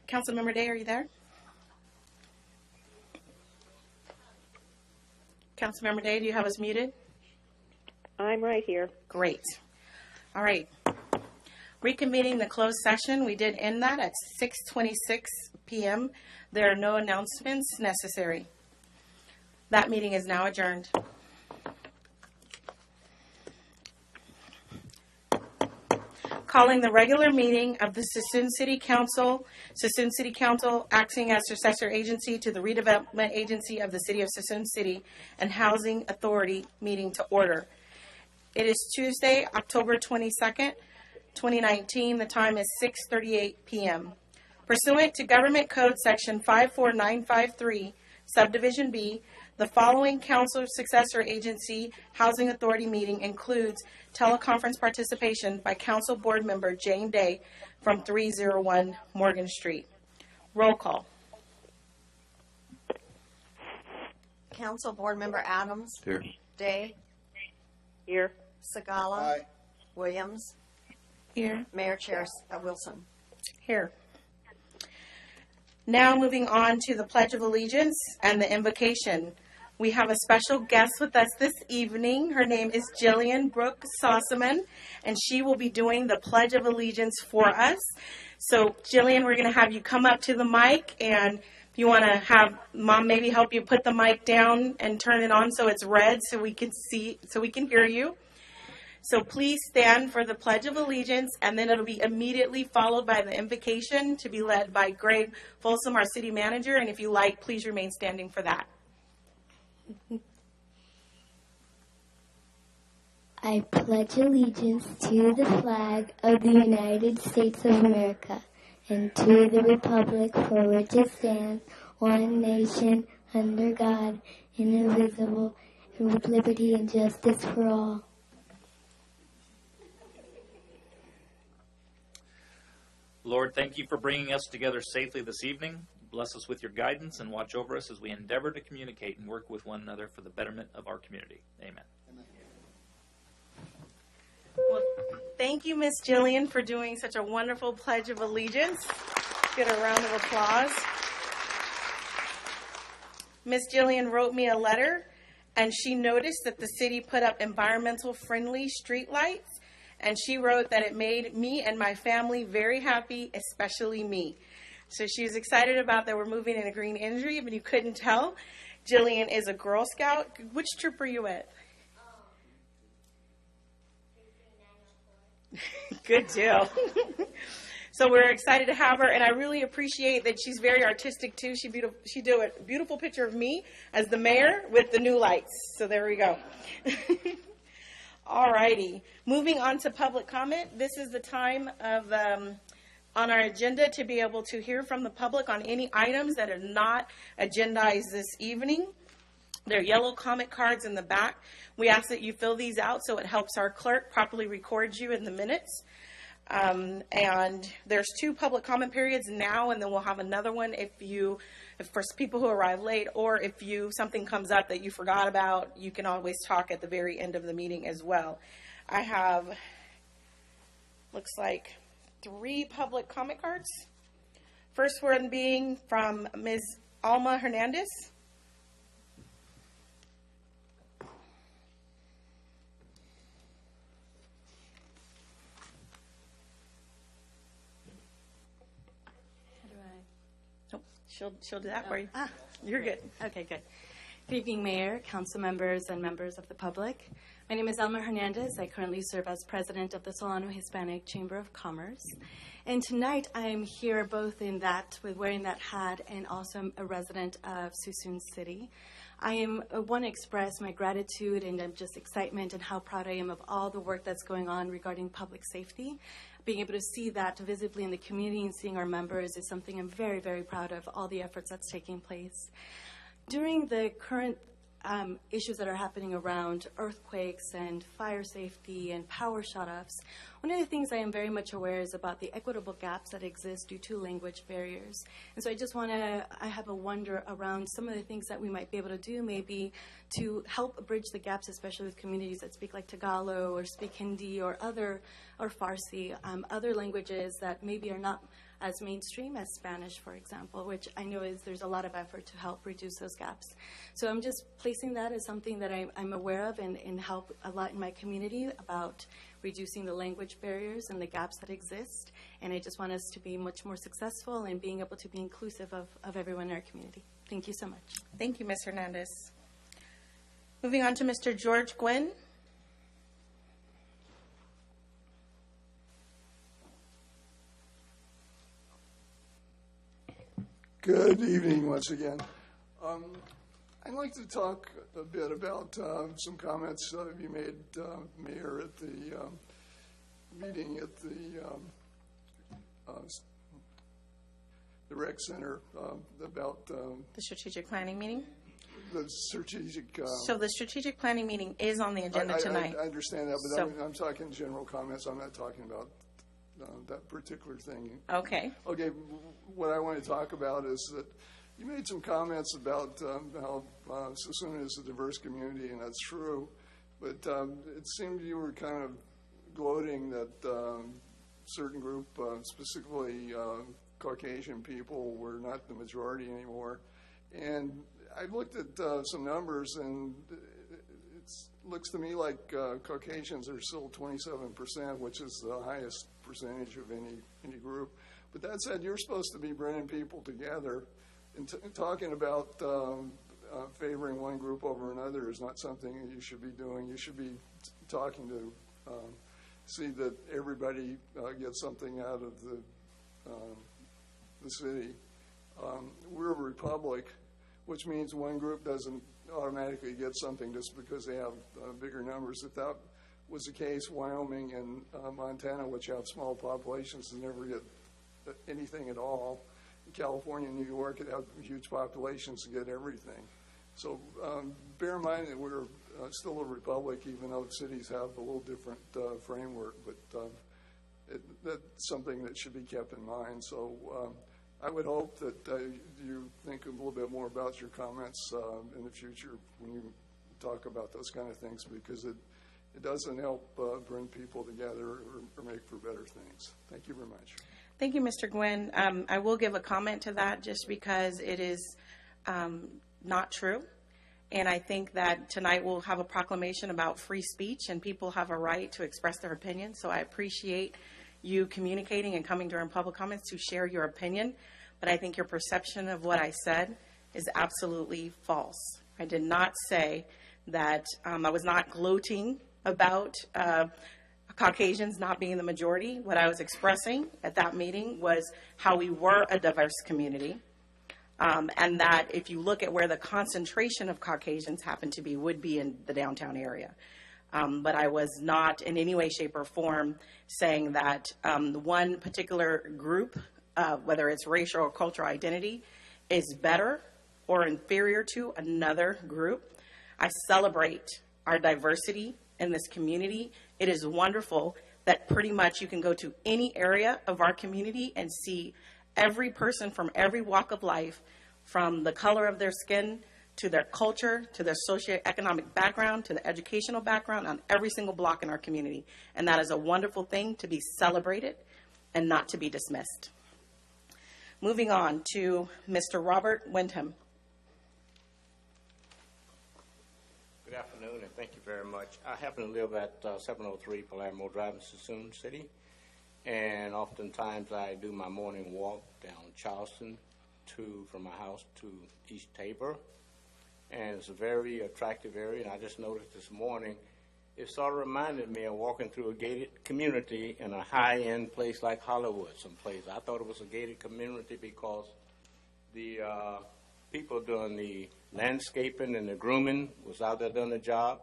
Councilmember Day, are you there? Councilmember Day, do you have us muted? I'm right here. Great. All right. Reconvening the closed session. We did end that at 6:26 p.m. There are no announcements necessary. That meeting is now adjourned. Calling the regular meeting of the Suisun City Council acting as successor agency to the redevelopment agency of the City of Suisun City and Housing Authority meeting to order. It is Tuesday, October 22nd, 2019. The time is 6:38 p.m. Pursuant to Government Code Section 54953, Subdivision B, the following Council Successor Agency Housing Authority meeting includes teleconference participation by Council Board Member Jane Day from 301 Morgan Street. Roll call. Council Board Member Adams. Here. Day. Here. Sagala. Aye. Williams. Here. Mayor Chair Wilson. Here. Now moving on to the Pledge of Allegiance and the invocation. We have a special guest with us this evening. Her name is Jillian Brooke Sossaman, and she will be doing the Pledge of Allegiance for us. So, Jillian, we're going to have you come up to the mic, and if you want to have Mom maybe help you put the mic down and turn it on so it's red so we can see, so we can hear you. So please stand for the Pledge of Allegiance, and then it'll be immediately followed by the invocation to be led by Greg Folsom, our city manager, and if you like, please remain standing for that. I pledge allegiance to the flag of the United States of America and to the republic for which it stands, one nation, under God, indivisible, and with liberty and justice for all. Lord, thank you for bringing us together safely this evening. Bless us with your guidance and watch over us as we endeavor to communicate and work with one another for the betterment of our community. Amen. Well, thank you, Miss Jillian, for doing such a wonderful Pledge of Allegiance. Get a round of applause. Miss Jillian wrote me a letter, and she noticed that the city put up environmental friendly street lights, and she wrote that it made me and my family very happy, especially me. So she was excited about that we're moving in a green energy, but you couldn't tell. Jillian is a Girl Scout. Which troop are you at? Good deal. So we're excited to have her, and I really appreciate that she's very artistic too. She did a beautiful picture of me as the mayor with the new lights. So there we go. All righty. Moving on to public comment. This is the time of on our agenda to be able to hear from the public on any items that are not agendized this evening. There are yellow comment cards in the back. We ask that you fill these out so it helps our clerk properly record you in the minutes. And there's 2 public comment periods now, and then we'll have another one if for people who arrive late, or if something comes up that you forgot about, you can always talk at the very end of the meeting as well. I have, looks like 3 public comment cards. First one being from Ms. Alma Hernandez. She'll do that for you. You're good. Okay, good. Good evening, Mayor, council members, and members of the public. My name is Alma Hernandez. I currently serve as president of the Solano Hispanic Chamber of Commerce. And tonight I am here both with wearing that hat and also a resident of Suisun City. I want to express my gratitude and just excitement and how proud I am of all the work that's going on regarding public safety. Being able to see that visibly in the community and seeing our members is something I'm very, very proud of, all the efforts that's taking place. During the current issues that are happening around earthquakes and fire safety and power shutoffs, one of the things I am very much aware is about the equitable gaps that exist due to language barriers. And so I have a wonder around some of the things that we might be able to do maybe to help bridge the gaps, especially with communities that speak like Tagalog or speak Hindi or Farsi, other languages that maybe are not as mainstream as Spanish, for example, which I know there's a lot of effort to help reduce those gaps. So I'm just placing that as something that I'm aware of and help a lot in my community about reducing the language barriers and the gaps that exist. And I just want us to be much more successful in being able to be inclusive of everyone in our community. Thank you so much. Thank you, Ms. Hernandez. Moving on to Mr. George Gwynn. Good evening once again. I'd like to talk a bit about some comments you made, Mayor, at the meeting at the rec center about The strategic planning meeting. the strategic. So the strategic planning meeting is on the agenda tonight. I understand that, but So- I'm talking general comments. I'm not talking about that particular thing. Okay. Okay, what I want to talk about is that you made some comments about how Suisun is a diverse community, and that's true. But it seemed you were kind of gloating that certain group, specifically Caucasian people, were not the majority anymore. And I looked at some numbers, and it looks to me like Caucasians are still 27%, which is the highest percentage of any group. But that said, you're supposed to be bringing people together, and talking about favoring one group over another is not something that you should be doing. You should be talking to see that everybody gets something out of the city. We're a republic, which means one group doesn't automatically get something just because they have bigger numbers. If that was the case, Wyoming and Montana, which have small populations, never get anything at all. California and New York could have huge populations and get everything. So bear in mind that we're still a republic, even though cities have a little different framework, but that's something that should be kept in mind. So I would hope that you think a little bit more about your comments in the future when you talk about those kind of things, because it doesn't help bring people together or make for better things. Thank you very much. Thank you, Mr. Gwynn. I will give a comment to that just because it is not true. And I think that tonight we'll have a proclamation about free speech, and people have a right to express their opinion. So I appreciate you communicating and coming during public comments to share your opinion. But I think your perception of what I said is absolutely false. I did not say that I was not gloating about Caucasians not being the majority. What I was expressing at that meeting was how we were a diverse community, and that if you look at where the concentration of Caucasians happen to be, would be in the downtown area. But I was not in any way, shape, or form saying that one particular group, whether it's racial or cultural identity, is better or inferior to another group. I celebrate our diversity in this community. It is wonderful that pretty much you can go to any area of our community and see every person from every walk of life, from the color of their skin to their culture, to their socioeconomic background, to the educational background, on every single block in our community. And that is a wonderful thing to be celebrated and not to be dismissed. Moving on to Mr. Robert Wyndham. Good afternoon, and thank you very much. I happen to live at 703 Palermo Drive in Suisun City, and oftentimes I do my morning walk down Charleston from my house to East Tabor, and it's a very attractive area. And I just noticed this morning, it sort of reminded me of walking through a gated community in a high-end place like Hollywood someplace. I thought it was a gated community because the people doing the landscaping and the grooming was out there doing the job.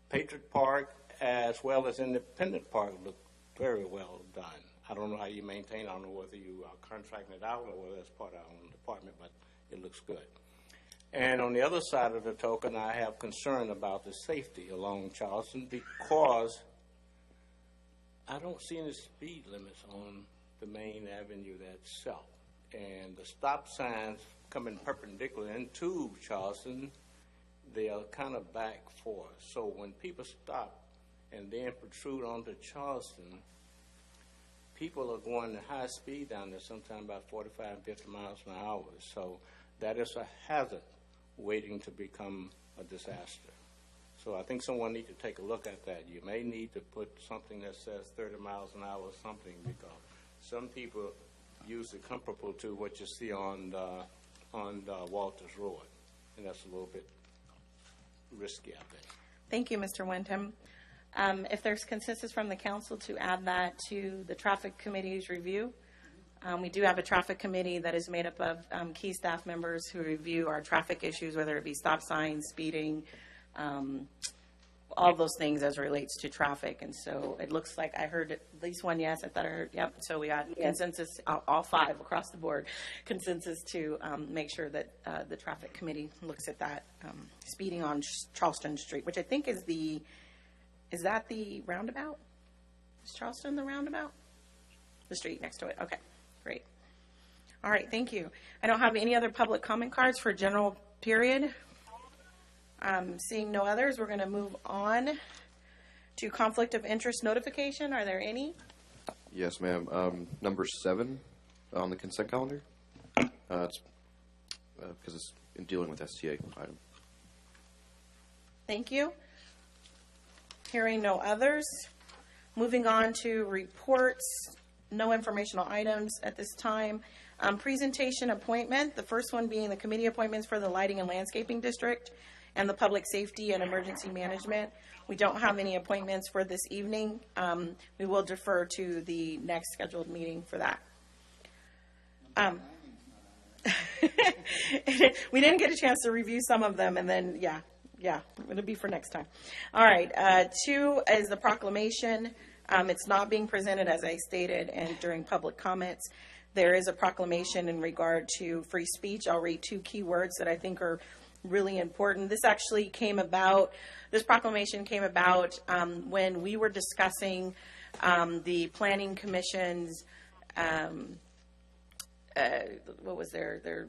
Patriot Park as well as Independent Park looked very well done. I don't know how you maintain. I don't know whether you are contracting it out or whether it's part of our own department, but it looks good. And on the other side of the token, I have concern about the safety along Charleston because I don't see any speed limits on the main avenue itself. And the stop signs coming perpendicular into Charleston, they are kind of back for us. So when people stop and then protrude onto Charleston, people are going at high speed down there, sometimes about 45 and 50 miles an hour. So that is a hazard waiting to become a disaster. So I think someone needs to take a look at that. You may need to put something that says 30 miles an hour or something, because some people use it comparable to what you see on Walters Road, and that's a little bit risky, I think. Thank you, Mr. Wyndham. If there's consensus from the council to add that to the traffic committee's review, we do have a traffic committee that is made up of key staff members who review our traffic issues, whether it be stop signs, speeding, all those things as relates to traffic. And so it looks like I heard at least one yes. I thought I heard, yep. So we got consensus, all five across the board, consensus to make sure that the traffic committee looks at that speeding on Charleston Street, which I think is that the roundabout? Is Charleston the roundabout? The street next to it. Okay, great. All right, thank you. I don't have any other public comment cards for general period. Seeing no others, we're going to move on to conflict of interest notification. Are there any? Yes, ma'am. Number 7 on the consent calendar. It's because it's in dealing with STA item. Thank you. Hearing no others. Moving on to reports. No informational items at this time. Presentation appointment. The first one being the committee appointments for the Lighting and Landscaping District and the Public Safety and Emergency Management. We don't have any appointments for this evening. We will defer to the next scheduled meeting for that. We didn't get a chance to review some of them, and then, yeah, it'll be for next time. All right, 2 is the proclamation. It's not being presented, as I stated, and during public comments. There is a proclamation in regard to free speech. I'll read 2 key words that I think are really important. This proclamation came about when we were discussing the Planning Commission's, what was their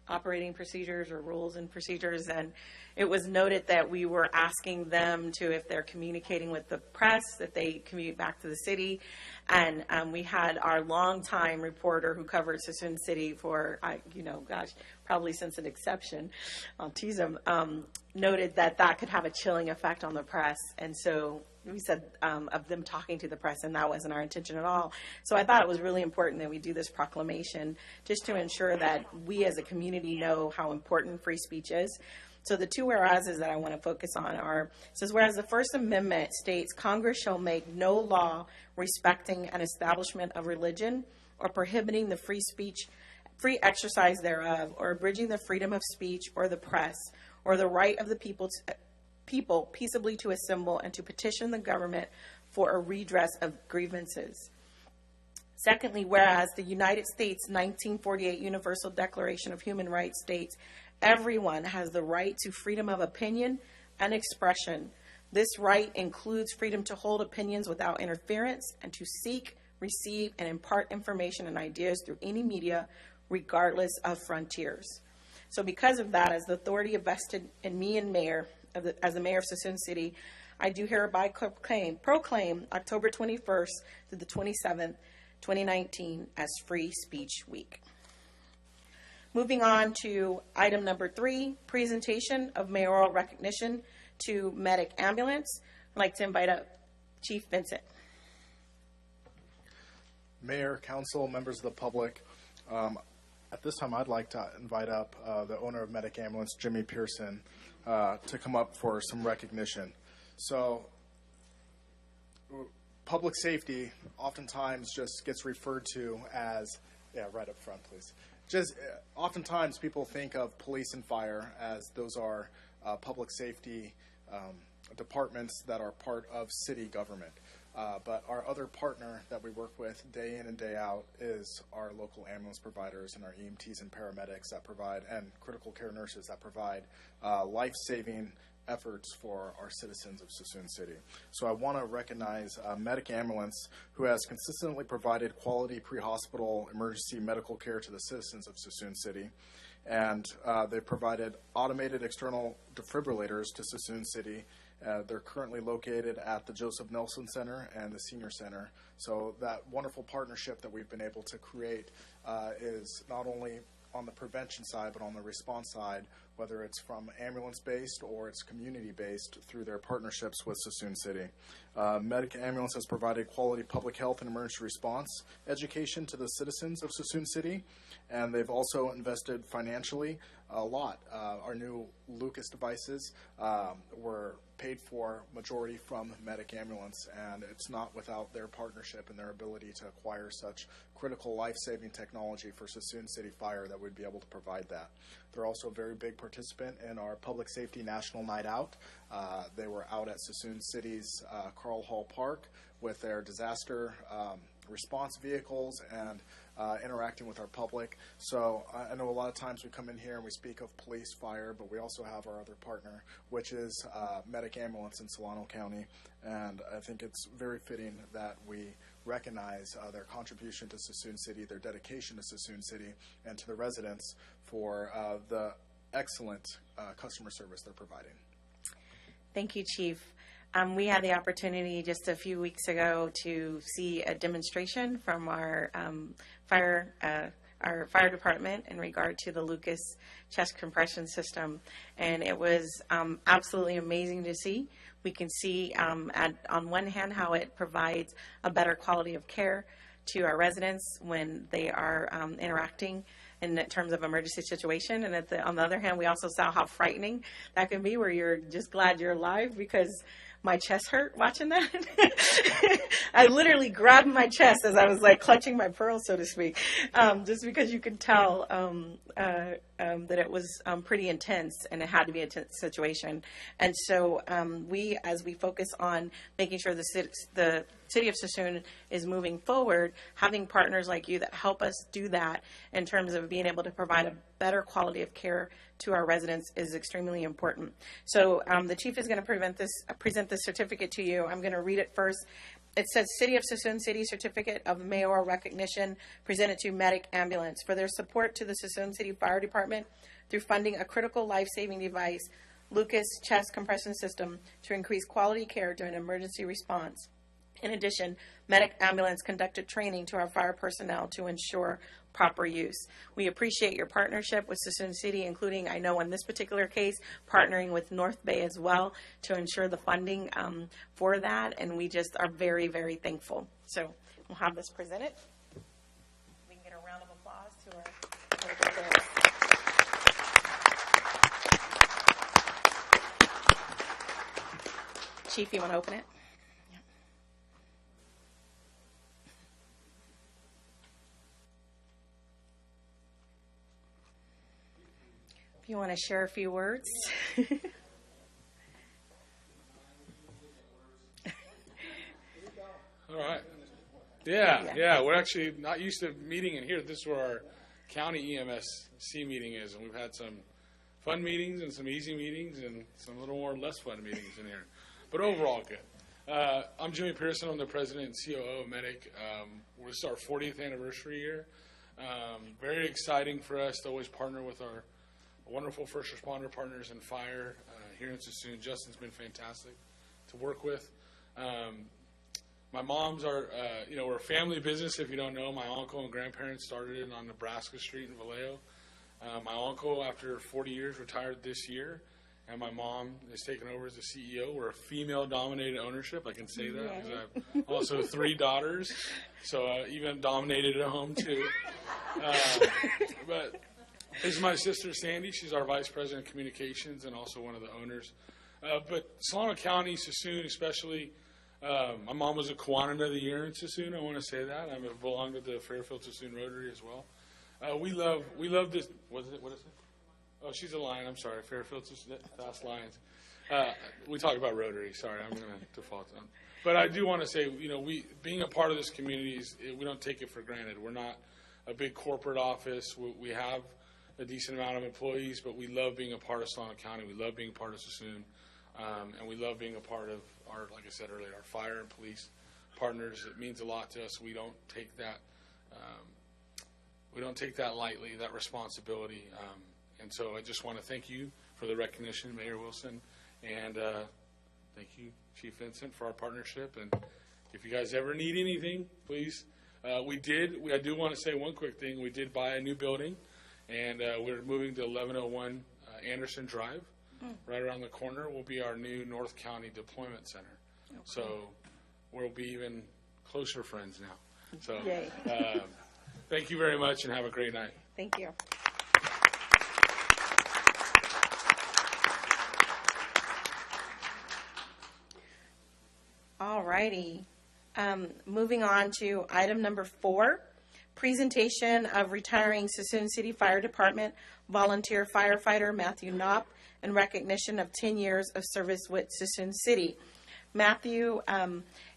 operating procedures or rules and procedures, and it was noted that we were asking them to, if they're communicating with the press, that they commute back to the city. And we had our longtime reporter who covered Suisun City for, probably since an exception, I'll tease him, noted that could have a chilling effect on the press. And so we said of them talking to the press, and that wasn't our intention at all. So I thought it was really important that we do this proclamation just to ensure that we as a community know how important free speech is. So the 2 whereases that I want to focus on are, it says, whereas the First Amendment states Congress shall make no law respecting an establishment of religion or prohibiting the free exercise thereof, or abridging the freedom of speech or the press, or the right of the people peaceably to assemble and to petition the government for a redress of grievances. Secondly, whereas the United States 1948 Universal Declaration of Human Rights states everyone has the right to freedom of opinion and expression. This right includes freedom to hold opinions without interference and to seek, receive, and impart information and ideas through any media, regardless of frontiers. So because of that, as the authority vested in me and as the mayor of Suisun City, I do hereby proclaim October 21st to the 27th, 2019 as Free Speech Week. Moving on to item number 3, presentation of mayoral recognition to Medic Ambulance. I'd like to invite up Chief Vincent. Mayor, council, members of the public, at this time I'd like to invite up the owner of Medic Ambulance, Jimmy Pearson, to come up for some recognition. So public safety oftentimes just gets referred to as, right up front, please. Just oftentimes people think of police and fire as those are public safety departments that are part of city government. But our other partner that we work with day in and day out is our local ambulance providers and our EMTs and paramedics that provide, and critical care nurses that provide life-saving efforts for our citizens of Suisun City. So I want to recognize Medic Ambulance, who has consistently provided quality pre-hospital emergency medical care to the citizens of Suisun City. and they've provided automated external defibrillators to Suisun City. They're currently located at the Joseph Nelson Center and the Senior Center. So that wonderful partnership that we've been able to create is not only on the prevention side, but on the response side, whether it's from ambulance-based or it's community-based through their partnerships with Suisun City. Medic Ambulance has provided quality public health and emergency response education to the citizens of Suisun City, and they've also invested financially a lot. Our new Lucas devices were paid for majority from Medic Ambulance, and it's not without their partnership and their ability to acquire such critical life-saving technology for Suisun City Fire that we'd be able to provide that. They're also a very big participant in our Public Safety National Night Out. They were out at Suisun City's Carl Hall Park with their disaster response vehicles and interacting with our public. So I know a lot of times we come in here and we speak of police, fire, but we also have our other partner, which is Medic Ambulance in Solano County. And I think it's very fitting that we recognize their contribution to Suisun City, their dedication to Suisun City, and to the residents for the excellent customer service they're providing. Thank you, Chief. We had the opportunity just a few weeks ago to see a demonstration from our fire department in regard to the Lucas chest compression system, and it was absolutely amazing to see. We can see on one hand how it provides a better quality of care to our residents when they are interacting in terms of emergency situation, and on the other hand, we also saw how frightening that can be, where you're just glad you're alive because my chest hurt watching that. I literally grabbed my chest as I was like clutching my pearls, so to speak, just because you could tell that it was pretty intense and it had to be a tense situation. And so as we focus on making sure the city of Suisun is moving forward, having partners like you that help us do that in terms of being able to provide a better quality of care to our residents is extremely important. So the chief is going to present this certificate to you. I'm going to read it first. It says, City of Suisun City Certificate of Mayoral Recognition presented to Medic Ambulance for their support to the Suisun City Fire Department through funding a critical life-saving device, Lucas chest compression system, to increase quality care during emergency response. In addition, Medic Ambulance conducted training to our fire personnel to ensure proper use. We appreciate your partnership with Suisun City, including, I know in this particular case, partnering with North Bay as well to ensure the funding for that, and we just are very, very thankful. So we'll have this presented. We can get a round of applause to our representatives. Chief, you want to open it? If you want to share a few words. All right. Yeah. We're actually not used to meeting in here. This is where our county EMSC meeting is, and we've had some fun meetings and some easy meetings and some little more less fun meetings in here. But overall, good. I'm Jimmy Pearson. I'm the president and COO of Medic. This is our 40th anniversary year. Very exciting for us to always partner with our wonderful first responder partners and fire here in Suisun. Justin's been fantastic to work with. My mom's we're a family business. If you don't know, my uncle and grandparents started it on Nebraska Street in Vallejo. My uncle, after 40 years, retired this year, and my mom is taking over as the CEO. We're a female-dominated ownership. I can say that because I have also 3 daughters, so even dominated at home too. But this is my sister, Sandy. She's our Vice President of Communications and also one of the owners. But Solano County, Suisun especially, my mom was a Kiwanis of the Year in Suisun. I want to say that. I belong to the Fairfield Suisun Rotary as well. We love this. What is it? Oh, she's a Lion. I'm sorry. Fairfield Fast Lions. We talk about Rotary. Sorry, I'm going to default on. But I do want to say, we being a part of this community, we don't take it for granted. We're not a big corporate office. We have a decent amount of employees, but we love being a part of Solano County. We love being a part of Suisun, and we love being a part of our, like I said earlier, our fire and police partners. It means a lot to us. We don't take that lightly, that responsibility. And so I just want to thank you for the recognition, Mayor Wilson, and thank you, Chief Vincent, for our partnership. And if you guys ever need anything, please. I do want to say one quick thing. We did buy a new building, and we're moving to 1101 Anderson Drive. Right around the corner will be our new North County Deployment Center. Okay. So we'll be even closer friends now. So thank you very much and have a great night. Thank you. All righty. Moving on to item number 4, presentation of retiring Suisun City Fire Department volunteer firefighter Matthew Knopp in recognition of 10 years of service with Suisun City. Matthew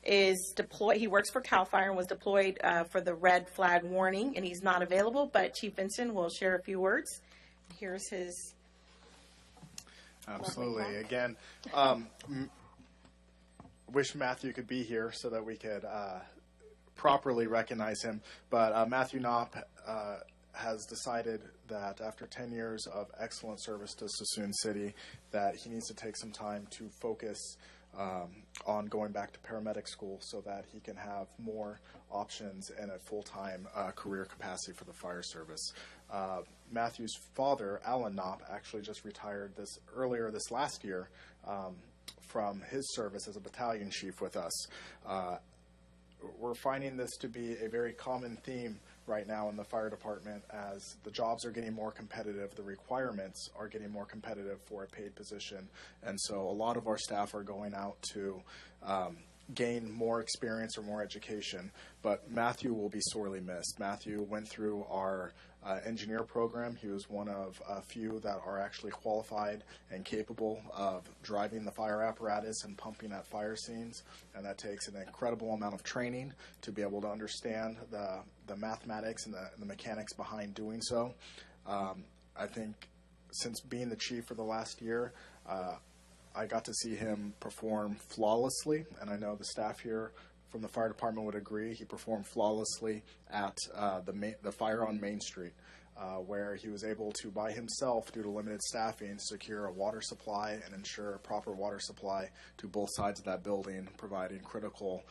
is deployed. He works for CAL FIRE and was deployed for the red flag warning, and he's not available, but Chief Vincent will share a few words. Here's his. Absolutely. Again, wish Matthew could be here so that we could properly recognize him. But Matthew Knopp has decided that after 10 years of excellent service to Suisun City, that he needs to take some time to focus on going back to paramedic school so that he can have more options and a full-time career capacity for the fire service. Matthew's father, Alan Knopp, actually just retired earlier this last year from his service as a battalion chief with us. We're finding this to be a very common theme right now in the fire department as the jobs are getting more competitive, the requirements are getting more competitive for a paid position, and so a lot of our staff are going out to gain more experience or more education, but Matthew will be sorely missed. Matthew went through our engineer program. He was one of a few that are actually qualified and capable of driving the fire apparatus and pumping at fire scenes, and that takes an incredible amount of training to be able to understand the mathematics and the mechanics behind doing so. I think since being the chief for the last year, I got to see him perform flawlessly, and I know the staff here from the fire department would agree. He performed flawlessly at the fire on Main Street, where he was able to, by himself, due to limited staffing, secure a water supply and ensure a proper water supply to both sides of that building, providing critical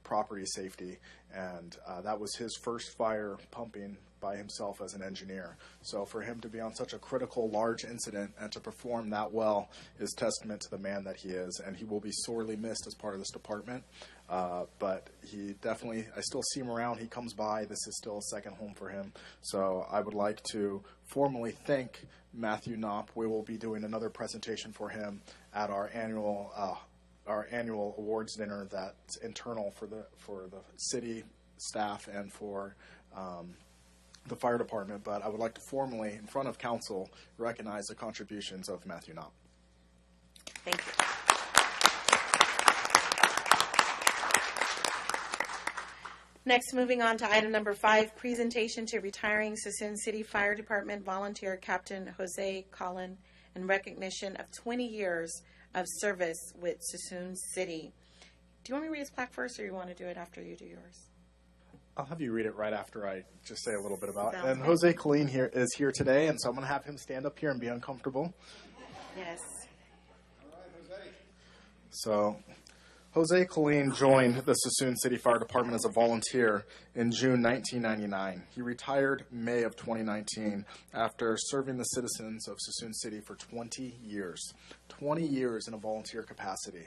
property safety. And that was his first fire pumping by himself as an engineer. So for him to be on such a critical, large incident and to perform that well is testament to the man that he is, and he will be sorely missed as part of this department. But he definitely, I still see him around. He comes by. This is still a second home for him. So I would like to formally thank Matthew Knopp. We will be doing another presentation for him at our annual awards dinner that's internal for the city staff and for the fire department. But I would like to formally, in front of council, recognize the contributions of Matthew Knopp. Thank you. Next, moving on to item number 5, presentation to retiring Suisun City Fire Department volunteer Captain Jose Collin in recognition of 20 years of service with Suisun City. Do you want me to read his plaque first, or you want to do it after you do yours? I'll have you read it right after I just say a little bit about it. Sounds And good. Jose Collin is here today, and so I'm going to have him stand up here and be uncomfortable. Yes. So, Jose Collin joined the Suisun City Fire Department as a volunteer in June 1999. He retired May of 2019 after serving the citizens of Suisun City for 20 years. 20 years in a volunteer capacity.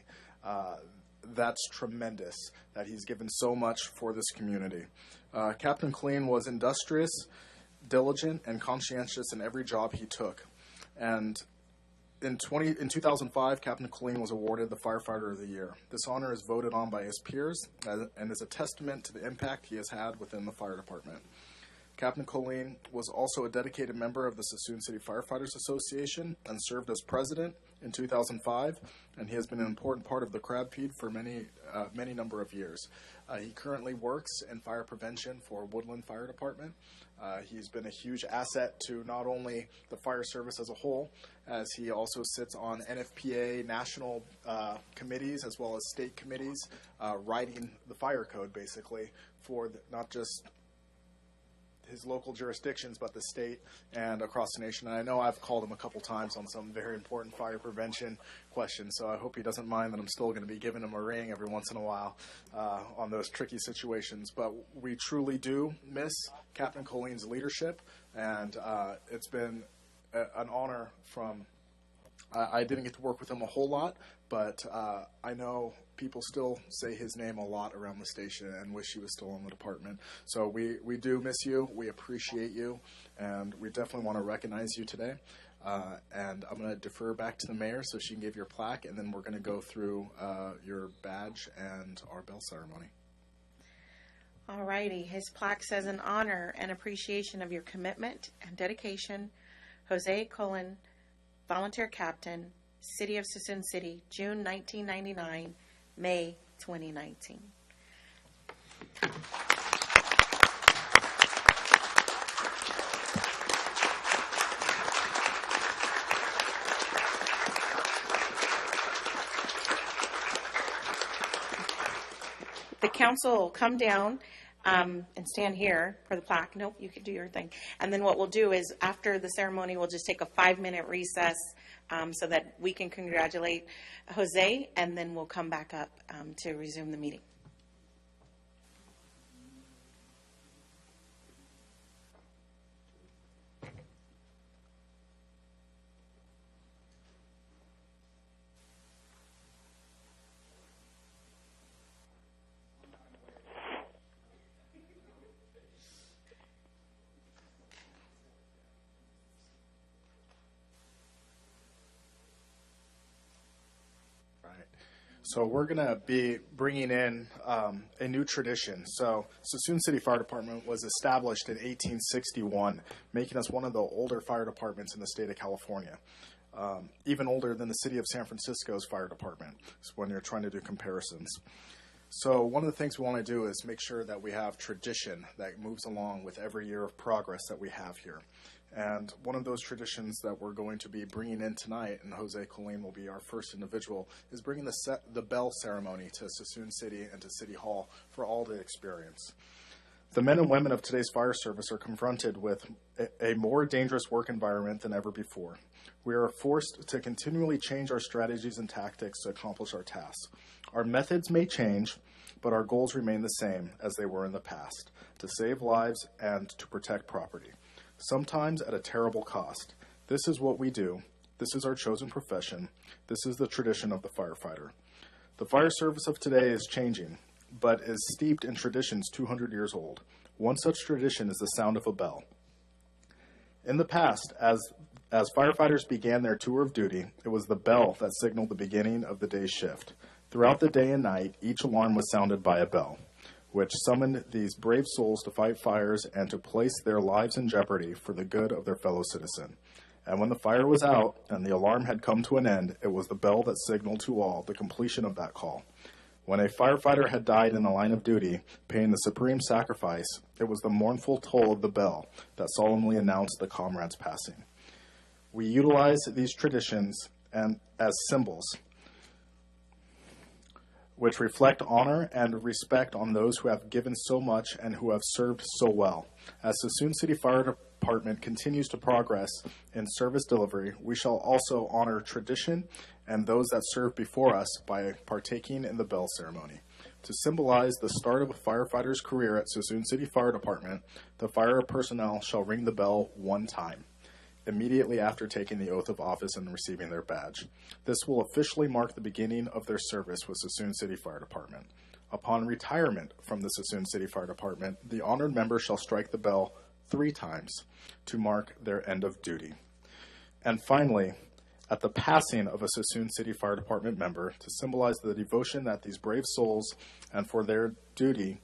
That's tremendous that he's given so much for this community. Captain Collin was industrious, diligent, and conscientious in every job he took. And in 2005, Captain Collin was awarded the Firefighter of the Year. This honor is voted on by his peers and is a testament to the impact he has had within the fire department. Captain Collin was also a dedicated member of the Suisun City Firefighters Association and served as president in 2005, and he has been an important part of the CRABPED for many number of years. He currently works in fire prevention for Woodland Fire Department. He's been a huge asset to not only the fire service as a whole, as he also sits on NFPA national committees as well as state committees, writing the fire code basically for not just his local jurisdictions, but the state and across the nation. And I know I've called him a couple times on some very important fire prevention questions, so I hope he doesn't mind that I'm still going to be giving him a ring every once in a while on those tricky situations. But we truly do miss Captain Colleen's leadership, and it's been an honor from I didn't get to work with him a whole lot, but I know people still say his name a lot around the station and wish he was still in the department. So we do miss you. We appreciate you, and we definitely want to recognize you today. And I'm going to defer back to the mayor so she can give your plaque, and then we're going to go through your badge and our bell ceremony. All righty. His plaque says, in honor and appreciation of your commitment and dedication, Jose Colon, Volunteer Captain, City of Suisun City, June 1999, May 2019. The council will come down and stand here for the plaque. Nope, you can do your thing. And then what we'll do is after the ceremony, we'll just take a 5-minute recess so that we can congratulate Jose, and then we'll come back up to resume the meeting. So we're going to be bringing in a new tradition. So Suisun City Fire Department was established in 1861, making us one of the older fire departments in the state of California, even older than the city of San Francisco's fire department when you're trying to do comparisons. So one of the things we want to do is make sure that we have tradition that moves along with every year of progress that we have here. And one of those traditions that we're going to be bringing in tonight, and Jose Colleen will be our first individual, is bringing the bell ceremony to Suisun City and to City Hall for all to experience. The men and women of today's fire service are confronted with a more dangerous work environment than ever before. We are forced to continually change our strategies and tactics to accomplish our tasks. Our methods may change, but our goals remain the same as they were in the past: to save lives and to protect property, sometimes at a terrible cost. This is what we do. This is our chosen profession. This is the tradition of the firefighter. The fire service of today is changing, but is steeped in traditions 200 years old. One such tradition is the sound of a bell. In the past, as firefighters began their tour of duty, it was the bell that signaled the beginning of the day's shift. Throughout the day and night, each alarm was sounded by a bell, which summoned these brave souls to fight fires and to place their lives in jeopardy for the good of their fellow citizen. And when the fire was out and the alarm had come to an end, it was the bell that signaled to all the completion of that call. When a firefighter had died in the line of duty, paying the supreme sacrifice, it was the mournful toll of the bell that solemnly announced the comrade's passing. We utilize these traditions and as symbols which reflect honor and respect on those who have given so much and who have served so well. As Suisun City Fire Department continues to progress in service delivery, we shall also honor tradition and those that served before us by partaking in the bell ceremony. To symbolize the start of a firefighter's career at Suisun City Fire Department, the fire personnel shall ring the bell one time, immediately after taking the oath of office and receiving their badge. This will officially mark the beginning of their service with Suisun City Fire Department. Upon retirement from the Suisun City Fire Department, the honored member shall strike the bell 3 times to mark their end of duty. And finally, at the passing of a Suisun City Fire Department member, to symbolize the devotion that these brave souls and for their duty,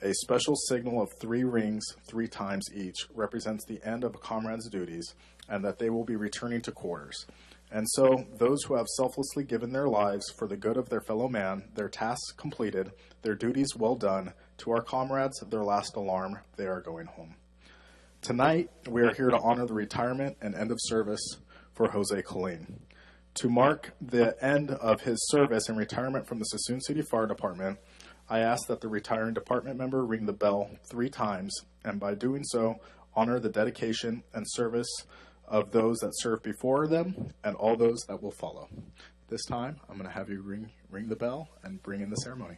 a special signal of 3 rings 3 times each represents the end of a comrade's duties and that they will be returning to quarters. And so those who have selflessly given their lives for the good of their fellow man, their tasks completed, their duties well done, to our comrades, their last alarm, they are going home. Tonight, we are here to honor the retirement and end of service for Jose Colleen. To mark the end of his service and retirement from the Suisun City Fire Department, I ask that the retiring department member ring the bell 3 times, and by doing so, honor the dedication and service of those that served before them and all those that will follow. This time, I'm going to have you ring the bell and bring in the ceremony.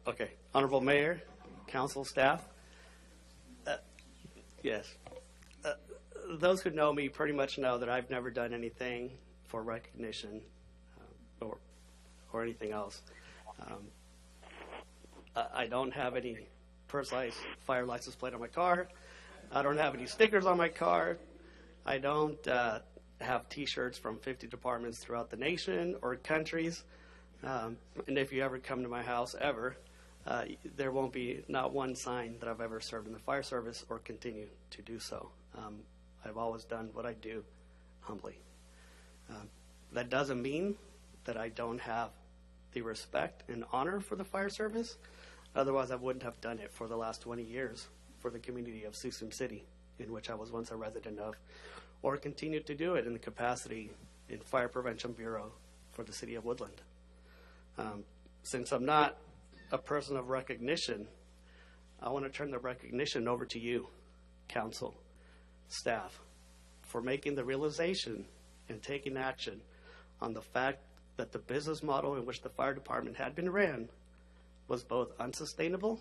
Okay. Honorable Mayor, council, staff. Yes. Those who know me pretty much know that I've never done anything for recognition or anything else. I don't have any personalized fire license plate on my car. I don't have any stickers on my car. I don't have T-shirts from 50 departments throughout the nation or countries. And if you ever come to my house ever, there won't be not one sign that I've ever served in the fire service or continue to do so. I've always done what I do humbly. That doesn't mean that I don't have the respect and honor for the fire service. Otherwise, I wouldn't have done it for the last 20 years for the community of Suisun City, in which I was once a resident of, or continue to do it in the capacity in Fire Prevention Bureau for the city of Woodland. Since I'm not a person of recognition, I want to turn the recognition over to you, council, staff, for making the realization and taking action on the fact that the business model in which the fire department had been ran was both unsustainable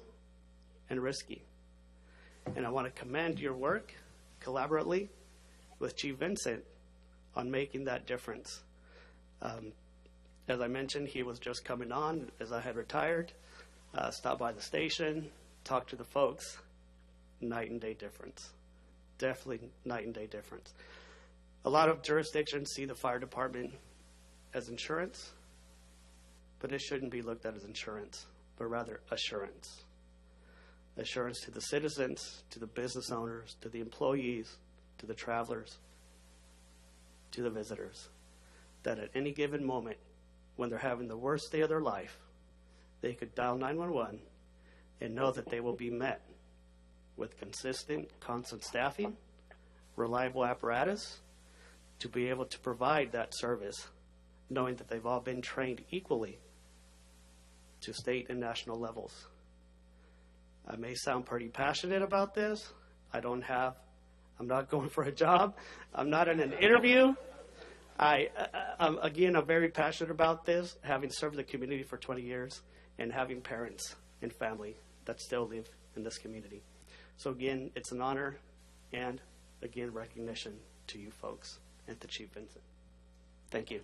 and risky. And I want to commend your work collaboratively with Chief Vincent on making that difference. As I mentioned, he was just coming on as I had retired, stopped by the station, talked to the folks. Night and day difference. Definitely night and day difference. A lot of jurisdictions see the fire department as insurance, but it shouldn't be looked at as insurance, but rather assurance. Assurance to the citizens, to the business owners, to the employees, to the travelers, to the visitors, that at any given moment, when they're having the worst day of their life, they could dial 911 and know that they will be met with consistent, constant staffing, reliable apparatus to be able to provide that service, knowing that they've all been trained equally to state and national levels. I may sound pretty passionate about this. I'm not going for a job. I'm not in an interview. I'm very passionate about this, having served the community for 20 years and having parents and family that still live in this community. So again, it's an honor and, again, recognition to you folks and to Chief Vincent. Thank you.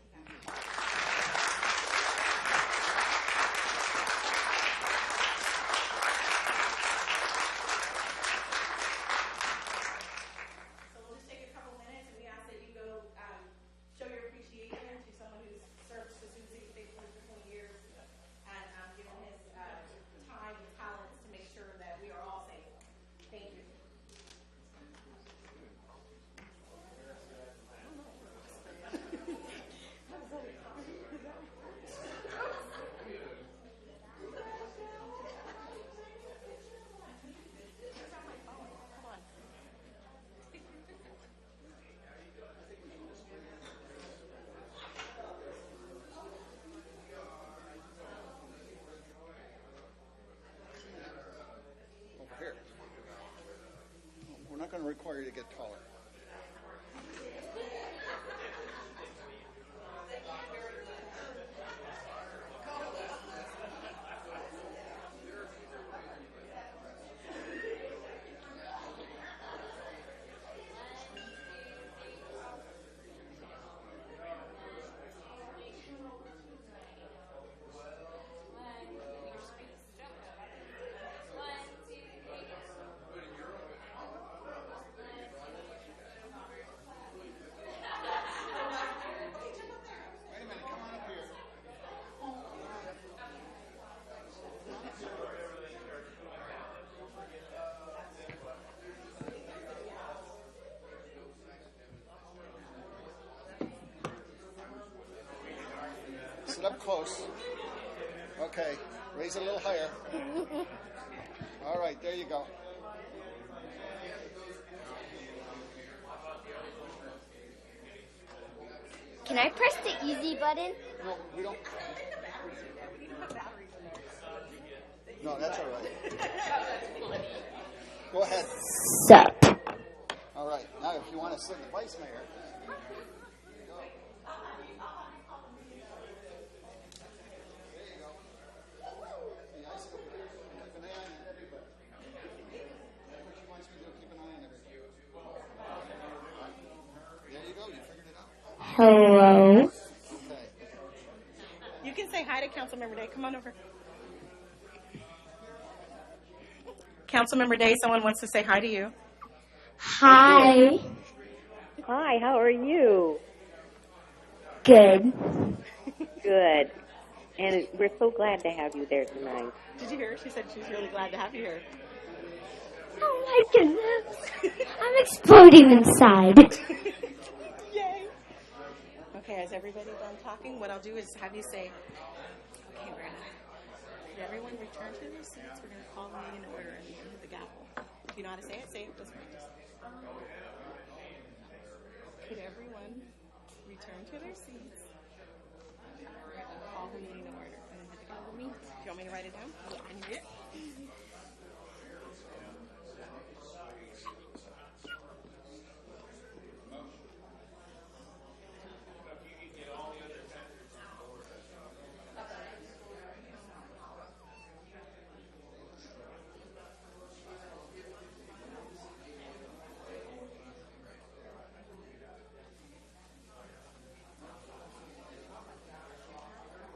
We're not going to require you to get taller. close. Okay, raise it a little higher. All right, there you go. Can I press the easy button? No, we don't. No, that's all right. Go ahead. Sup. All right, now if you want to sit in the vice mayor. Hello. You can say hi to Councilmember Day. Come on over. Councilmember Day, someone wants to say hi to you. Hi. Hi, how are you? Good. Good. And we're so glad to have you there tonight. Did you hear her? She said she's really glad to have you here. Oh my goodness. I'm exploding inside. Yay. Okay, has everybody done talking? What I'll do is have you say, okay, we're going to, did everyone return to their seats? We're going to call the meeting to order and hit the gavel. If you know how to say it, let's practice. Could everyone return to their seats? We're going to call the meeting to order and then hit the gavel. Do you want me to write it down? Yeah, I need it.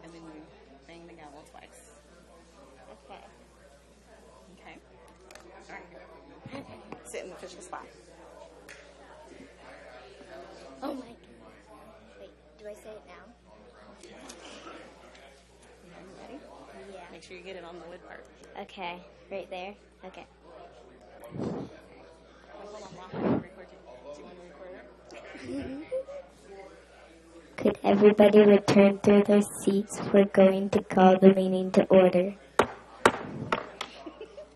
And then you bang the gavel twice. Okay. Okay. All right. Sit in the official spot. Oh my goodness. Wait, do I say it now? You ready? Yeah. Make sure you get it on the lid part. Okay, right there. Okay. Hold on, Mom. I'm gonna record you. Do you want to record it? Could everybody return to their seats? We're going to call the meeting to order.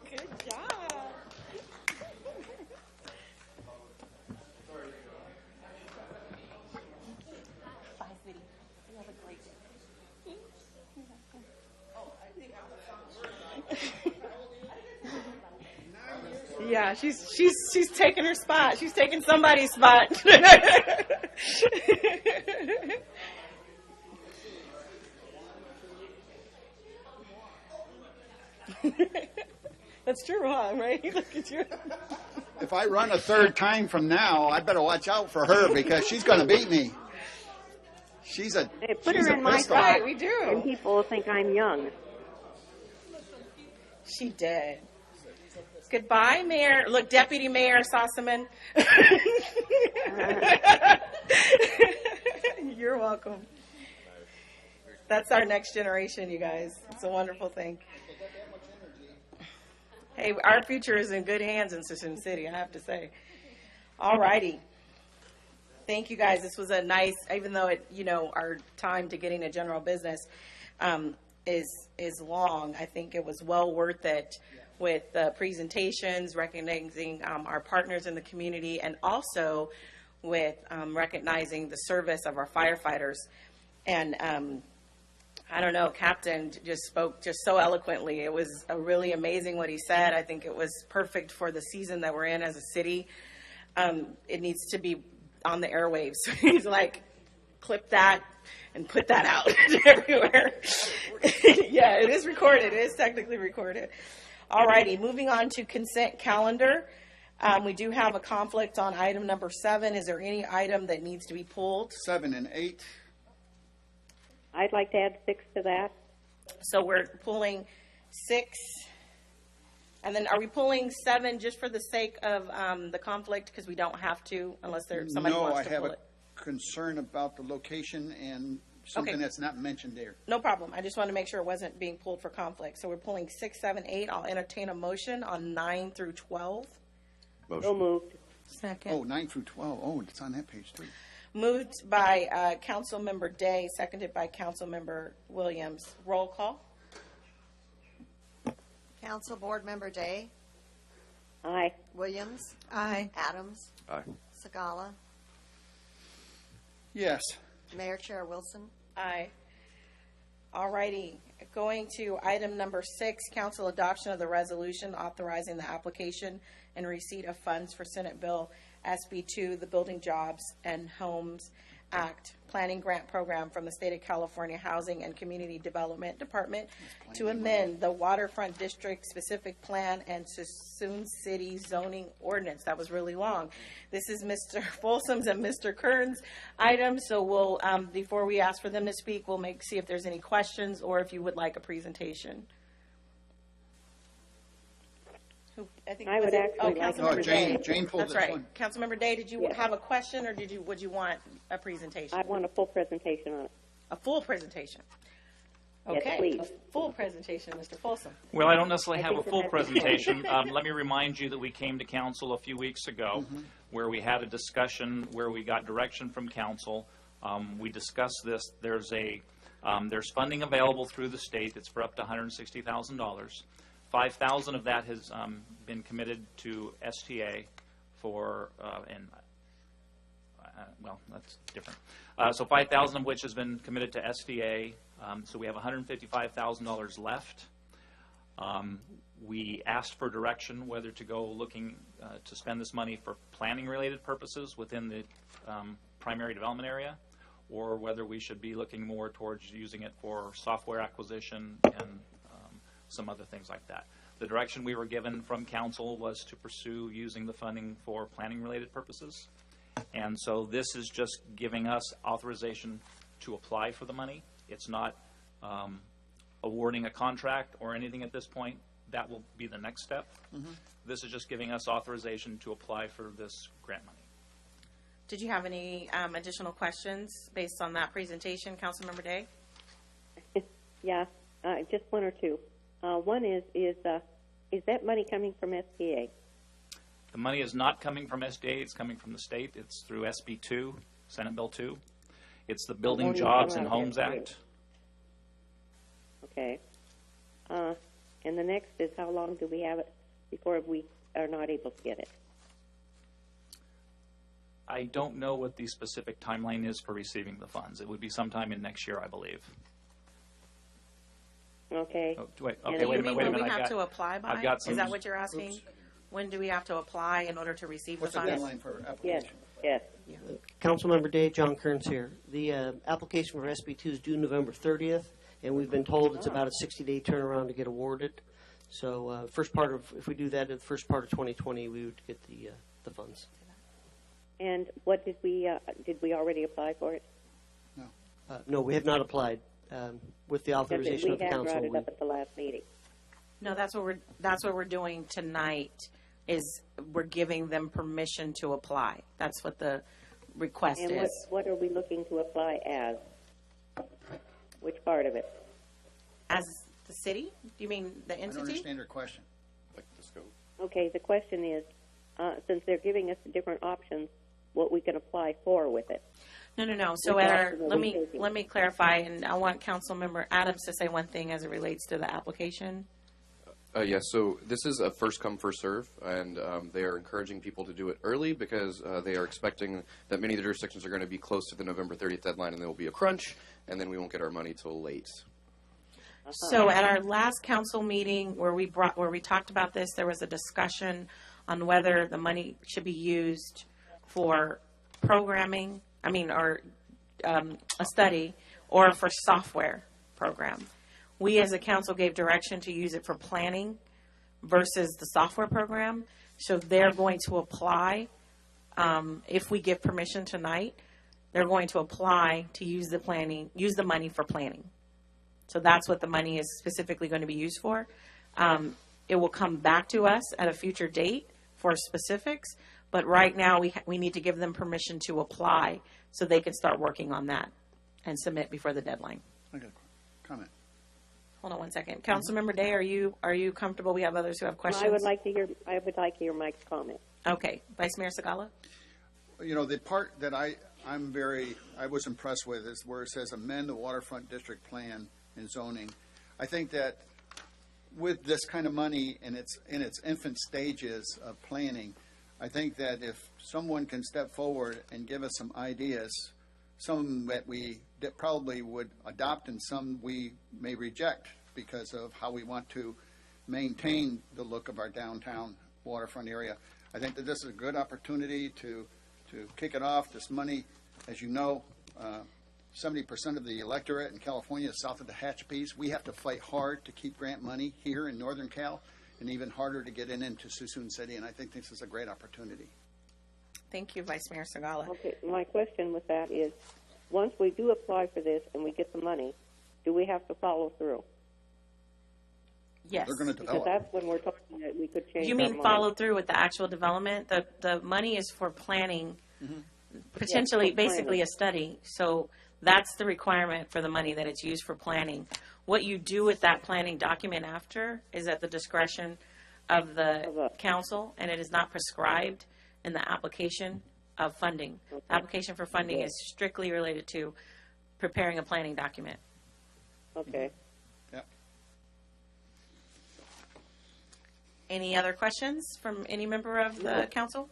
Good job. Bye, sweetie. You have a great day. Yeah, she's taking her spot. She's taking somebody's spot. That's true, huh? Right? Look at you. If I run a third time from now, I better watch out for her because she's going to beat me. She's a Hey, put she's her a in my pistol. spot, Right, we do. and people will think I'm young. She did. Goodbye, Mayor. Look, Deputy Mayor Sossaman. You're welcome. That's our next generation, you guys. It's a wonderful thing. Hey, our future is in good hands in Sisson City, I have to say. All righty. Thank you, guys. This was a nice, even though it, our time to getting to general business is long. I think it was well worth it with the presentations, recognizing our partners in the community, and also with recognizing the service of our firefighters. And I don't know, Captain just spoke just so eloquently. It was really amazing what he said. I think it was perfect for the season that we're in as a city. It needs to be on the airwaves. He's like, clip that and put that out everywhere. Yeah, it is recorded. It is technically recorded. All righty, moving on to consent calendar. We do have a conflict on item number 7. Is there any item that needs to be pulled? 7 and 8. I'd like to add 6 to that. So we're pulling 6. And then are we pulling 7 just for the sake of the conflict because we don't have to unless there's somebody No, wants I to have pull a it? concern about the location and something Okay. that's not mentioned there. No problem. I just wanted to make sure it wasn't being pulled for conflict. So we're pulling 6, 7, 8. I'll entertain a motion on 9 through 12. So moved. Second. Oh, 9 through 12. Oh, it's on that page too. Moved by Councilmember Day, seconded by Councilmember Williams. Roll call. Council Board Member Day, Aye. Williams, Aye. Adams, Aye. Sagala, Yes. Mayor Chair Wilson. Aye. All righty. Going to item number 6, council adoption of the resolution authorizing the application and receipt of funds for Senate Bill SB 2, the Building Jobs and Homes Act Planning Grant Program from the State of California Housing and Community Development Department to amend the Waterfront District Specific Plan and Suisun City Zoning Ordinance. That was really long. This is Mr. Folsom's and Mr. Kern's item, so we'll, before we ask for them to speak, we'll see if there's any questions or if you would like a presentation. I would actually like Councilmember Oh, Jane- Day. Jane pulled That's this right. one. Councilmember Day, did you Yes. have a question or would you want a presentation? I want a full presentation on it. A full presentation? Yes, Okay, please. a full presentation, Mr. Folsom. Well, I don't necessarily I have a think full that- presentation. Let me remind you that we came to council a few weeks ago where we had a discussion where we got direction from council. We discussed this. There's funding available through the state. It's for up to $160,000. $5,000 of that has been committed to STA for, well, that's different. So $5,000 of which has been committed to SDA. So we have $155,000 left. We asked for direction whether to go looking to spend this money for planning-related purposes within the primary development area, or whether we should be looking more towards using it for software acquisition and some other things like that. The direction we were given from council was to pursue using the funding for planning-related purposes. And so this is just giving us authorization to apply for the money. It's not awarding a contract or anything at this point. That will be the next step. This is just giving us authorization to apply for this grant money. Did you have any additional questions based on that presentation, Councilmember Day? Yeah, just one or two. One is that money coming from SBA? The money is not coming from SDA. It's coming from the state. It's through SB 2, Senate Bill 2. It's the Building Won't even Jobs come and out of Homes SBA. Act. Okay. And the next is how long do we have it before we are not able to get it? I don't know what the specific timeline is for receiving the funds. It would be sometime in next year, I believe. Okay. Oh, wait, And okay, do wait you a minute, mean wait a When minute. we I've have got- to apply by? I've got some. Is that what you're asking? When do we have to apply in order to receive What's the the funds? deadline for Yes, application? yes. Councilmember Day, John Kearns here. The application for SB2 is due November 30th, and we've been told it's about a 60-day turnaround to get awarded. So if we do that in the first part of 2020, we would get the funds. And what did we already apply for it? No, we have not applied. With the authorization of the We had council. brought it up at the last meeting. No, that's what we're doing tonight, is we're giving them permission to apply. That's what the request And is. what are we looking to apply as? Which part of it? As the city? Do you mean the I don't entity? understand your question. Like the scope. Okay, the question is, since they're giving us different options, what we can apply for with it. No. So Which at our, option are let we me taking? clarify, and I want Councilmember Adams to say one thing as it relates to the application. Yes, so this is a first come, first serve, and they are encouraging people to do it early because they are expecting that many of the jurisdictions are going to be close to the November 30th deadline, and there will be a crunch, and then we won't get our money till late. So at our last council meeting where we talked about this, there was a discussion on whether the money should be used for programming, or a study, or for software program. We as a council gave direction to use it for planning versus the software program. So they're going to apply, if we give permission tonight, they're going to apply to use the money for planning. So that's what the money is specifically going to be used for. It will come back to us at a future date for specifics, but right now we need to give them permission to apply so they can start working on that and submit before the deadline. I got a comment. Hold on one second. Councilmember Day, are you comfortable? We have others who have questions. I would like to hear Mike's comment. Okay. Vice Mayor Sagala? You know, the part that I I was impressed with is where it says amend the waterfront district plan and zoning. I think that with this kind of money in its infant stages of planning, I think that if someone can step forward and give us some ideas, some that probably would adopt and some we may reject because of how we want to maintain the look of our downtown waterfront area. I think that this is a good opportunity to kick it off. This money, as you know, 70% of the electorate in California is south of the Tehachapi's. We have to fight hard to keep grant money here in Northern Cal, and even harder to get into Suisun City, and I think this is a great opportunity. Thank you, Vice Mayor Segala. Okay, my question with that is, once we do apply for this and we get the money, do we have to follow through? Yes. They're going to Because develop. that's when we're talking that we could change You our mean mind. follow through with the actual development? The money is for planning, potentially, Yes, for planning. basically a study. So that's the requirement for the money, that it's used for planning. What you do with that planning document after is at the discretion of the council, and it is not prescribed in the application of funding. The application for funding is strictly related to preparing a planning document. Okay. Yep. Any other questions from any member of the council?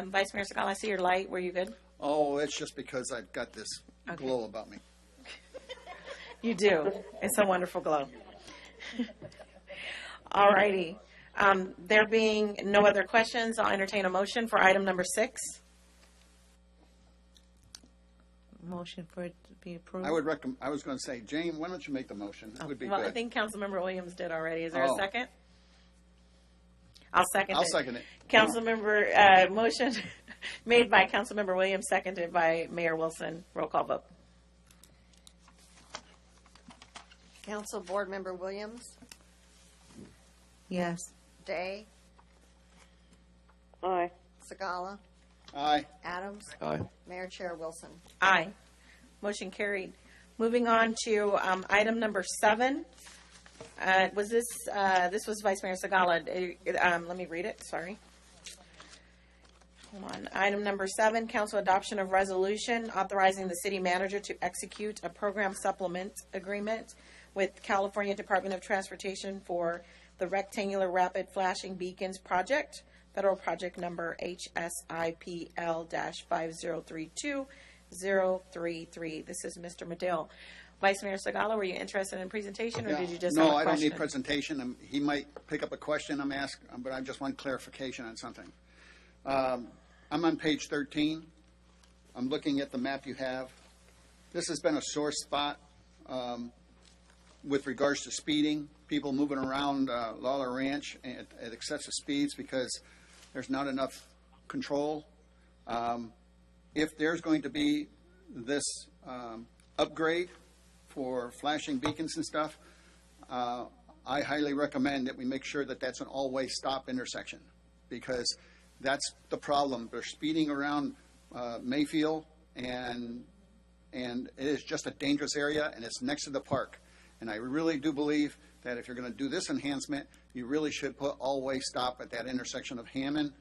Vice Mayor Segala, I see your light. Were you good? Oh, it's just because I've got this Okay. glow about me. You do. It's a wonderful glow. All righty. There being no other questions, I'll entertain a motion for item number 6. Motion for it to be approved. I was going to say, Jane, why don't you make the motion? That would be Well, good. I think Councilmember Williams did already. Is there Oh. a second? I'll second it. I'll second it. Councilmember, motion made by Councilmember Williams, seconded by Mayor Wilson. Roll call vote. Council Board Member Williams, Yes. Day, Aye. Segala, Aye. Adams, Aye. Mayor Chair Wilson. Aye. Motion carried. Moving on to item number 7. Was this was Vice Mayor Segala. Let me read it. Sorry. Hold on. Item number 7, council adoption of resolution authorizing the city manager to execute a program supplement agreement with California Department of Transportation for the Rectangular Rapid Flashing Beacons Project, federal project number HSIPL-5032-033. This is Mr. Medill. Vice Mayor Segala, were you interested in presentation, or Yeah. did you just No, have a I don't question? need presentation. He might pick up a question I'm asking, but I just want clarification on something. I'm on page 13. I'm looking at the map you have. This has been a sore spot with regards to speeding, people moving around Lawler Ranch at excessive speeds because there's not enough control. If there's going to be this upgrade for flashing beacons and stuff, I highly recommend that we make sure that that's an all-way stop intersection, because that's the problem. They're speeding around Mayfield, and it is just a dangerous area, and it's next to the park. And I really do believe that if you're going to do this enhancement, you really should put all-way stop at that intersection of Hammond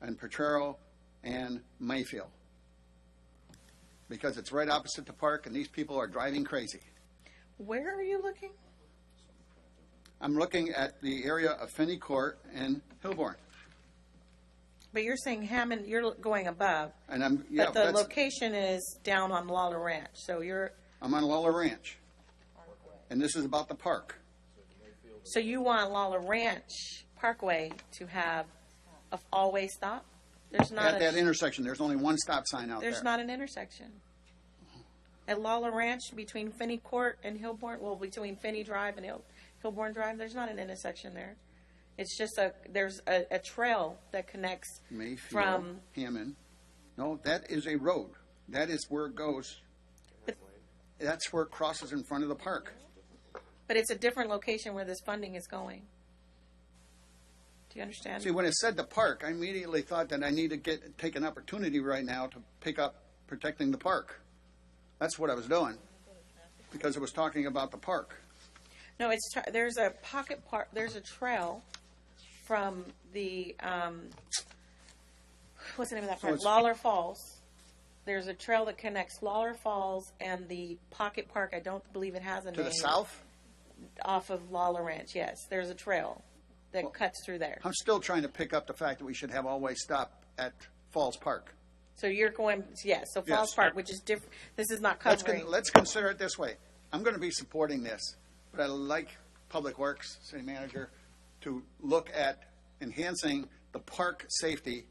and Potrero and Mayfield, because it's right opposite the park, and these people are driving crazy. Where are you looking? I'm looking at the area of Finney Court and Hilborn, But you're saying Hammond, you're going above. and I'm But the location is down on Lawler Ranch, so I'm on Lawler Ranch, and this is about the park. so you want Lawler Ranch Parkway to have a all-way stop? There's not At that intersection, there's only one stop sign out there. There's not an intersection. At Lawler Ranch, between Finney Court and Hilborn, well, between Finney Drive and Hilborn Drive, there's not an intersection there. It's just there's a trail that connects Mayfield, from, Hammond. No, that is a road. That is where it goes. That's where it crosses in front of the park. but it's a different location where this funding is going. Do you understand? See, when it said the park, I immediately thought that I need to take an opportunity right now to pick up protecting the park. That's what I was doing, because it was talking about the park. No, there's a pocket park, there's a trail from the, what's the name of that So park? it's- Lawler Falls. There's a trail that connects Lawler Falls and the Pocket Park. I don't believe it has a name. To the south? Off of Lawler Ranch, yes. There's a trail that cuts through there. I'm still trying to pick up the fact that we should have all-way stop at Falls Park. So you're going, yes, so Falls Yes. Park, which is different, this is not Let's covering. let's consider it this way. I'm going to be supporting this, but I like Public Works, City Manager, to look at enhancing the park safety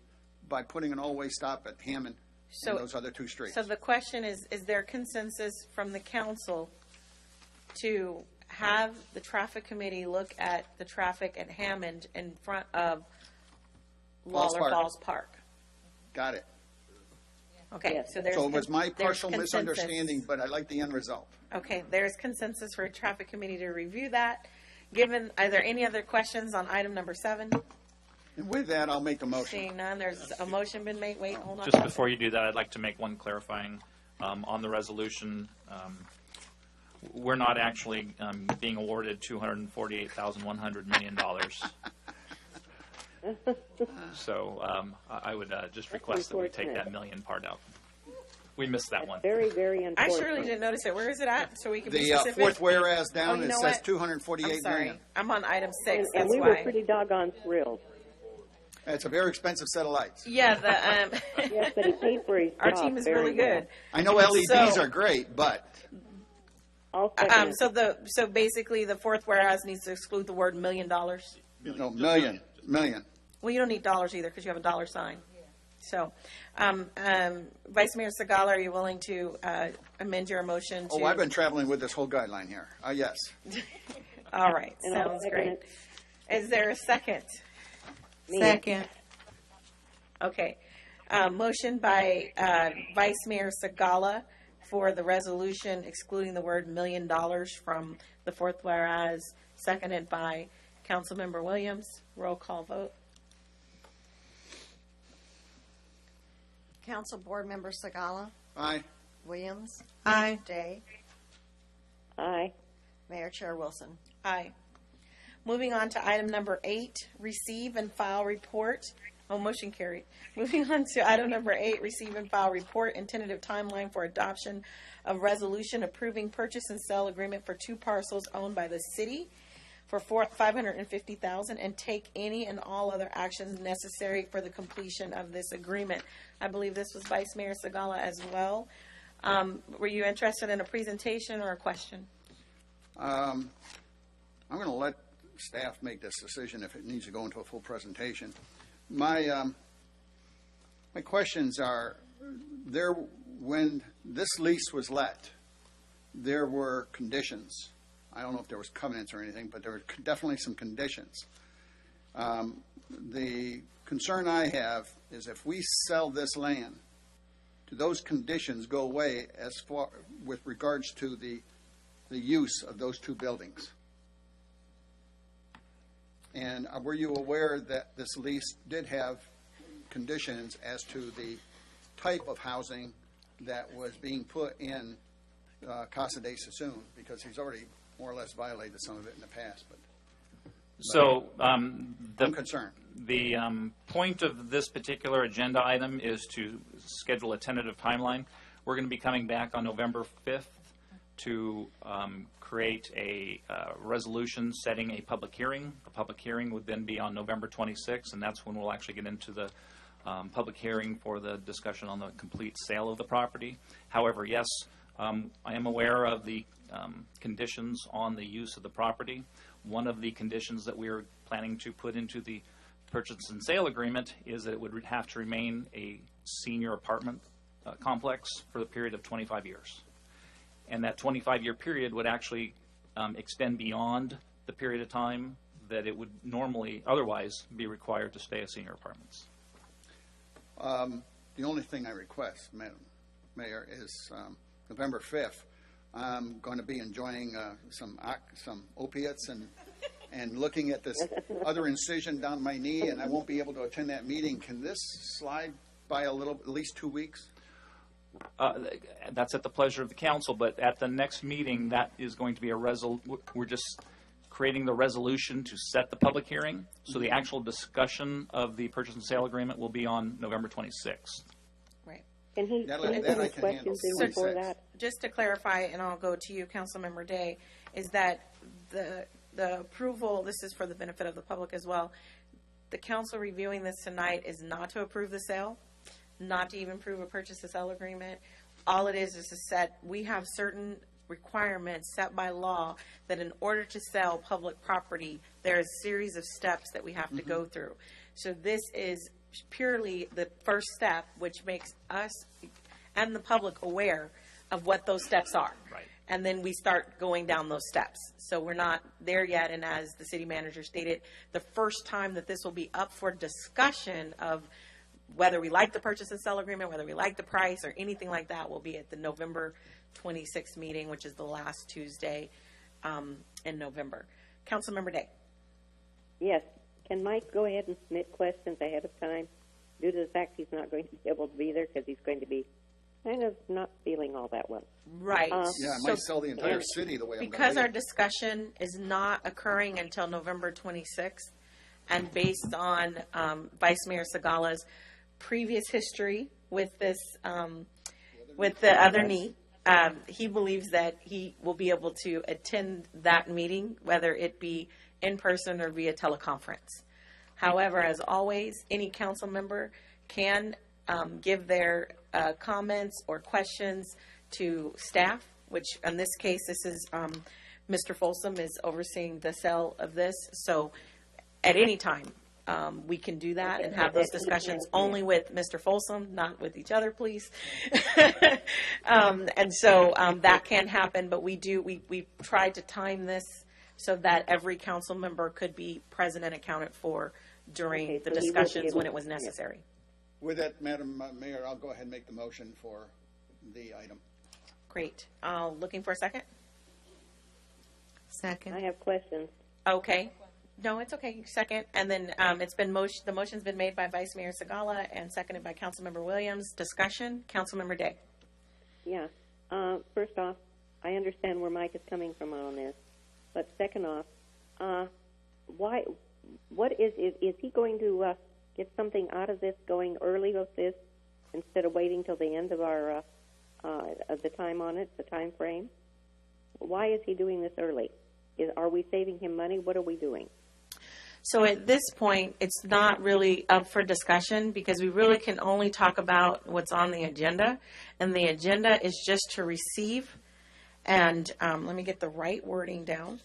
by putting an all-way stop at Hammond So- and those other two streets. So the question is there consensus from the council to have the traffic committee look at the traffic at Hammond in front of Falls Lawler Park. Falls Park? Got it. Okay, so there's. So it was my there's partial consensus. misunderstanding, but I like the end result. Okay, there's consensus for a traffic committee to review that. Given, are there any other questions on item number 7? And with that, I'll make the motion. Seeing none, there's a motion been made. Wait, hold on. Just before you do that, I'd like to make one clarifying on the resolution. We're not actually being awarded $248,100 million. So I would just request that we take that million part out. We missed that one. Very, very I unfortunate. surely didn't notice it. Where is it at? So we can be The specific. fourth whereas Oh, down, you it know says what? 248 I'm sorry. million. I'm on item 6. And That's we why. were pretty doggone thrilled. It's a very expensive set of lights. Yeah, the Yes, but he paid for his our job team is very really good. I know LEDs So- are great, but I'll second it. So basically, the fourth whereas needs to exclude the word $1 million. no, million. Well, you don't need dollars either because you have a dollar sign. So, Vice Mayor Segala, are you willing to amend your motion to? Oh, I've been traveling with this whole guideline here. Yes. All right, And I'll sounds second great. it. Is there a second? Second. Okay. Motion by Vice Mayor Segala for the resolution excluding the word $1 million from the fourth whereas, seconded by Councilmember Williams. Roll call vote. Council Board Member Segala, Aye. Williams, Aye. Day, Aye. Mayor Chair Wilson. Aye. Moving on to item number 8, receive and file report. Oh, motion carried. Moving on to item number 8, receive and file report and tentative timeline for adoption of resolution approving purchase and sale agreement for 2 parcels owned by the city for $550,000 and take any and all other actions necessary for the completion of this agreement. I believe this was Vice Mayor Segala as well. Were you interested in a presentation or a question? I'm going to let staff make this decision if it needs to go into a full presentation. My questions are, when this lease was let, there were conditions. I don't know if there was covenants or anything, but there were definitely some conditions. The concern I have is if we sell this land, do those conditions go away as far with regards to the use of those 2 buildings? And were you aware that this lease did have conditions as to the type of housing that was being put in Casa de Sassoon? Because he's already more or less violated some of it in the past, but So I'm concerned. The point of this particular agenda item is to schedule a tentative timeline. We're going to be coming back on November 5th to create a resolution setting a public hearing. The public hearing would then be on November 26th, and that's when we'll actually get into the public hearing for the discussion on the complete sale of the property. However, yes, I am aware of the conditions on the use of the property. One of the conditions that we are planning to put into the purchase and sale agreement is that it would have to remain a senior apartment complex for the period of 25 years. And that 25-year period would actually extend beyond the period of time that it would normally otherwise be required to stay as senior apartments. The only thing I request, Madam Mayor, is November 5th. I'm going to be enjoying some opiates and looking at this other incision down my knee, and I won't be able to attend that meeting. Can this slide by at least 2 weeks? That's at the pleasure of the council, but at the next meeting, that is going to be we're just creating the resolution to set the public hearing. So the actual discussion of the purchase and sale agreement will be on November 26th. Right. Can he That put I any can handle. questions in 26. before that? Just to clarify, and I'll go to you, Councilmember Day, is that the approval, this is for the benefit of the public as well, the council reviewing this tonight is not to approve the sale, not to even approve a purchase and sale agreement. All it is to set, we have certain requirements set by law that in order to sell public property, there is a series of steps that we have to go through. So this is purely the first step, which makes us and the public aware of what those steps are. Right. And then we start going down those steps. So we're not there yet, and as the city manager stated, the first time that this will be up for discussion of whether we like the purchase and sell agreement, whether we like the price or anything like that, will be at the November 26th meeting, which is the last Tuesday in November. Councilmember Day. Yes. Can Mike go ahead and submit questions ahead of time due to the fact he's not going to be able to be there because he's going to be kind of not feeling all that well? Right. Yeah, I might sell the entire city the way I'm Because going our discussion is not occurring until November 26th, and based on Vice Mayor Sagala's previous history with this, with the other knee, he believes that he will be able to attend that meeting, whether it be in person or via teleconference. However, as always, any council member can give their comments or questions to staff, which in this case, this is Mr. Folsom is overseeing the sale of this. So at any time, we can do that and have those discussions only with Mr. Folsom, not with each other, please. And so that can happen, but we tried to time this so that every council member could be present and accounted for during the discussions when it was necessary. With that, Madam Mayor, I'll go ahead and make the motion for the item. Great. Looking for a second? Second. I have questions. Okay. No, it's okay. Second. And then the motion's been made by Vice Mayor Sagala and seconded by Councilmember Williams. Discussion. Councilmember Day. Yeah. First off, I understand where Mike is coming from on this. But second off, what is he going to get something out of this going early with this instead of waiting till the end of our of the time on it, the time frame? Why is he doing this early? Are we saving him money? What are we doing? So at this point, it's not really up for discussion because we really can only talk about what's on the agenda. And the agenda is just to receive and let me get the right wording down.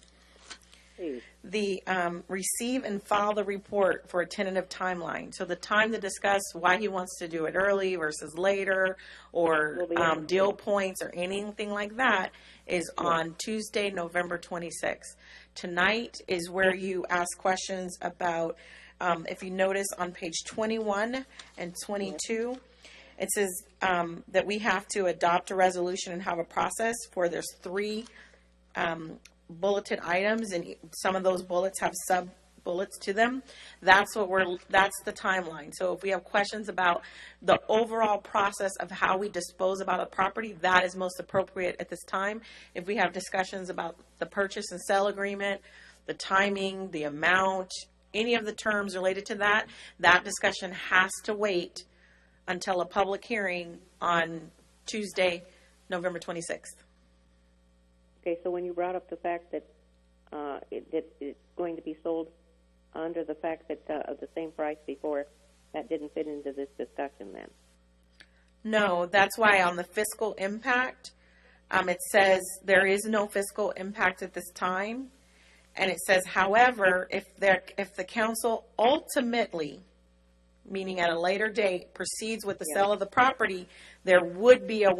Please. The receive and file the report for a tentative timeline. So the time to discuss why he wants to do it early versus later or deal points or anything like that is on Tuesday, November 26th. Tonight is where you ask questions about, if you notice on page 21 and 22, it says that we have to adopt a resolution and have a process for there's 3 bulleted items, and some of those bullets have sub bullets to them. That's the timeline. So if we have questions about the overall process of how we dispose about a property, that is most appropriate at this time. If we have discussions about the purchase and sale agreement, the timing, the amount, any of the terms related to that, that discussion has to wait until a public hearing on Tuesday, November 26th. Okay, so when you brought up the fact that it's going to be sold under the fact that of the same price before, that didn't fit into this discussion then? No, that's why on the fiscal impact, it says there is no fiscal impact at this time. And it says, however, if the council ultimately, meaning at a later date, proceeds with the sale of the property, there would be a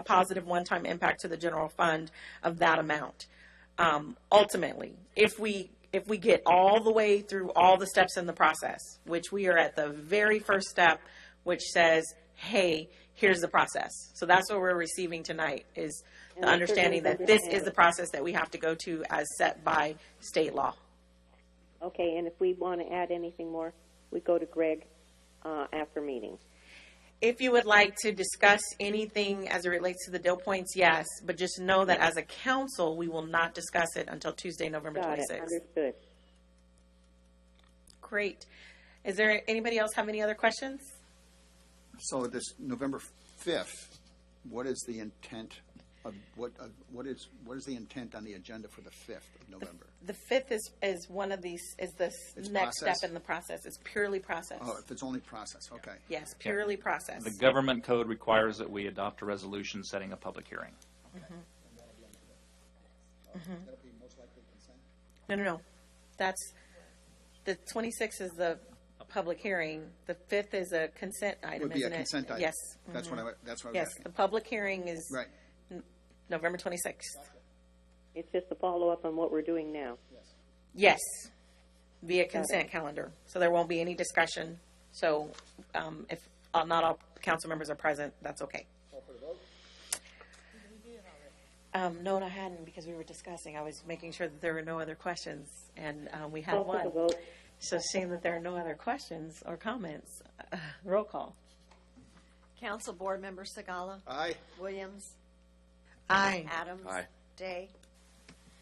positive one-time impact to the general fund of that amount. Ultimately, if we get all the way through all the steps in the process, which we are at the very first step, which says, hey, here's the process. So that's what we're receiving tonight, is the understanding that this is the process that we have to go to as set by state law. Okay, and if we want to add anything more, we go to Greg after meeting. If you would like to discuss anything as it relates to the Dill points, yes, but just know that as a council, we will not discuss it until Tuesday, November Got 26th. it. Understood. Great. Is there anybody else have any other questions? So this November 5th, what is the intent of, what is the intent on the agenda for the 5th of November? The 5th is one of these, is the It's next process? step in the process. It's purely process. Oh, if it's only process, okay. Yes, purely process. The government code requires that we adopt a resolution setting a public hearing. No. That's, the 26th is the public hearing. The 5th is a consent item, Would be a isn't it? consent item. Yes. That's what I was Yes, asking. the public hearing is Right. November 26th. It's just a follow-up on what we're doing now. Yes, via consent calendar. So there won't be any discussion. So if not all council members are present, that's okay. No, I hadn't because we were discussing. I was making sure that there were no other questions, and we had Call for one. the vote. So seeing that there are no other questions or comments, roll call. Council Board Member Sagala. Aye. Williams. Aye. Adams. Aye. Day.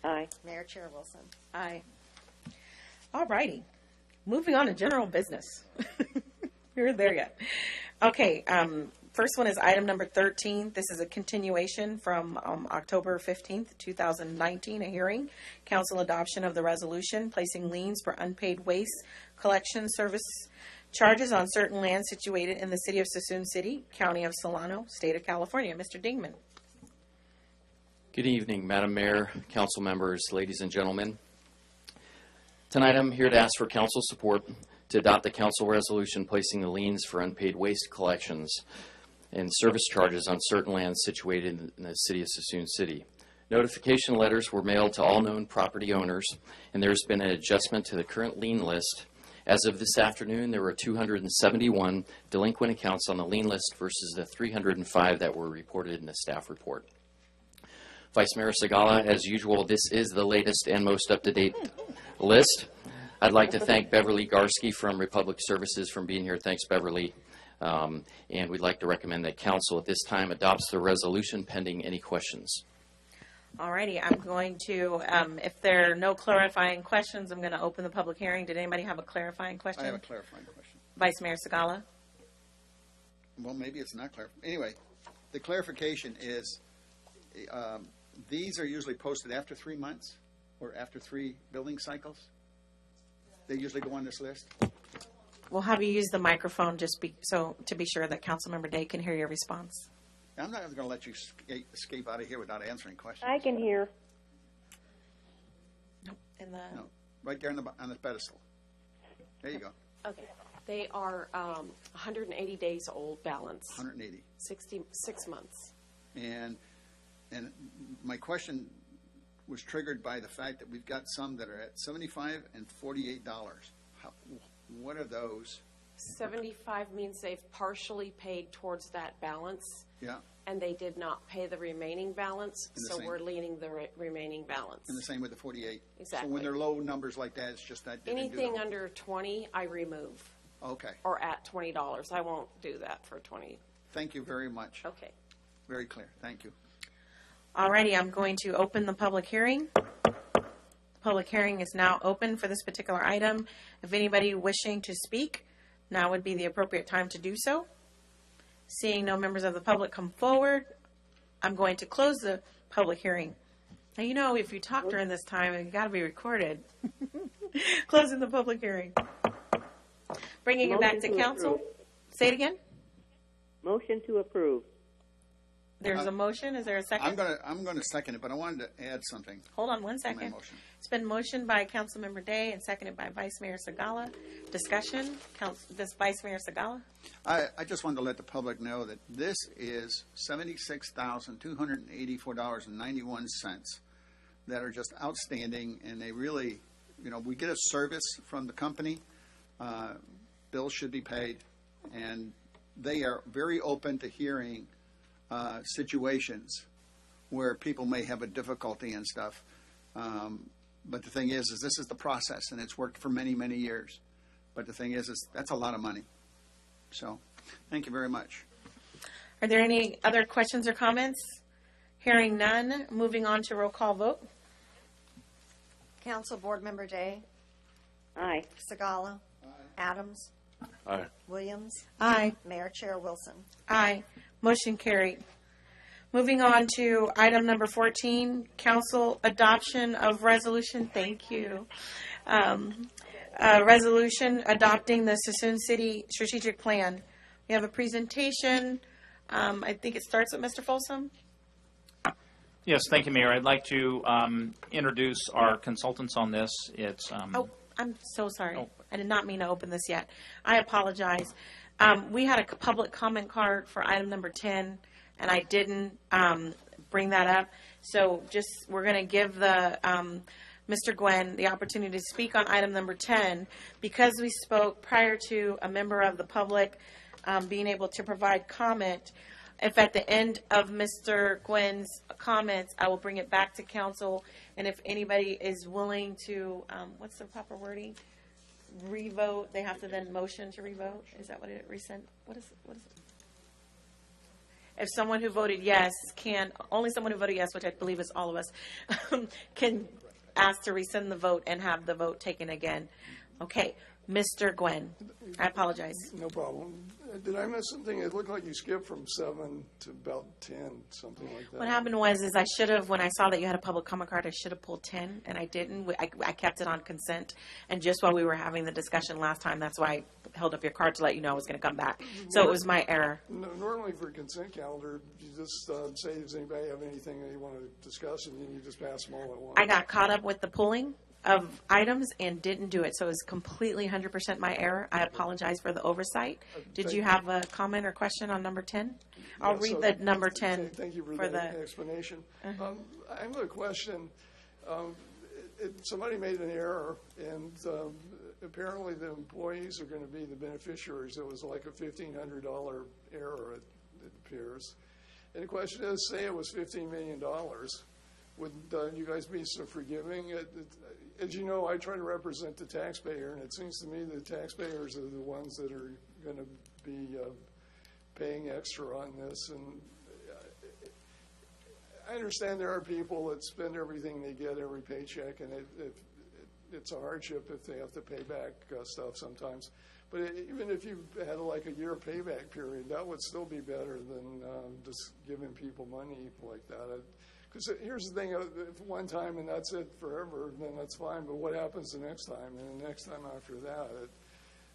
Aye. Mayor Chair Wilson. Aye. All righty. Moving on to general business. We're there yet. Okay. First one is item number 13. This is a continuation from October 15th, 2019, a hearing. Council adoption of the resolution placing liens for unpaid waste collection service charges on certain land situated in the city of Suisun City, county of Solano, state of California. Mr. Dingman. Good evening, Madam Mayor, council members, ladies and gentlemen. Tonight I'm here to ask for council support to adopt the council resolution placing the liens for unpaid waste collections and service charges on certain lands situated in the city of Suisun City. Notification letters were mailed to all known property owners, and there's been an adjustment to the current lien list. As of this afternoon, there were 271 delinquent accounts on the lien list versus the 305 that were reported in the staff report. Vice Mayor Sagala, as usual, this is the latest and most up-to-date list. I'd like to thank Beverly Garsky from Republic Services for being here. Thanks, Beverly. And we'd like to recommend that council at this time adopts the resolution pending any questions. All righty, I'm going to, if there are no clarifying questions, I'm going to open the public hearing. Did anybody have a clarifying question? I have a clarifying question. Vice Mayor Sagala? Well, maybe it's not clear. Anyway, the clarification is, these are usually posted after 3 months or after 3 billing cycles? They usually go on this list? We'll have you use the microphone just to be sure that Councilmember Day can hear your response. I'm not going to let you escape out of here without answering questions. I can hear. In the No, right there on the pedestal. There you go. Okay. They are 180 days old balance. 180. 6 months. And my question was triggered by the fact that we've got some that are at $75 and $48. What are those? 75 means they've partially paid towards that balance. Yeah. And they did not pay the remaining balance, And the so same- we're leaning the remaining balance. And the same with the 48. Exactly. So when they're low numbers like that, it's just that. they didn't do Anything the- under 20, I remove. Okay. Or at $20. I won't do that for 20. Thank you very much. Okay. Very clear. Thank you. All righty, I'm going to open the public hearing. The public hearing is now open for this particular item. If anybody wishing to speak, now would be the appropriate time to do so. Seeing no members of the public come forward, I'm going to close the public hearing. Now, you know, if you talk during this time, it's got to be recorded. Closing the public hearing. Bringing it back to Motion to council. approve. Say it again. Motion to approve. There's a motion. Is there a second? I'm gonna second it, but I wanted to add something. Hold on one to my second. motion. It's been motioned by Councilmember Day and seconded by Vice Mayor Sagala. Discussion. This Vice Mayor Sagala. I just wanted to let the public know that this is $76,284.91 that are just outstanding, and they really, we get a service from the company. Bills should be paid, and they are very open to hearing situations where people may have a difficulty and stuff. But the thing is this is the process, and it's worked for many, many years. But the thing is that's a lot of money. So Thank you very much. Are there any other questions or comments? Hearing none, moving on to roll call vote. Council Board Member Day, Aye. Sagala, Adams, Aye. Williams, Aye. Mayor Chair Wilson. Aye. Motion carried. Moving on to item number 14, council adoption of resolution. Thank you. Resolution adopting the Suisun City Strategic Plan. We have a presentation. I think it starts with Mr. Folsom. Yes, thank you, Mayor. I'd like to introduce our consultants on this. It's Oh, I'm so sorry. Oh. I did not mean to open this yet. I apologize. We had a public comment card for item number 10, and I didn't bring that up. So just, we're going to give the Mr. Gwen the opportunity to speak on item number 10. Because we spoke prior to a member of the public being able to provide comment, if at the end of Mr. Gwen's comments, I will bring it back to council, and if anybody is willing to, what's the proper wording? Revote, they have to then motion to revote? Is that what it resent? What is it? If someone who voted yes only someone who voted yes, which I believe is all of us, can ask to rescind the vote and have the vote taken again. Okay, Mr. Gwen, I apologize. No problem. Did I miss something? It looked like you skipped from 7 to about 10, something like that. What happened was I should have, when I saw that you had a public comment card, I should have pulled 10, and I didn't. I kept it on consent, and just while we were having the discussion last time, that's why I held up your card to let you know I was going to come back. So it was my error. Normally for a consent calendar, you just say, does anybody have anything that you want to discuss, and then you just pass them all at once. I got caught up with the pulling of items and didn't do it, so it was completely 100% my error. I apologize for the oversight. Did you have a comment or question on number 10? I'll read the number 10. Thank you for that explanation. I have a question. Somebody made an error, and apparently the employees are going to be the beneficiaries. It was like a $1,500 error, it appears. And the question is, say it was $15 million. Would you guys be so forgiving? As you know, I try to represent the taxpayer, and it seems to me the taxpayers are the ones that are going to be paying extra on this. And I understand there are people that spend everything they get every paycheck, and it's a hardship if they have to pay back stuff sometimes. But even if you had like a year payback period, that would still be better than just giving people money like that. Because here's the thing, if one time and that's it forever, then that's fine. But what happens the next time and the next time after that?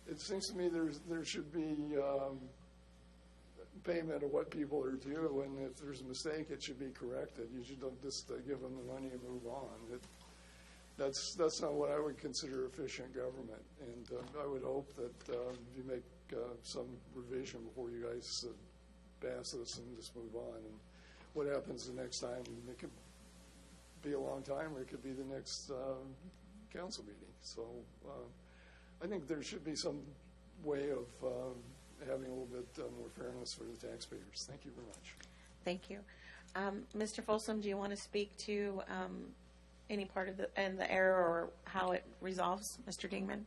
It seems to me there should be payment of what people are due, and if there's a mistake, it should be corrected. You should don't just give them the money and move on. That's not what I would consider efficient government. And I would hope that you make some revision before you guys pass this and just move on. And what happens the next time? It could be a long time, or it could be the next council meeting. So I think there should be some way of having a little bit more fairness for the taxpayers. Thank you very much. Thank you. Mr. Folsom, do you want to speak to any part of the error or how it resolves, Mr. Dingman?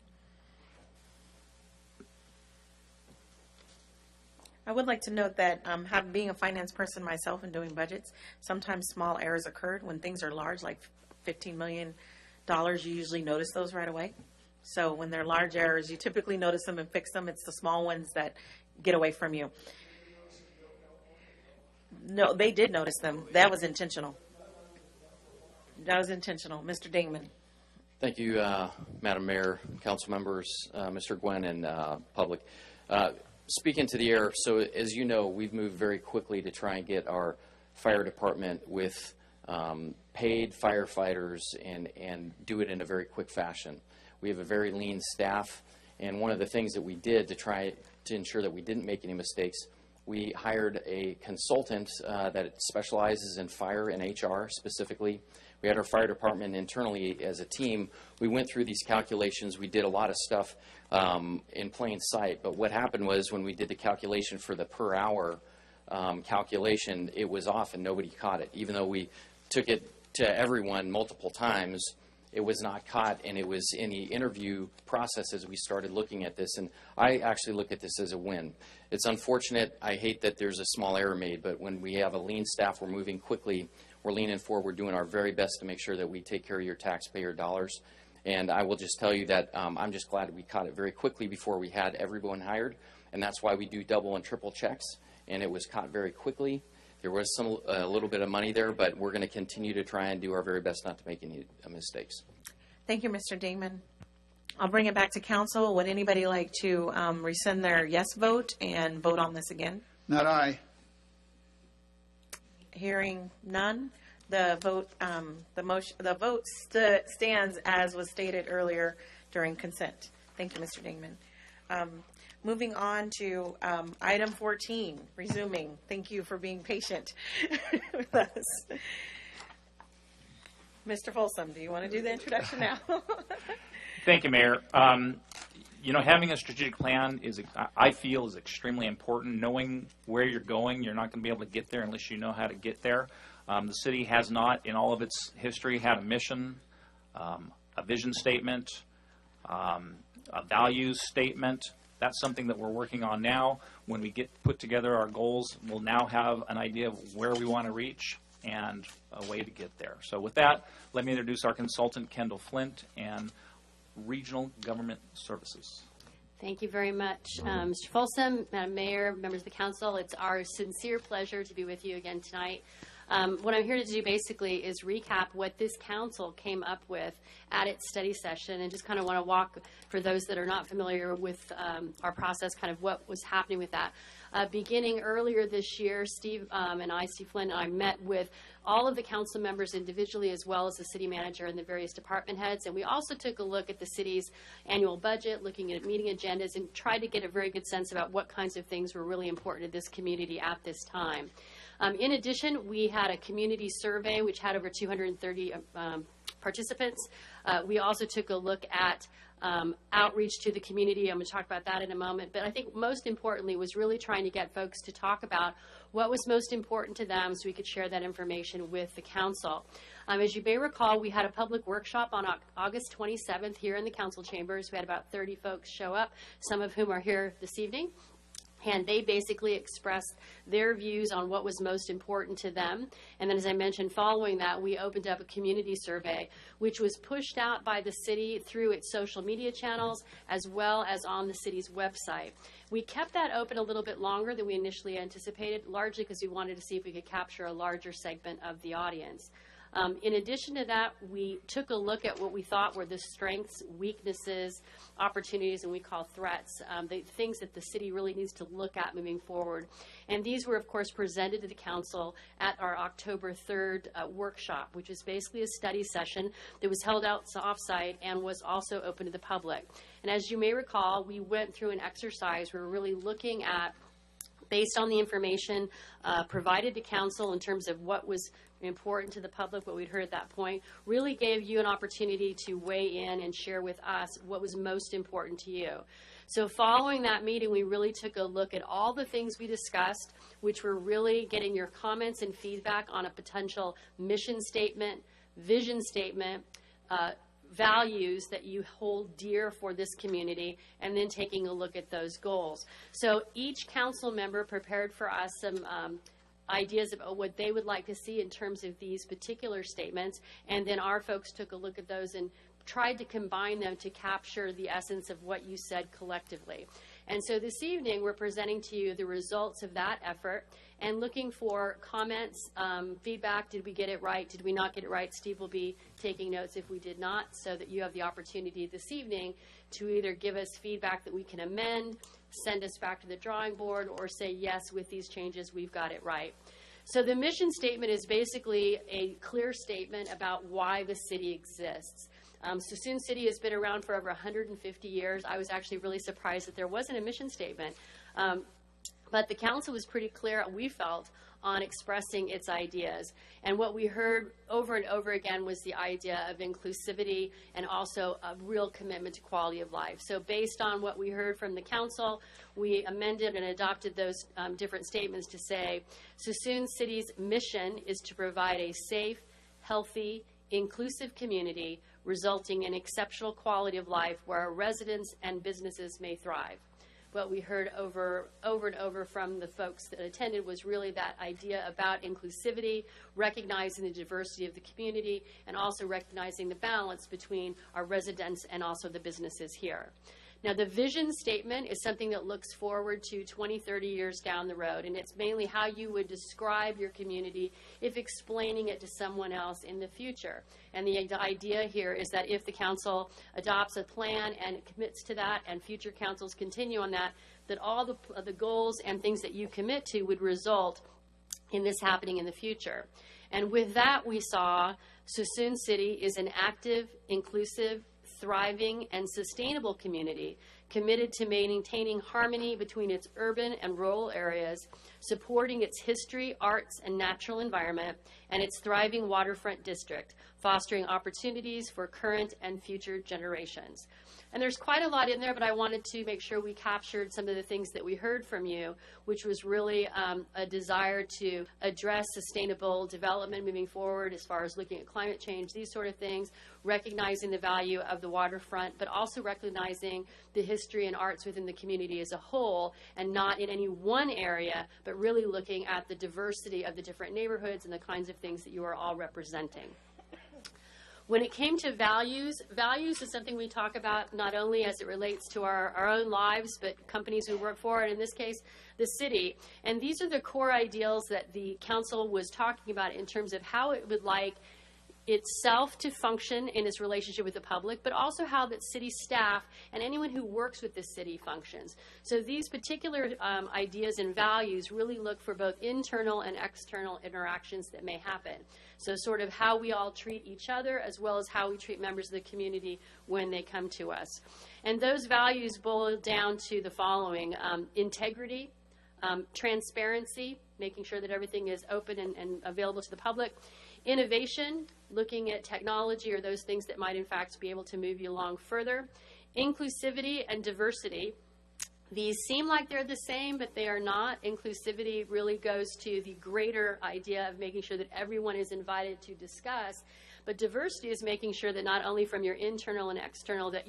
I would like to note that being a finance person myself and doing budgets, sometimes small errors occurred. When things are large, like $15 million, you usually notice those right away. So when they're large errors, you typically notice them and fix them. It's the small ones that get away from you. No, they did notice them. That was intentional. That was intentional. Mr. Dingman. Thank you, Madam Mayor, council members, Mr. Gwen, and public. Speaking to the error, so as you know, we've moved very quickly to try and get our fire department with paid firefighters and do it in a very quick fashion. We have a very lean staff, and one of the things that we did to try to ensure that we didn't make any mistakes, we hired a consultant that specializes in fire and HR specifically. We had our fire department internally as a team. We went through these calculations. We did a lot of stuff in plain sight. But what happened was when we did the calculation for the per hour calculation, it was off and nobody caught it. Even though we took it to everyone multiple times, it was not caught, and it was in the interview process as we started looking at this, and I actually look at this as a win. It's unfortunate. I hate that there's a small error made, but when we have a lean staff, we're moving quickly, we're leaning forward, we're doing our very best to make sure that we take care of your taxpayer dollars. And I will just tell you that I'm just glad we caught it very quickly before we had everyone hired, and that's why we do double and triple checks, and it was caught very quickly. There was a little bit of money there, but we're going to continue to try and do our very best not to make any mistakes. Thank you, Mr. Dingman. I'll bring it back to council. Would anybody like to rescind their yes vote and vote on this again? Not I. Hearing none, the vote, the vote stands as was stated earlier during consent. Thank you, Mr. Dingman. Moving on to item 14, resuming. Thank you for being patient with us. Mr. Folsom, do you want to do the introduction now? Thank you, Mayor. You know, having a strategic plan I feel, is extremely important. Knowing where you're going, you're not going to be able to get there unless you know how to get there. The city has not, in all of its history, had a mission, a vision statement, a values statement. That's something that we're working on now. When we put together our goals, we'll now have an idea of where we want to reach and a way to get there. So with that, let me introduce our consultant, Kendall Flint, and Regional Government Services. Thank you very much, Mr. Folsom, Madam Mayor, members of the council. It's our sincere pleasure to be with you again tonight. What I'm here to do basically is recap what this council came up with at its study session, and just kind of want to walk, for those that are not familiar with our process, kind of what was happening with that. Beginning earlier this year, Steve Flynn and I met with all of the council members individually, as well as the city manager and the various department heads. And we also took a look at the city's annual budget, looking at meeting agendas, and tried to get a very good sense about what kinds of things were really important to this community at this time. In addition, we had a community survey which had over 230 participants. We also took a look at outreach to the community. I'm going to talk about that in a moment. But I think most importantly was really trying to get folks to talk about what was most important to them so we could share that information with the council. As you may recall, we had a public workshop on August 27th here in the council chambers. We had about 30 folks show up, some of whom are here this evening. And they basically expressed their views on what was most important to them. And then, as I mentioned, following that, we opened up a community survey, which was pushed out by the city through its social media channels, as well as on the city's website. We kept that open a little bit longer than we initially anticipated, largely because we wanted to see if we could capture a larger segment of the audience. In addition to that, we took a look at what we thought were the strengths, weaknesses, opportunities, and we call threats, the things that the city really needs to look at moving forward. And these were, of course, presented to the council at our October 3rd workshop, which is basically a study session that was held off-site and was also open to the public. And as you may recall, we went through an exercise where we're really looking at, based on the information provided to council in terms of what was important to the public, what we'd heard at that point, really gave you an opportunity to weigh in and share with us what was most important to you. So following that meeting, we really took a look at all the things we discussed, which were really getting your comments and feedback on a potential mission statement, vision statement, values that you hold dear for this community, and then taking a look at those goals. So each council member prepared for us some ideas about what they would like to see in terms of these particular statements, and then our folks took a look at those and tried to combine them to capture the essence of what you said collectively. And so this evening we're presenting to you the results of that effort and looking for comments, feedback. Did we get it right? Did we not get it right? Steve will be taking notes if we did not, so that you have the opportunity this evening to either give us feedback that we can amend, send us back to the drawing board, or say, yes, with these changes, we've got it right. So the mission statement is basically a clear statement about why the city exists. Suisun City has been around for over 150 years. I was actually really surprised that there wasn't a mission statement. But the council was pretty clear, we felt, on expressing its ideas. And what we heard over and over again was the idea of inclusivity and also a real commitment to quality of life. So based on what we heard from the council, we amended and adopted those different statements to say, Suisun City's mission is to provide a safe, healthy, inclusive community resulting in exceptional quality of life where our residents and businesses may thrive. What we heard over and over from the folks that attended was really that idea about inclusivity, recognizing the diversity of the community, and also recognizing the balance between our residents and also the businesses here. Now, the vision statement is something that looks forward to 20, 30 years down the road, and it's mainly how you would describe your community if explaining it to someone else in the future. And the idea here is that if the council adopts a plan and commits to that, and future councils continue on that, that all the goals and things that you commit to would result in this happening in the future. And with that, we saw Suisun City is an active, inclusive, thriving, and sustainable community committed to maintaining harmony between its urban and rural areas, supporting its history, arts, and natural environment, and its thriving waterfront district, fostering opportunities for current and future generations. And there's quite a lot in there, but I wanted to make sure we captured some of the things that we heard from you, which was really a desire to address sustainable development moving forward as far as looking at climate change, these sort of things, recognizing the value of the waterfront, but also recognizing the history and arts within the community as a whole, and not in any one area, but really looking at the diversity of the different neighborhoods and the kinds of things that you are all representing. When it came to values, values is something we talk about not only as it relates to our own lives, but companies we work for, and in this case, the city. And these are the core ideals that the council was talking about in terms of how it would like itself to function in its relationship with the public, but also how that city staff and anyone who works with the city functions. So these particular ideas and values really look for both internal and external interactions that may happen. So sort of how we all treat each other as well as how we treat members of the community when they come to us. And those values boil down to the following: integrity, transparency, making sure that everything is open and available to the public, innovation, looking at technology or those things that might in fact be able to move you along further, inclusivity and diversity. These seem like they're the same, but they are not. Inclusivity really goes to the greater idea of making sure that everyone is invited to discuss. But diversity is making sure that not only from your internal and external, that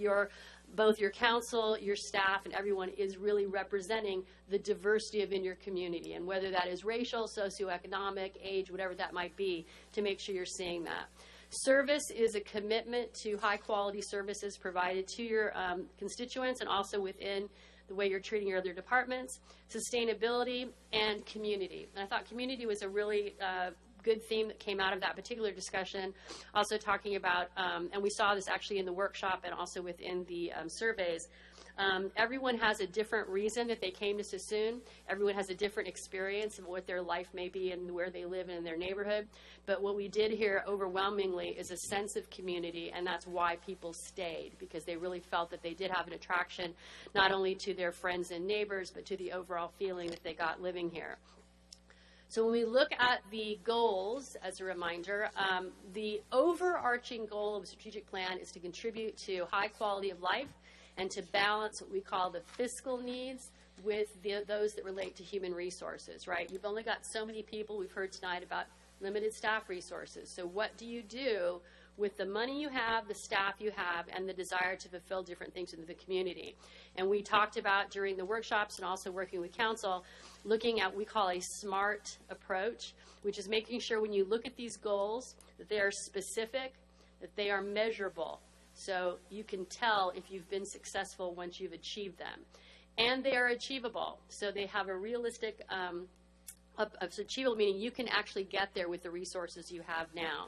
both your council, your staff, and everyone is really representing the diversity within your community, and whether that is racial, socioeconomic, age, whatever that might be, to make sure you're seeing that. Service is a commitment to high-quality services provided to your constituents and also within the way you're treating your other departments. Sustainability and community. And I thought community was a really good theme that came out of that particular discussion. Also talking about, and we saw this actually in the workshop and also within the surveys, everyone has a different reason that they came to Suisun. Everyone has a different experience of what their life may be and where they live in their neighborhood. But what we did here overwhelmingly is a sense of community, and that's why people stayed, because they really felt that they did have an attraction not only to their friends and neighbors, but to the overall feeling that they got living here. So when we look at the goals, as a reminder, the overarching goal of the strategic plan is to contribute to high quality of life and to balance what we call the fiscal needs with those that relate to human resources, right? You've only got so many people. We've heard tonight about limited staff resources. So what do you do with the money you have, the staff you have, and the desire to fulfill different things in the community? And we talked about during the workshops and also working with council, looking at what we call a SMART approach, which is making sure when you look at these goals that they are specific, that they are measurable, so you can tell if you've been successful once you've achieved them. And they are achievable, so they have a realistic, achievable meaning you can actually get there with the resources you have now.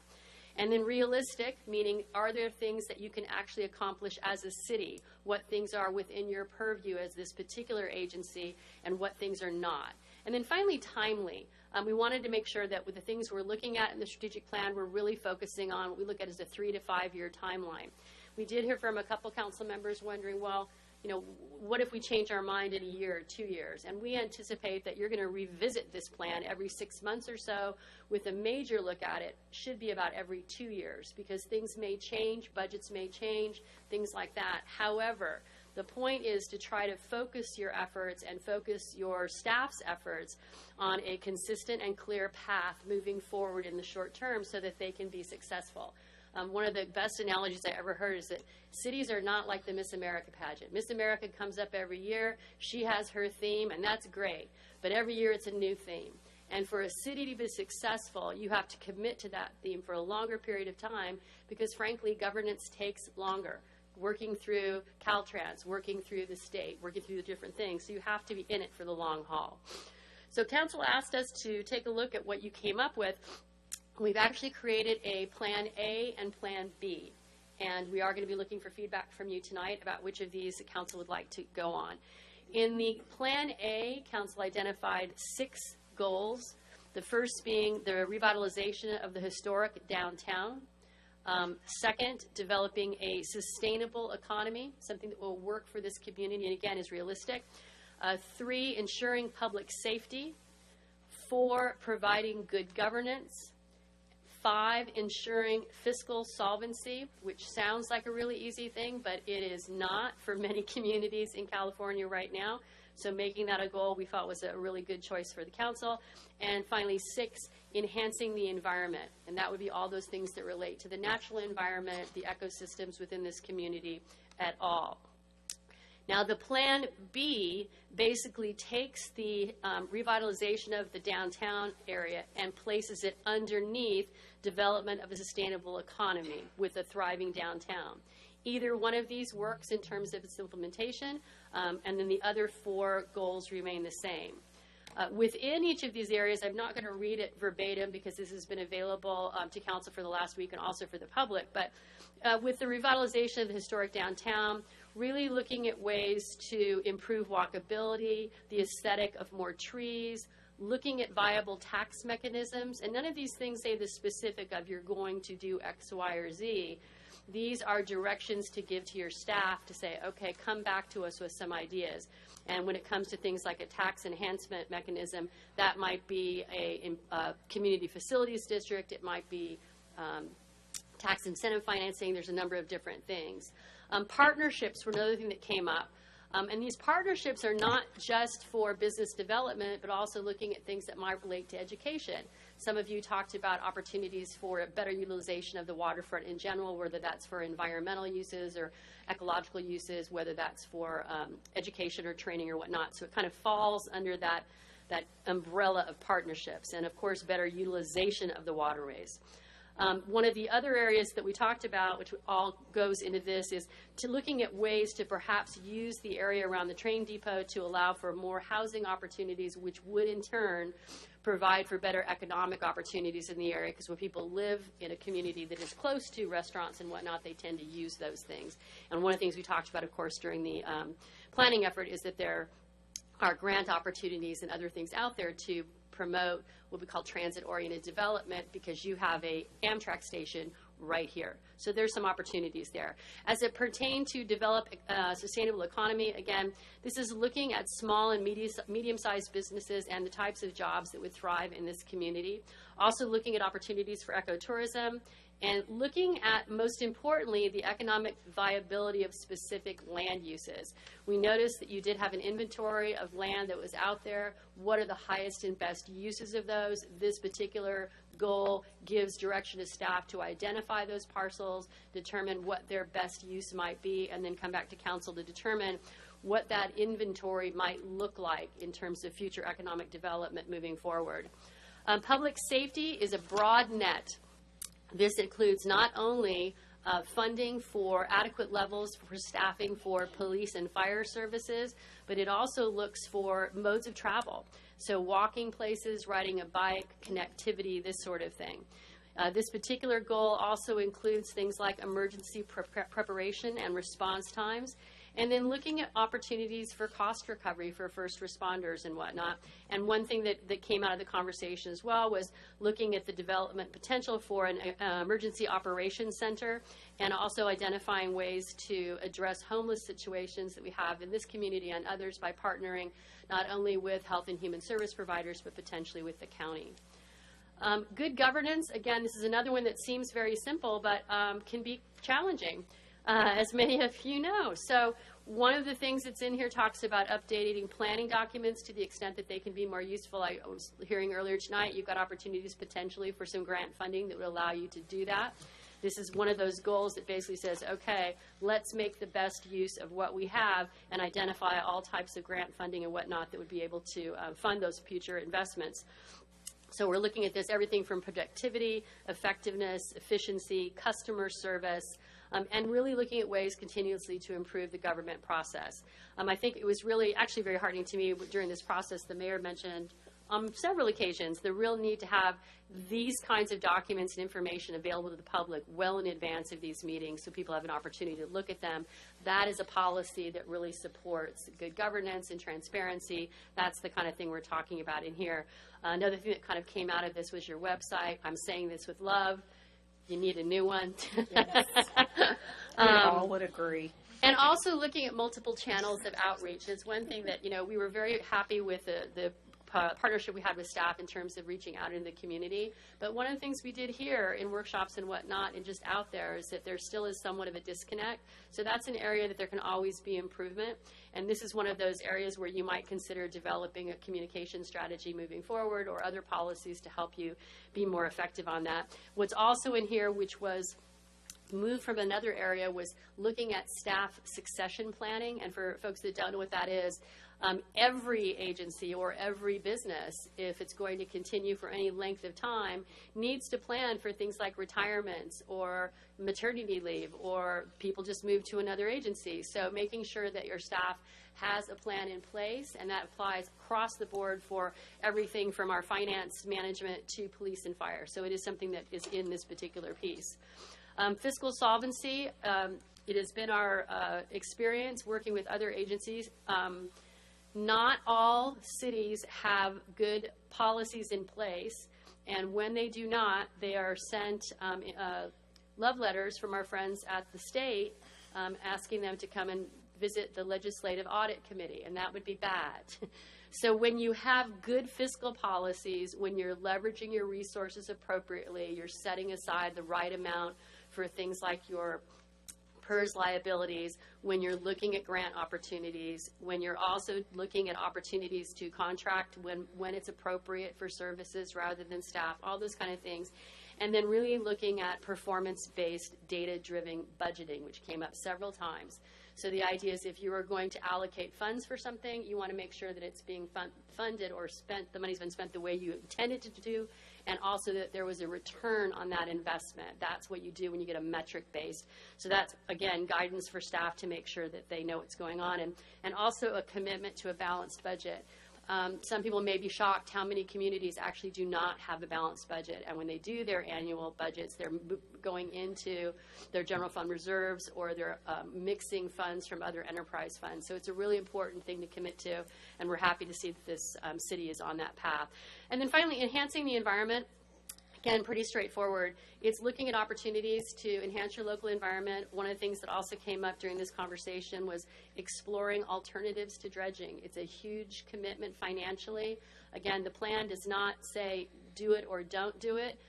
And then realistic, meaning are there things that you can actually accomplish as a city? What things are within your purview as this particular agency, and what things are not? And then finally, timely. We wanted to make sure that with the things we're looking at in the strategic plan, we're really focusing on what we look at as a 3 to 5 year timeline. We did hear from a couple council members wondering, well, you know, what if we change our mind in a year or 2 years? And we anticipate that you're going to revisit this plan every 6 months or so with a major look at it. Should be about every 2 years, because things may change, budgets may change, things like that. However, the point is to try to focus your efforts and focus your staff's efforts on a consistent and clear path moving forward in the short term so that they can be successful. One of the best analogies I ever heard is that cities are not like the Miss America pageant. Miss America comes up every year. She has her theme, and that's great. But every year it's a new theme. And for a city to be successful, you have to commit to that theme for a longer period of time because, frankly, governance takes longer. Working through Caltrans, working through the state, working through the different things. So you have to be in it for the long haul. So council asked us to take a look at what you came up with. We've actually created a Plan A and Plan B. And we are going to be looking for feedback from you tonight about which of these the council would like to go on. In the Plan A, council identified 6 goals. The first being the revitalization of the historic downtown. Second, developing a sustainable economy, something that will work for this community and again is realistic. 3, ensuring public safety. 4, providing good governance. 5, ensuring fiscal solvency, which sounds like a really easy thing, but it is not for many communities in California right now. So making that a goal we thought was a really good choice for the council. And finally, 6, enhancing the environment. And that would be all those things that relate to the natural environment, the ecosystems within this community at all. Now, the Plan B basically takes the revitalization of the downtown area and places it underneath development of a sustainable economy with a thriving downtown. Either one of these works in terms of its implementation, and then the other 4 goals remain the same. Within each of these areas, I'm not going to read it verbatim because this has been available to council for the last week and also for the public, but with the revitalization of the historic downtown, really looking at ways to improve walkability, the aesthetic of more trees, looking at viable tax mechanisms, and none of these things say the specific of you're going to do X, Y, or Z. These are directions to give to your staff to say, okay, come back to us with some ideas. And when it comes to things like a tax enhancement mechanism, that might be a community facilities district, it might be tax incentive financing, there's a number of different things. Partnerships were another thing that came up. And these partnerships are not just for business development, but also looking at things that might relate to education. Some of you talked about opportunities for better utilization of the waterfront in general, whether that's for environmental uses or ecological uses, whether that's for education or training or whatnot. So it kind of falls under that umbrella of partnerships. And, of course, better utilization of the waterways. One of the other areas that we talked about, which all goes into this, is to looking at ways to perhaps use the area around the train depot to allow for more housing opportunities, which would in turn provide for better economic opportunities in the area, because when people live in a community that is close to restaurants and whatnot, they tend to use those things. And one of the things we talked about, of course, during the planning effort is that there are grant opportunities and other things out there to promote what we call transit-oriented development, because you have a Amtrak station right here. So there's some opportunities there. As it pertains to develop a sustainable economy, again, this is looking at small and medium-sized businesses and the types of jobs that would thrive in this community. Also looking at opportunities for ecotourism, and looking at, most importantly, the economic viability of specific land uses. We noticed that you did have an inventory of land that was out there. What are the highest and best uses of those? This particular goal gives direction to staff to identify those parcels, determine what their best use might be, and then come back to council to determine what that inventory might look like in terms of future economic development moving forward. Public safety is a broad net. This includes not only funding for adequate levels for staffing for police and fire services, but it also looks for modes of travel. So walking places, riding a bike, connectivity, this sort of thing. This particular goal also includes things like emergency preparation and response times, and then looking at opportunities for cost recovery for first responders and whatnot. And one thing that came out of the conversation as well was looking at the development potential for an emergency operations center, and also identifying ways to address homeless situations that we have in this community and others by partnering not only with health and human service providers, but potentially with the county. Good governance, again, this is another one that seems very simple, but can be challenging. As many of you know. So one of the things that's in here talks about updating planning documents to the extent that they can be more useful. I was hearing earlier tonight, you've got opportunities potentially for some grant funding that would allow you to do that. this is one of those goals that basically says, okay, let's make the best use of what we have and identify all types of grant funding and whatnot that would be able to fund those future investments. So we're looking at this, everything from productivity, effectiveness, efficiency, customer service, and really looking at ways continuously to improve the government process. I think it was really actually very heartening to me during this process. The mayor mentioned on several occasions the real need to have these kinds of documents and information available to the public well in advance of these meetings so people have an opportunity to look at them. That is a policy that really supports good governance and transparency. That's the kind of thing we're talking about in here. Another thing that kind of came out of this was your website. I'm saying this with love. You need a new one. Yes. We all would agree. And also looking at multiple channels of outreach. It's one thing that, we were very happy with the partnership we had with staff in terms of reaching out in the community. But one of the things we did here in workshops and whatnot and just out there is that there still is somewhat of a disconnect. So that's an area that there can always be improvement. And this is one of those areas where you might consider developing a communication strategy moving forward or other policies to help you be more effective on that. What's also in here, which was moved from another area, was looking at staff succession planning. And for folks that don't know what that is, every agency or every business, if it's going to continue for any length of time, needs to plan for things like retirements or maternity leave, or people just move to another agency. So making sure that your staff has a plan in place, and that applies across the board for everything from our finance management to police and fire. So it is something that is in this particular piece. Fiscal solvency, it has been our experience working with other agencies. Not all cities have good policies in place, and when they do not, they are sent love letters from our friends at the state asking them to come and visit the Legislative Audit Committee, and that would be bad. So when you have good fiscal policies, when you're leveraging your resources appropriately, you're setting aside the right amount for things like your PERS liabilities, when you're looking at grant opportunities, when you're also looking at opportunities to contract when it's appropriate for services rather than staff, all those kind of things. And then really looking at performance-based, data-driven budgeting, which came up several times. So the idea is if you are going to allocate funds for something, you want to make sure that it's being funded or spent, the money's been spent the way you intended to do, and also that there was a return on that investment. That's what you do when you get a metric-based. So that's, again, guidance for staff to make sure that they know what's going on, and also a commitment to a balanced budget. Some people may be shocked how many communities actually do not have a balanced budget, and when they do their annual budgets, they're going into their general fund reserves or they're mixing funds from other enterprise funds. So it's a really important thing to commit to, and we're happy to see that this city is on that path. And then finally, enhancing the environment. Again, pretty straightforward. It's looking at opportunities to enhance your local environment. One of the things that also came up during this conversation was exploring alternatives to dredging. It's a huge commitment financially. Again, the plan does not say do it or don't do it.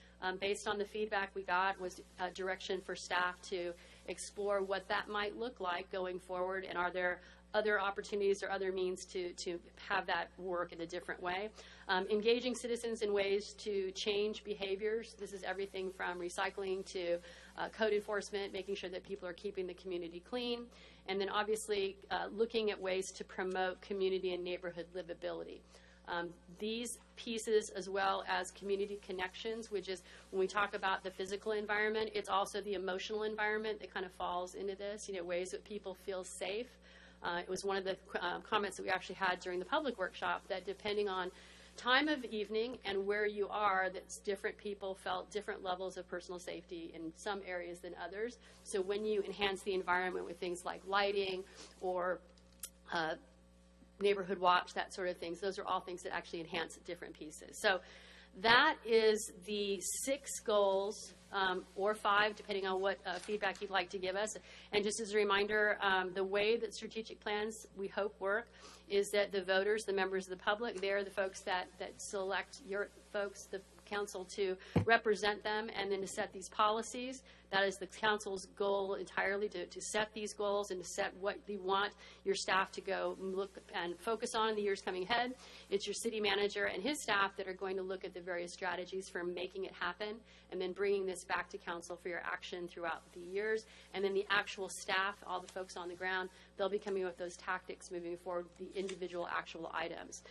Based on the feedback we got was a direction for staff to explore what that might look like going forward, and are there other opportunities or other means to have that work in a different way. Engaging citizens in ways to change behaviors. This is everything from recycling to code enforcement, making sure that people are keeping the community clean, and then obviously looking at ways to promote community and neighborhood livability. These pieces, as well as community connections, which is when we talk about the physical environment, it's also the emotional environment that kind of falls into this, ways that people feel safe. It was one of the comments that we actually had during the public workshop, that depending on time of evening and where you are, that different people felt different levels of personal safety in some areas than others. So when you enhance the environment with things like lighting or neighborhood watch, that sort of things, those are all things that actually enhance different pieces. So that is the 6 goals, or 5, depending on what feedback you'd like to give us. And just as a reminder, the way that strategic plans, we hope, work is that the voters, the members of the public, they're the folks that select your folks, the council, to represent them and then to set these policies. That is the council's goal entirely, to set these goals and to set what you want your staff to go look and focus on in the years coming ahead. It's your city manager and his staff that are going to look at the various strategies for making it happen and then bringing this back to council for your action throughout the years. And then the actual staff, all the folks on the ground, they'll be coming with those tactics moving forward, the individual actual items.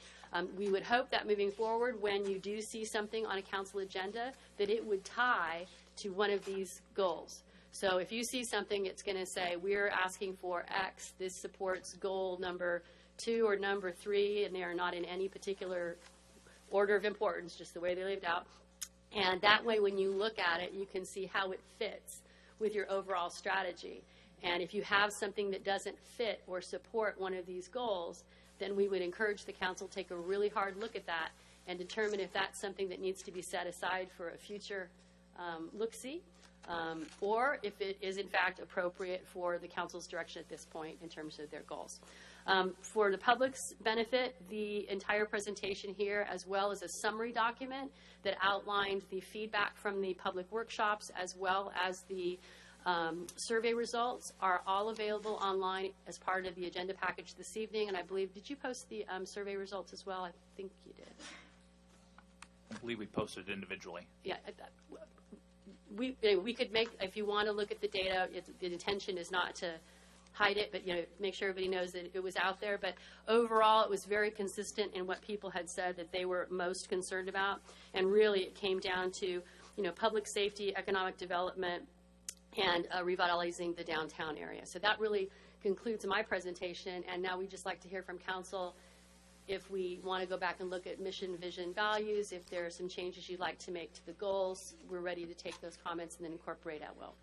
We would hope that moving forward, when you do see something on a council agenda, that it would tie to one of these goals. So if you see something, it's going to say, we're asking for X, this supports goal number 2 or number 3, and they are not in any particular order of importance, just the way they laid it out. And that way, when you look at it, you can see how it fits with your overall strategy. And if you have something that doesn't fit or support one of these goals, then we would encourage the council to take a really hard look at that and determine if that's something that needs to be set aside for a future look-see, or if it is in fact appropriate for the council's direction at this point in terms of their goals. For the public's benefit, the entire presentation here, as well as a summary document that outlined the feedback from the public workshops, as well as the survey results, are all available online as part of the agenda package this evening. And I believe, did you post the survey results as well? I think you did. I believe we posted it individually. Yeah. We could make, if you want to look at the data, the intention is not to hide it, but make sure everybody knows that it was out there. But overall, it was very consistent in what people had said that they were most concerned about. And really, it came down to public safety, economic development, and revitalizing the downtown area. So that really concludes my presentation. And now we'd just like to hear from council if we want to go back and look at mission, vision, values, if there are some changes you'd like to make to the goals. We're ready to take those comments and then incorporate at will.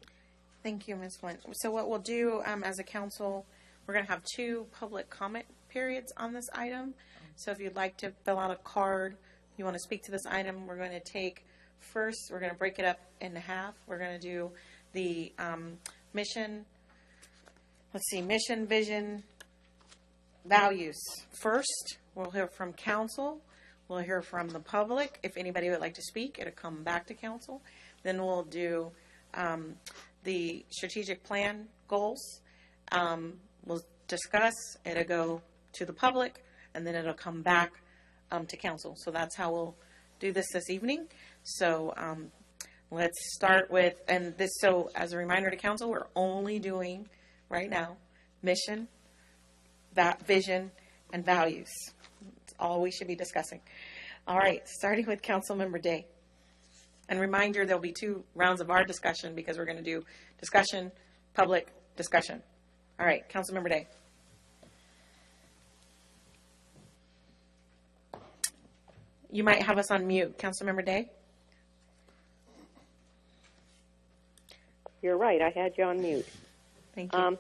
Thank you, Ms. Flint. So what we'll do as a council, we're going to have 2 public comment periods on this item. So if you'd like to fill out a card, you want to speak to this item, we're going to take first, we're going to break it up in half. We're going to do the mission, mission, vision, values first. We'll hear from council. We'll hear from the public. If anybody would like to speak, it'll come back to council. Then we'll do the strategic plan goals. We'll discuss. It'll go to the public, and then it'll come back to council. So that's how we'll do this evening. So let's start with, and this, so as a reminder to council, we're only doing right now mission, vision, and values. That's all we should be discussing. All right, starting with Councilmember Day. And reminder, there'll be 2 rounds of our discussion because we're going to do discussion, public discussion. All right, Councilmember Day. You might have us on mute. Councilmember Day? You're right. I had you on mute. Thank you.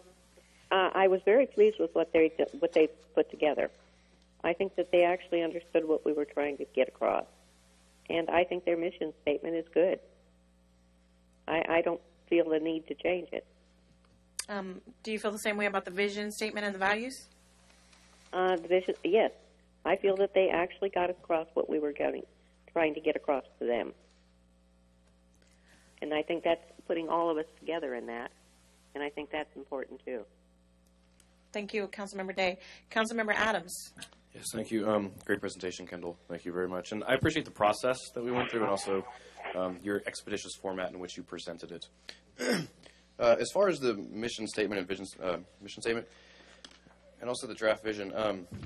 I was very pleased with what they put together. I think that they actually understood what we were trying to get across, and I think their mission statement is good. I don't feel the need to change it. Do you feel the same way about the vision statement and the values? The vision, yes. I feel that they actually got across what we were trying to get across to them, and I think that's putting all of us together in that, and I think that's important too. Thank you, Councilmember Day. Councilmember Adams. Yes, thank you. Great presentation, Kendall. Thank you very much. And I appreciate the process that we went through and also your expeditious format in which you presented it. As far as the mission statement and mission statement, and also the draft vision,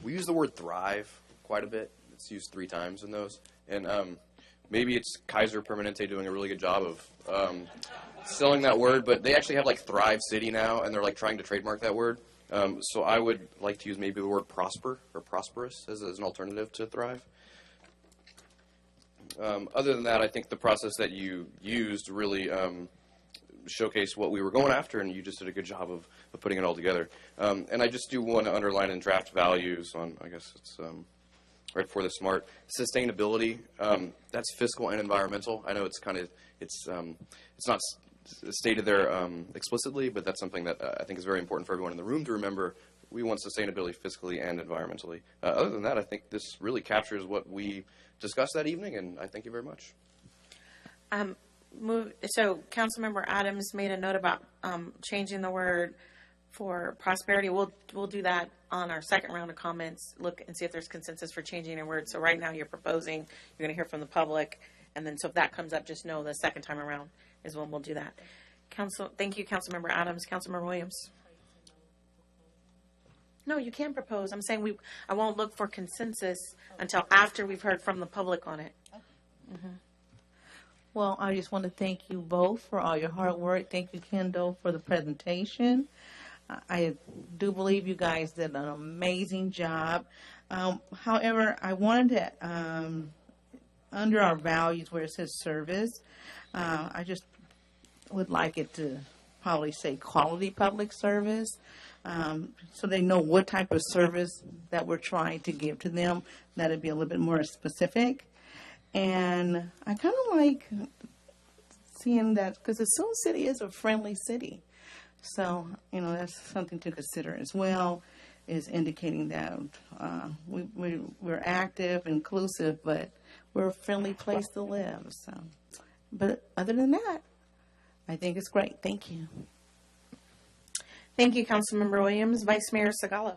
we use the word thrive quite a bit. It's used 3 times in those. And maybe it's Kaiser Permanente doing a really good job of selling that word, but they actually have like Thrive City now, and they're like trying to trademark that word. So I would like to use maybe the word prosper or prosperous as an alternative to thrive. Other than that, I think the process that you used really showcased what we were going after, and you just did a good job of putting it all together. And I just do want to underline in draft values on, I guess it's right before the SMART, sustainability. That's fiscal and environmental. I know it's kind of, it's not stated there explicitly, but that's something that I think is very important for everyone in the room to remember. We want sustainability fiscally and environmentally. Other than that, I think this really captures what we discussed that evening, and I thank you very much. So Councilmember Adams made a note about changing the word for prosperity. We'll do that on our second round of comments, look and see if there's consensus for changing a word. So right now you're proposing, you're going to hear from the public, and then so if that comes up, just know the second time around is when we'll do that. Thank you, Councilmember Adams. Councilmember Williams. No, you can propose. I'm saying I won't look for consensus until after we've heard from the public on it. Mm-hmm. Well, I just want to thank you both for all your hard work. Thank you, Kendall, for the presentation. I do believe you guys did an amazing job. However, I wanted to, under our values where it says service, I just would like it to probably say quality public service, so they know what type of service that we're trying to give to them. That'd be a little bit more specific. And I kind of like seeing that because Suisun City is a friendly city. So, that's something to consider as well, is indicating that we're active, inclusive, but we're a friendly place to live. So, but other than that, I think it's great. Thank you. Thank you, Councilmember Williams. Vice Mayor Sigalo.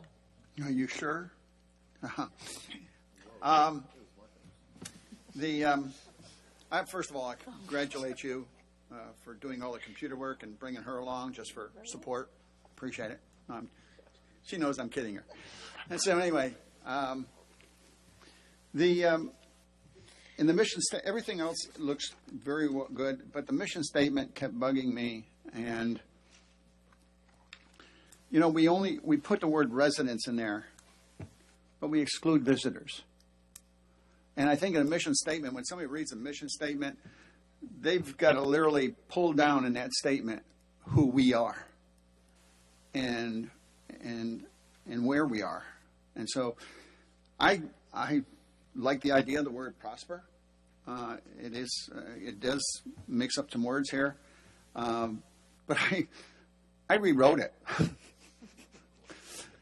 Are you sure? First of all, I congratulate you for doing all the computer work and bringing her along just for support. Appreciate it. She knows I'm kidding her. And so anyway, in the mission statement, everything else looks very good, but the mission statement kept bugging me. And we put the word residents in there, but we exclude visitors. And I think in a mission statement, when somebody reads a mission statement, they've got to literally pull down in that statement who we are and where we are. And so I like the idea of the word prosper. It does mix up some words here. But I rewrote it.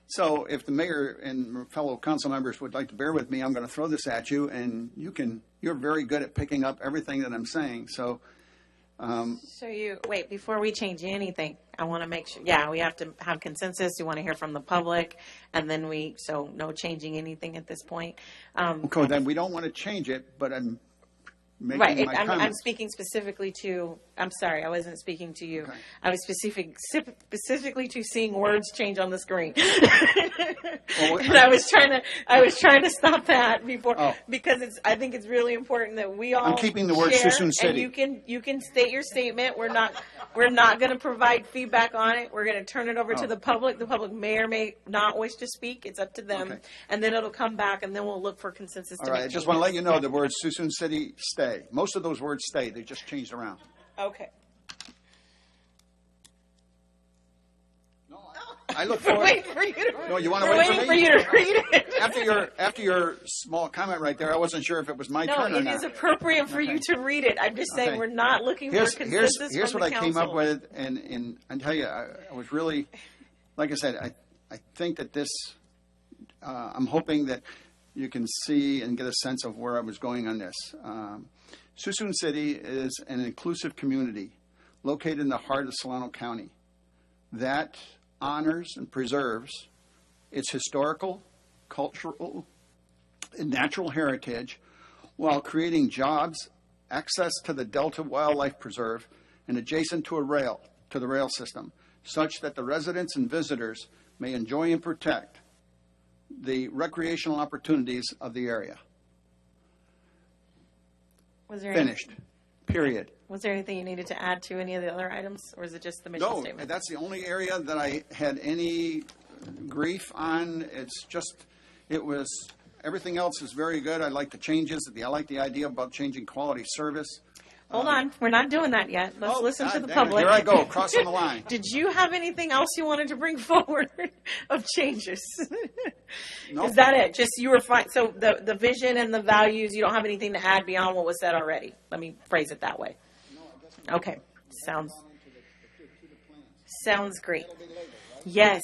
So if the mayor and fellow council members would like to bear with me, I'm going to throw this at you, and you're very good at picking up everything that I'm saying. So, wait, before we change anything, I want to make sure, we have to have consensus. We want to hear from the public, and then so no changing anything at this point. Okay, then we don't want to change it, but I'm making right. my comments. I'm speaking specifically to, I'm sorry, I wasn't speaking to you. Okay. I was specifically to seeing words change on the screen. And I was trying to stop that before, because I think it's really important that we all I'm keeping the word Suisun City. And you can state your statement. We're not going to provide feedback on it. We're going to turn it over to the public. The public may or may not wish to speak. It's up to them. Okay. And then it'll come back, and then we'll look for consensus. All right. I just want to let you know the words Suisun City stay. Most of those words stay. They just changed around. Okay. No, I look forward. Wait for you to. No, you want to wait for me? For you to read it. After your small comment right there, I wasn't sure if it was my turn or not. No, it is appropriate for you to read it. I'm just saying we're not looking for consensus. Here's from what the I council. came up with, and I tell you, I was really, like I said, I think that this. I'm hoping that you can see and get a sense of where I was going on this. Suisun City is an inclusive community located in the heart of Solano County that honors and preserves its historical, cultural, and natural heritage while creating jobs, access to the Delta Wildlife Preserve, and adjacent to the rail system, such that the residents and visitors may enjoy and protect the recreational opportunities of the area. Finished. Period. Was there anything you needed to add to any of the other items, or is it just the mission statement? No, that's the only area that I had any grief on. Everything else is very good. I like the changes. I like the idea about changing quality service. Hold on. We're not doing that yet. Let's listen to the public. Here I go, crossing the line. Did you have anything else you wanted to bring forward of changes? No. Is that it? Just you were fine. So the vision and the values, you don't have anything to add beyond what was said already. Let me phrase it that way. Okay. Sounds great. Yes.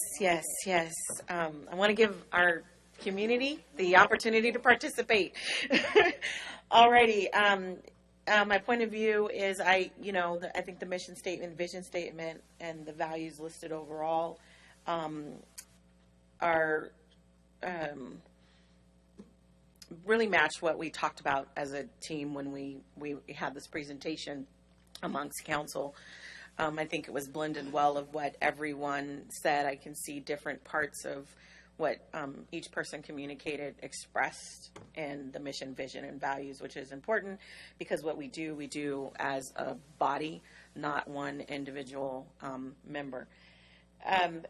I want to give our community the opportunity to participate. Alrighty. my point of view is I think the mission statement, vision statement, and the values listed overall are really match what we talked about as a team when we had this presentation amongst council. I think it was blended well of what everyone said. I can see different parts of what each person communicated, expressed in the mission, vision, and values, which is important because what we do as a body, not one individual member.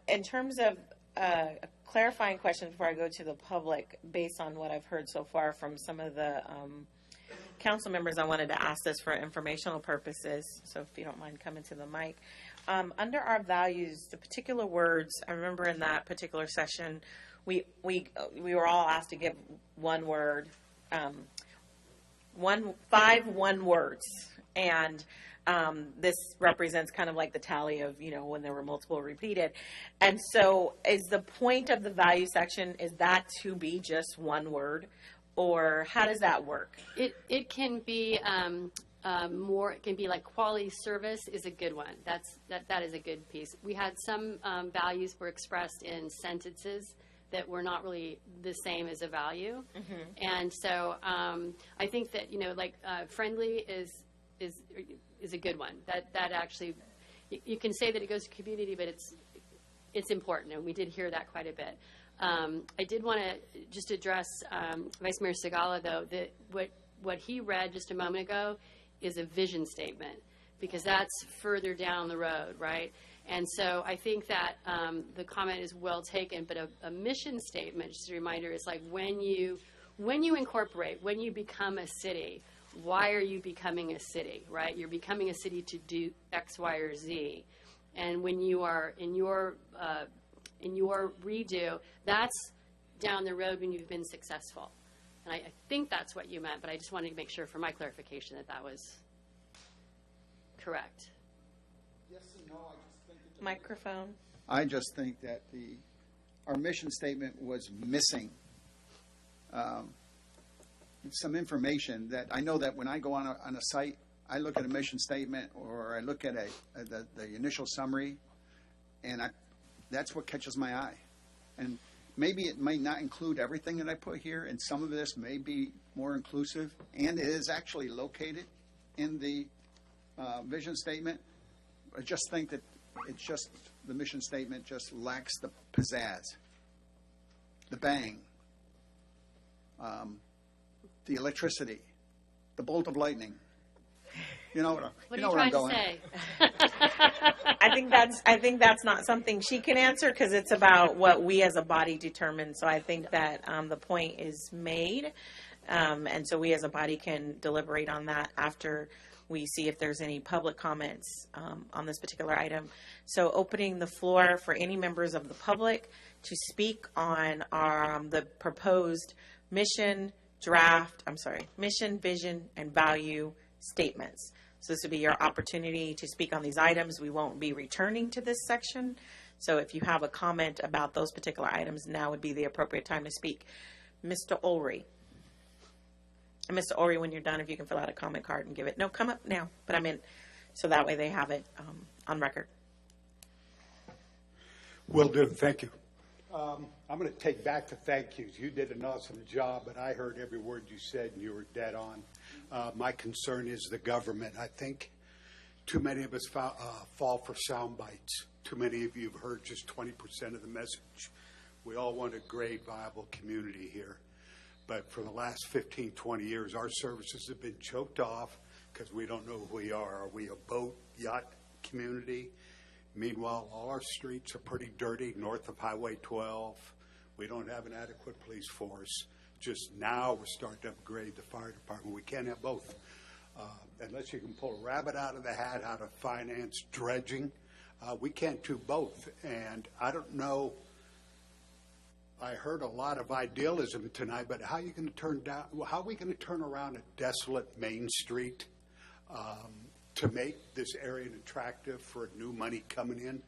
In terms of a clarifying question before I go to the public, based on what I've heard so far from some of the council members, I wanted to ask this for informational purposes, so if you don't mind coming to the mic. Under our values, the particular words, I remember in that particular session, we were all asked to give one word, 5 one words, and this represents kind of like the tally of, when there were multiple repeated. And so is the point of the value section, is that to be just one word, or how does that work? It can be more. It can be like quality service is a good one. That is a good piece. We had some values were expressed in sentences that were not really the same as a value, and so I think that friendly is a good one. That actually, you can say that it goes to community, but it's important, and we did hear that quite a bit. I did want to just address Vice Mayor Segala, though, that what he read just a moment ago is a vision statement, because that's further down the road, right? And so I think that the comment is well taken, but a mission statement, just a reminder, is like when you incorporate, when you become a city, why are you becoming a city, right? You're becoming a city to do X, Y, or Z. And when you are in your redo, that's down the road when you've been successful. And I think that's what you meant, but I just wanted to make sure for my clarification that was correct. Yes and no. Microphone. I just think that our mission statement was missing some information that I know that when I go on a site, I look at a mission statement or I look at the initial summary, and that's what catches my eye. And maybe it might not include everything that I put here, and some of this may be more inclusive, and it is actually located in the vision statement. I just think that the mission statement just lacks the pizzazz, the bang, the electricity, the bolt of lightning. You know what I'm going. Say? I think that's not something she can answer, because it's about what we as a body determine. So I think that the point is made, and so we as a body can deliberate on that after we see if there's any public comments on this particular item. So opening the floor for any members of the public to speak on the proposed mission, vision, and value statements. So this would be your opportunity to speak on these items. We won't be returning to this section. So if you have a comment about those particular items, now would be the appropriate time to speak. Mr. Ulrey. And Mr. Ulrey, when you're done, if you can fill out a comment card and give it. No, come up now. But I meant, so that way they have it on record. Will do. Thank you. I'm going to take back the thank yous. You did an awesome job, but I heard every word you said, and you were dead on. My concern is the government. I think too many of us fall for sound bites. Too many of you have heard just 20% of the message. We all want a great, viable community here. But for the last 15, 20 years, our services have been choked off because we don't know who we are. Are we a boat, yacht community? Meanwhile, all our streets are pretty dirty north of Highway 12. We don't have an adequate police force. Just now we're starting to upgrade the fire department. We can't have both. Unless you can pull a rabbit out of the hat, how to finance dredging. We can't do both. And I don't know. I heard a lot of idealism tonight, but how are we going to turn around a desolate Main Street to make this area attractive for new money coming in?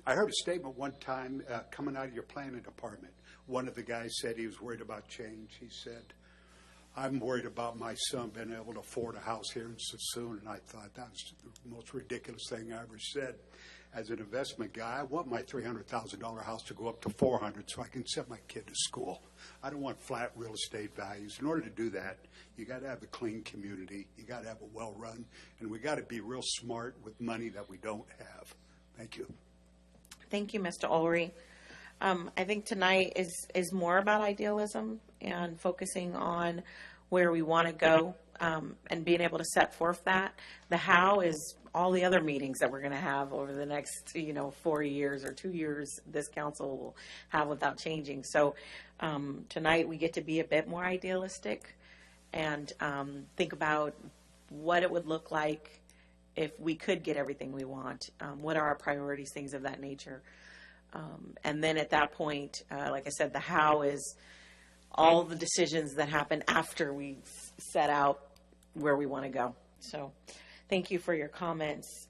I heard a statement one time coming out of your planning department. One of the guys said he was worried about change. He said, I'm worried about my son being able to afford a house here in Sassoon, and I thought that was the most ridiculous thing I ever said. As an investment guy, I want my $300,000 house to go up to $400,000 so I can send my kid to school. I don't want flat real estate values. In order to do that, you got to have a clean community. You got to have a well-run, and we got to be real smart with money that we don't have. Thank you. Thank you, Mr. Ulrey. I think tonight is more about idealism and focusing on where we want to go and being able to set forth that. The how is all the other meetings that we're going to have over the next, 4 years or 2 years this council will have without changing. So tonight we get to be a bit more idealistic and think about what it would look like if we could get everything we want. What are our priorities, things of that nature. And then at that point, like I said, the how is all the decisions that happen after we set out where we want to go. So thank you for your comments.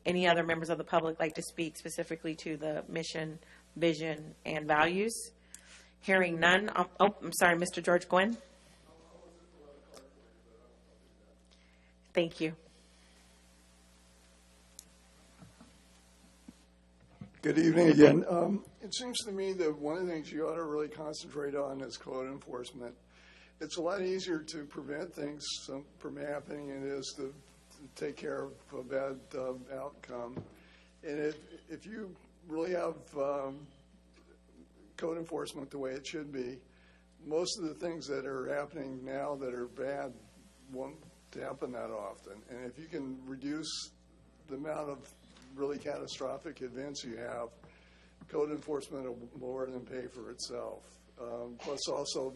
Any other members of the public like to speak specifically to the mission, vision, and values? Hearing none. I'm sorry, Mr. George Gwynn. Thank you. Good evening again. It seems to me that one of the things you ought to really concentrate on is code enforcement. It's a lot easier to prevent things from happening than it is to take care of a bad outcome. And if you really have code enforcement the way it should be, most of the things that are happening now that are bad won't happen that often. And if you can reduce the amount of really catastrophic events you have, code enforcement will more than pay for itself. Plus also,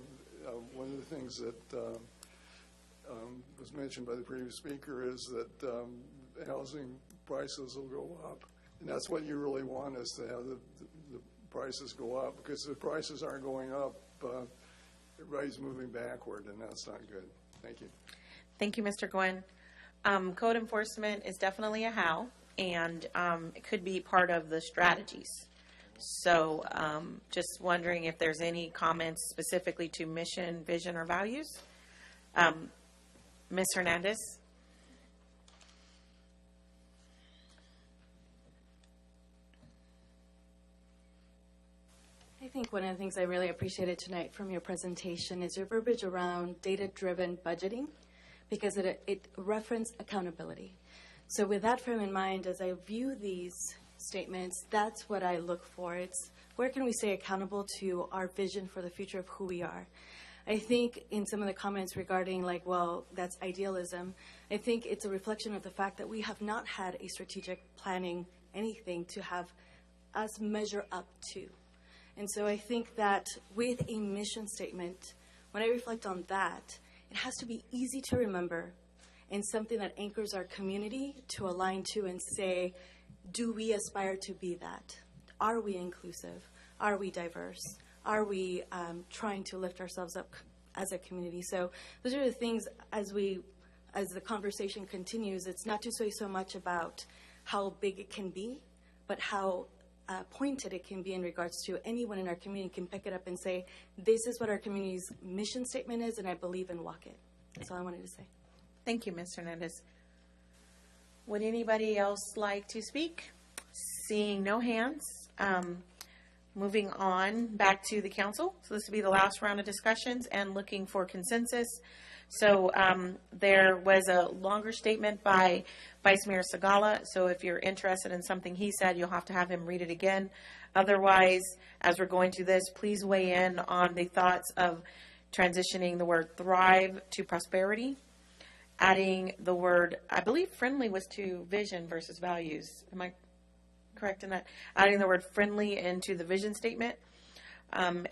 one of the things that was mentioned by the previous speaker is that housing prices will go up. And that's what you really want, is to have the prices go up, because if the prices aren't going up, everybody's moving backward, and that's not good. Thank you. Thank you, Mr. Gwynn. Code enforcement is definitely a how, and it could be part of the strategies. So just wondering if there's any comments specifically to mission, vision, or values. Ms. Hernandez? I think one of the things I really appreciated tonight from your presentation is your verbiage around data-driven budgeting, because it referenced accountability. So with that frame in mind, as I view these statements, that's what I look for. It's where can we stay accountable to our vision for the future of who we are? I think in some of the comments regarding that's idealism, I think it's a reflection of the fact that we have not had a strategic planning anything to have us measure up to. And so I think that with a mission statement, when I reflect on that, it has to be easy to remember and something that anchors our community to align to and say, do we aspire to be that? Are we inclusive? Are we diverse? Are we trying to lift ourselves up as a community? So those are the things as the conversation continues, it's not to say so much about how big it can be, but how pointed it can be in regards to anyone in our community can pick it up and say, this is what our community's mission statement is, and I believe and walk it. That's all I wanted to say. Thank you, Ms. Hernandez. Would anybody else like to speak? Seeing no hands, moving on back to the council. So this will be the last round of discussions and looking for consensus. So there was a longer statement by Vice Mayor Segala. So if you're interested in something he said, you'll have to have him read it again. Otherwise, as we're going through this, please weigh in on the thoughts of transitioning the word thrive to prosperity, adding the word, I believe friendly was to vision versus values. Am I correct in that? Adding the word friendly into the vision statement.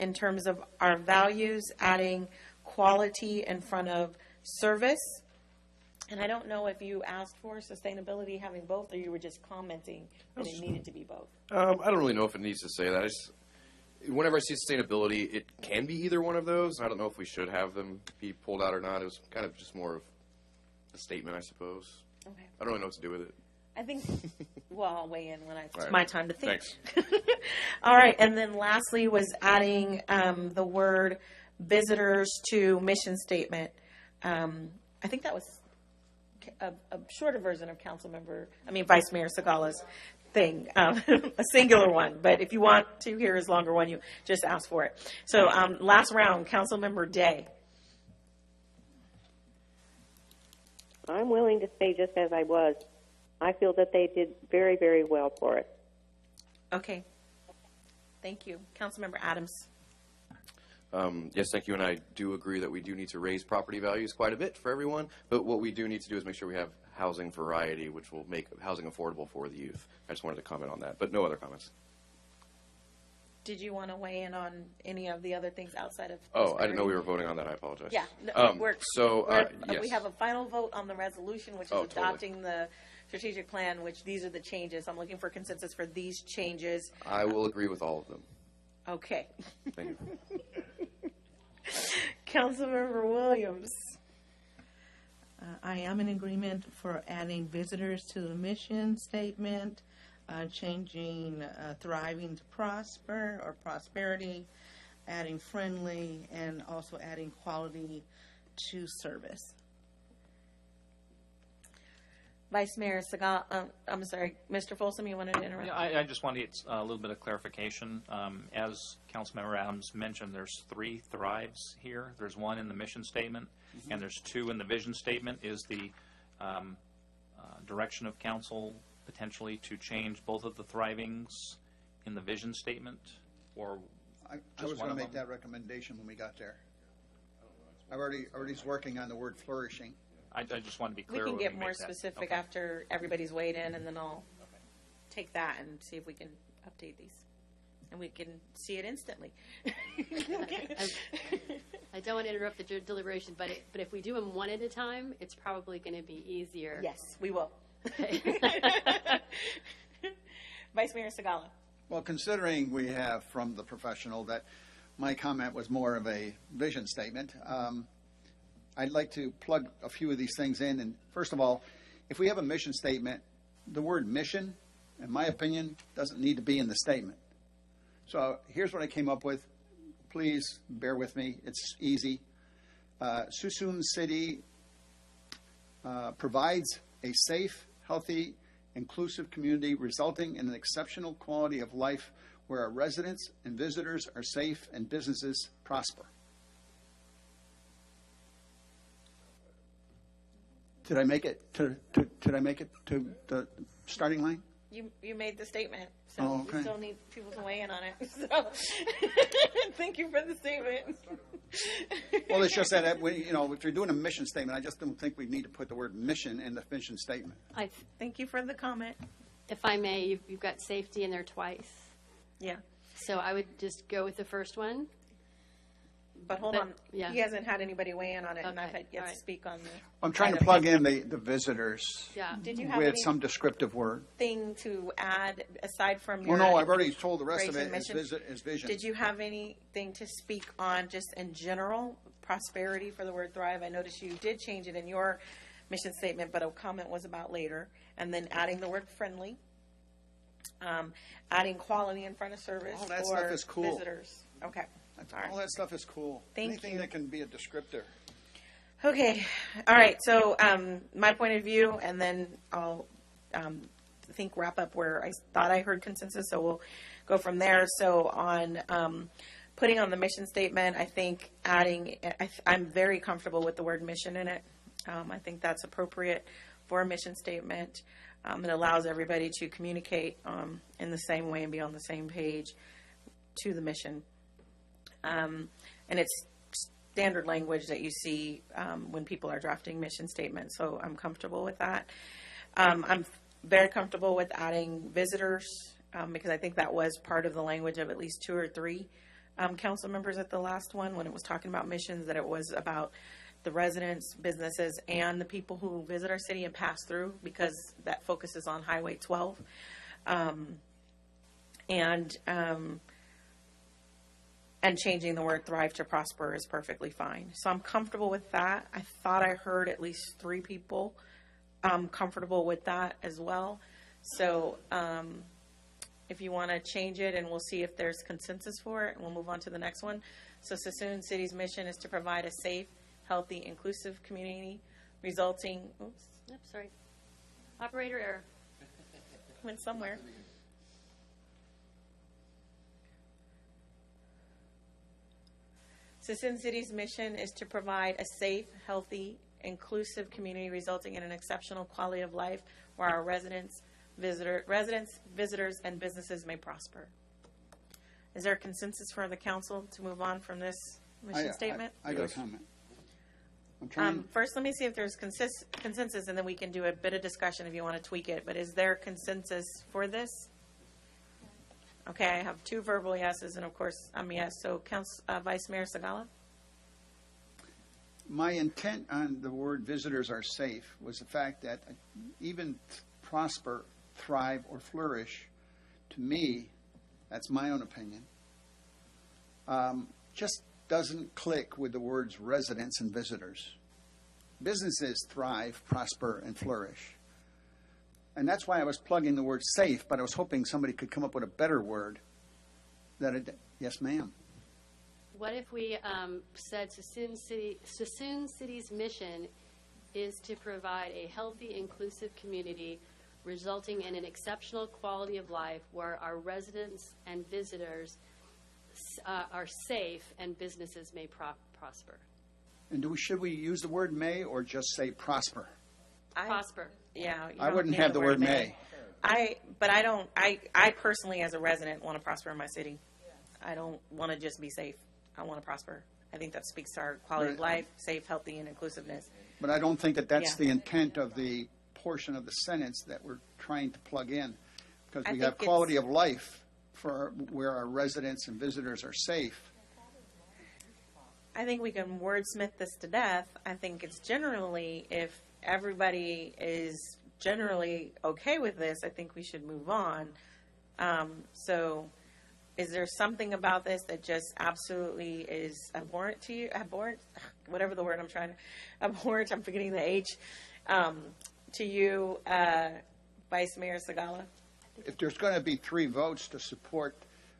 In terms of our values, adding quality in front of service. And I don't know if you asked for sustainability having both, or you were just commenting that it needed to be both. I don't really know if it needs to say that. Whenever I see sustainability, it can be either one of those. I don't know if we should have them be pulled out or not. It was kind of just more of a statement, I suppose. Okay. I don't really know what to do with it. I think, I'll weigh in when it's right. my time to think. Thanks. All right. And then lastly was adding the word visitors to mission statement. I think that was a shorter version of Vice Mayor Segala's thing, a singular one. But if you want to hear his longer one, you just ask for it. So last round, Councilmember Day. I'm willing to stay just as I was. I feel that they did very, very well for it. Okay. Thank you. Councilmember Adams. Yes, thank you, and I do agree that we do need to raise property values quite a bit for everyone, but what we do need to do is make sure we have housing variety, which will make housing affordable for the youth. I just wanted to comment on that, but no other comments. Did you want to weigh in on any of the other things outside of? Oh, I didn't know we were voting on that. I apologize. Yeah. Yes. We have a final vote on the resolution, which is Totally. adopting the strategic plan, which these are the changes. I'm looking for consensus for these changes. I will agree with all of them. Okay. Thank you. Councilmember Williams. I am in agreement for adding visitors to the mission statement, changing thriving to prosper or prosperity, adding friendly, and also adding quality to service. Vice Mayor Segala, I'm sorry, Mr. Folsom, you wanted to interrupt? Yeah, I just wanted a little bit of clarification. As Councilmember Adams mentioned, there's 3 thrives here. There's 1 in the mission statement, and there's 2 in the vision statement. Is the direction of council potentially to change both of the thrivings in the vision statement, or I just was one going of to make them? that recommendation when we got there. I already was working on the word flourishing. I just want to be We clear. can when get we more make that. specific Okay. after everybody's weighed in, and then I'll take that and see if we can update these. And we can see it instantly. I don't want to interrupt the deliberation, but if we do them one at a time, it's probably going to be easier. Yes, we will. Vice Mayor Segala. Well, considering we have from the professional that my comment was more of a vision statement, I'd like to plug a few of these things in. And first of all, if we have a mission statement, the word mission, in my opinion, doesn't need to be in the statement. So here's what I came up with. Please bear with me. It's easy. Suisun City provides a safe, healthy, inclusive community resulting in an exceptional quality of life where our residents and visitors are safe and businesses prosper. Did I make it to the starting line? You made the statement, so Oh, okay. we still need people to weigh in on it. So, thank you for the statement. Well, it's just that if you're doing a mission statement, I just don't think we need to put the word mission in the mission statement. Thank you for the comment. If I may, you've got safety in there twice. Yeah. So I would just go with the first one. But hold But- on, yeah. he hasn't had anybody weigh in on it, and I've Okay, had yet all to right. speak on the. I'm trying to item. plug in the visitors Yeah. Did you have with any- some descriptive word. Thing to add aside from your. Well, no, I've already told the rest of raising it is mission? vision. Did you have anything to speak on just in general, prosperity for the word thrive? I noticed you did change it in your mission statement, but a comment was about later. And then adding the word friendly, adding quality in front of service All that for stuff is cool. visitors. Okay. All right. All that stuff is cool. Thank Anything you. that can be a descriptor. Okay, all right, so my point of view, and then I'll wrap up where I thought I heard consensus, so we'll go from there. So on putting on the mission statement, I think I'm very comfortable with the word mission in it. I think that's appropriate for a mission statement. It allows everybody to communicate in the same way and be on the same page to the mission. And it's standard language that you see when people are drafting mission statements, so I'm comfortable with that. I'm very comfortable with adding visitors because I think that was part of the language of at least 2 or 3 council members at the last one when it was talking about missions, that it was about the residents, businesses, and the people who visit our city and pass through, because that focuses on Highway 12. And changing the word thrive to prosper is perfectly fine. So I'm comfortable with that. I thought I heard at least 3 people comfortable with that as well. So if you want to change it, and we'll see if there's consensus for it, and we'll move on to the next one. So Sassoon City's mission is to provide a safe, healthy, inclusive community resulting, oops, Yep, sorry. Operator error. went somewhere. Sassoon City's mission is to provide a safe, healthy, inclusive community resulting in an exceptional quality of life where our residents, visitors, and businesses may prosper. Is there a consensus for the council to move on from this mission statement? I got a comment. I'm trying. First, let me see if there's consensus, and then we can do a bit of discussion if you want to tweak it. But is there consensus for this? Okay, I have 2 verbal yeses, and of course, I'm yes. So, Vice Mayor Segala? My intent on the word visitors are safe was the fact that even prosper, thrive, or flourish, to me, that's my own opinion, just doesn't click with the words residents and visitors. Businesses thrive, prosper, and flourish. And that's why I was plugging the word safe, but I was hoping somebody could come up with a better word. Yes, ma'am. What if we said Sassoon City's mission is to provide a healthy, inclusive community resulting in an exceptional quality of life where our residents and visitors are safe and businesses may prosper. And should we use the word may or just say prosper? Prosper. Yeah. I wouldn't have the word may. But I personally, as a resident, want to prosper in my city. I don't want to just be safe. I want to prosper. I think that speaks to our quality of life, safe, healthy, and inclusiveness. But I don't think that that's the intent of the portion of the sentence that we're trying to plug in, because we have quality of life for where our residents and visitors are safe. I think we can wordsmith this to death. I think it's generally, if everybody is generally okay with this, I think we should move on. So is there something about this that just absolutely is abhorrent to you? Abhorrent? Whatever the word I'm trying to, abhorrent, I'm forgetting the H, to you, Vice Mayor Segala? If there's going to be 3 votes to support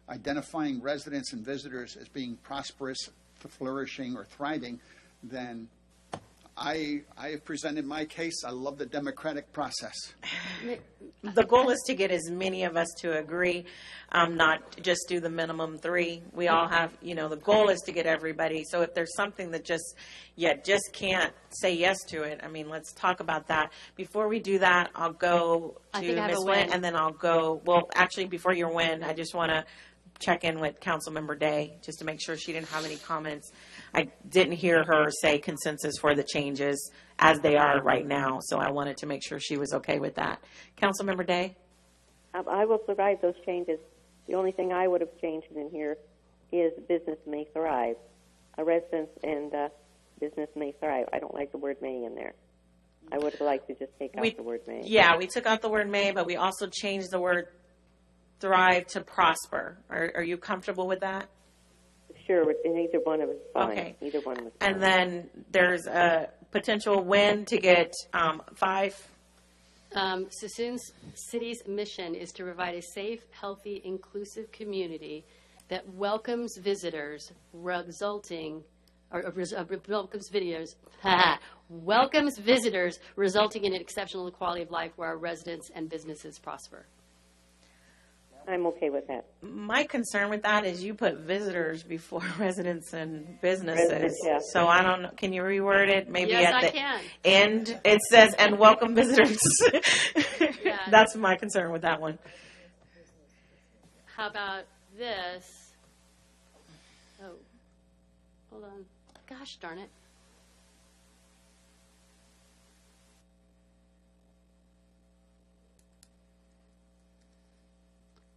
identifying residents and visitors as being prosperous, flourishing, or thriving, then I have presented my case. I love the democratic process. The goal is to get as many of us to agree, not just do the minimum 3. We all have, the goal is to get everybody. So if there's something that just can't say yes to it, let's talk about that. Before we do that, I'll go to Ms. Wynn, and then I'll go, actually, before your win, I just want to check in with Councilmember Day just to make sure she didn't have any comments. I didn't hear her say consensus for the changes as they are right now, so I wanted to make sure she was okay with that. Councilmember Day? I will provide those changes. The only thing I would have changed in here is business may thrive. A residence and business may thrive. I don't like the word may in there. I would have liked to just take out the word may. Yeah, we took out the word may, but we also changed the word thrive to prosper. Are you comfortable with that? Sure, either one of us is fine. Okay. Either one was fine. And then there's a potential win to get 5. Sassoon City's mission is to provide a safe, healthy, inclusive community that welcomes visitors, resulting in an exceptional quality of life where our residents and businesses prosper. I'm okay with that. My concern with that is you put visitors before residents and businesses. Residents, yeah. So I don't know. Can you reword it? Maybe Yes, at I the can. end it says, and welcome visitors. Yeah. That's my concern with that one. How about this? Oh, hold on. Gosh darn it.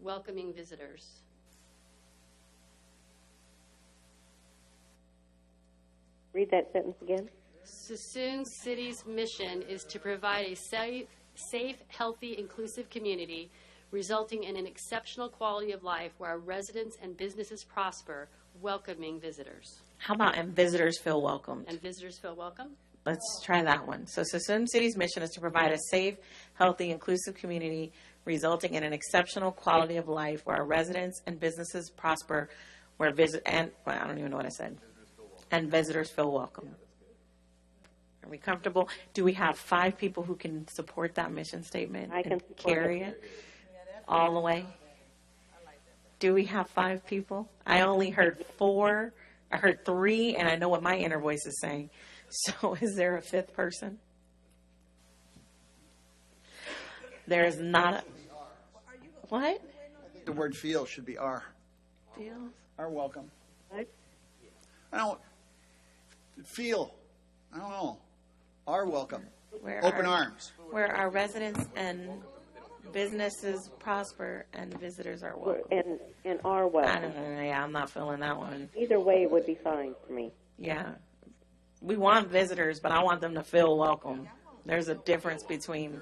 Welcoming visitors. Read that sentence again. Sassoon City's mission is to provide a safe, healthy, inclusive community resulting in an exceptional quality of life where our residents and businesses prosper, welcoming visitors. How about and visitors feel welcomed? And visitors feel welcome? Let's try that one. So Sassoon City's mission is to provide a safe, healthy, inclusive community resulting in an exceptional quality of life where our residents and businesses prosper, where I don't even know what I said. And visitors feel welcome. Are we comfortable? Do we have 5 people who can support that mission statement I can and support carry it. it all the way? Do we have 5 people? I only heard 4. I heard 3, and I know what my inner voice is saying. So is there a 5th person? There is not a... What? The word feel should be are. Feel? Are welcome. I don't feel. I don't know. Are welcome. Open arms. Where our residents and businesses prosper and visitors are welcome. And are welcome. I don't know. Yeah, I'm not feeling that one. Either way would be fine for me. Yeah. We want visitors, but I want them to feel welcome. There's a difference between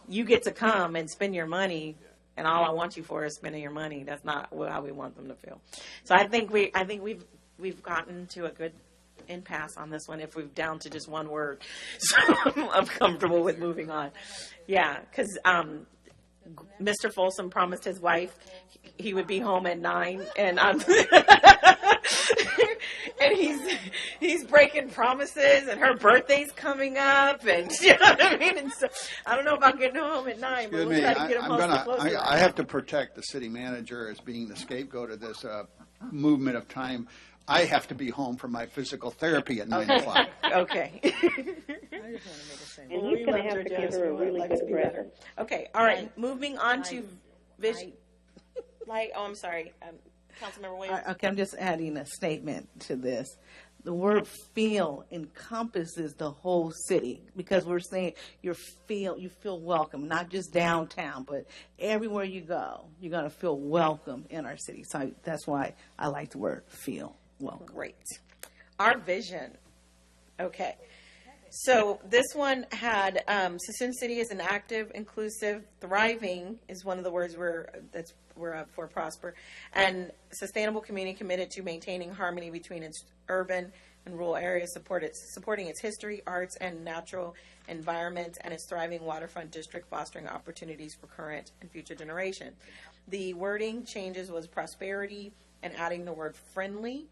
you get to come and spend your money, and all I want you for is spending your money. That's not how we want them to feel. So I think we've gotten to a good impasse on this one if we've down to just one word. So I'm comfortable with moving on. Yeah, because Mr. Folsom promised his wife he would be home at 9, and and he's breaking promises, and her birthday's coming up, and you know what I mean. And so I don't know about getting home at 9, but we'll try to get him closer. I have to protect the city manager as being the scapegoat of this movement of time. I have to be home for my physical therapy at 9 o'clock. Okay. And he's going to have to give her a really good present. Okay, all right. Moving on to Light. Oh, I'm sorry. Councilmember Williams. Okay, I'm just adding a statement to this. The word feel encompasses the whole city because we're saying you feel welcome, not just downtown, but everywhere you go, you're going to feel welcome in our city. So that's why I like the word feel welcome. Great. Our vision. Okay. So this one had Suisun City is an active, inclusive, thriving is one of the words we're up for prosper, and sustainable community committed to maintaining harmony between its urban and rural areas, supporting its history, arts, and natural environment, and its thriving waterfront district, fostering opportunities for current and future generations. The wording changes was prosperity and adding the word friendly.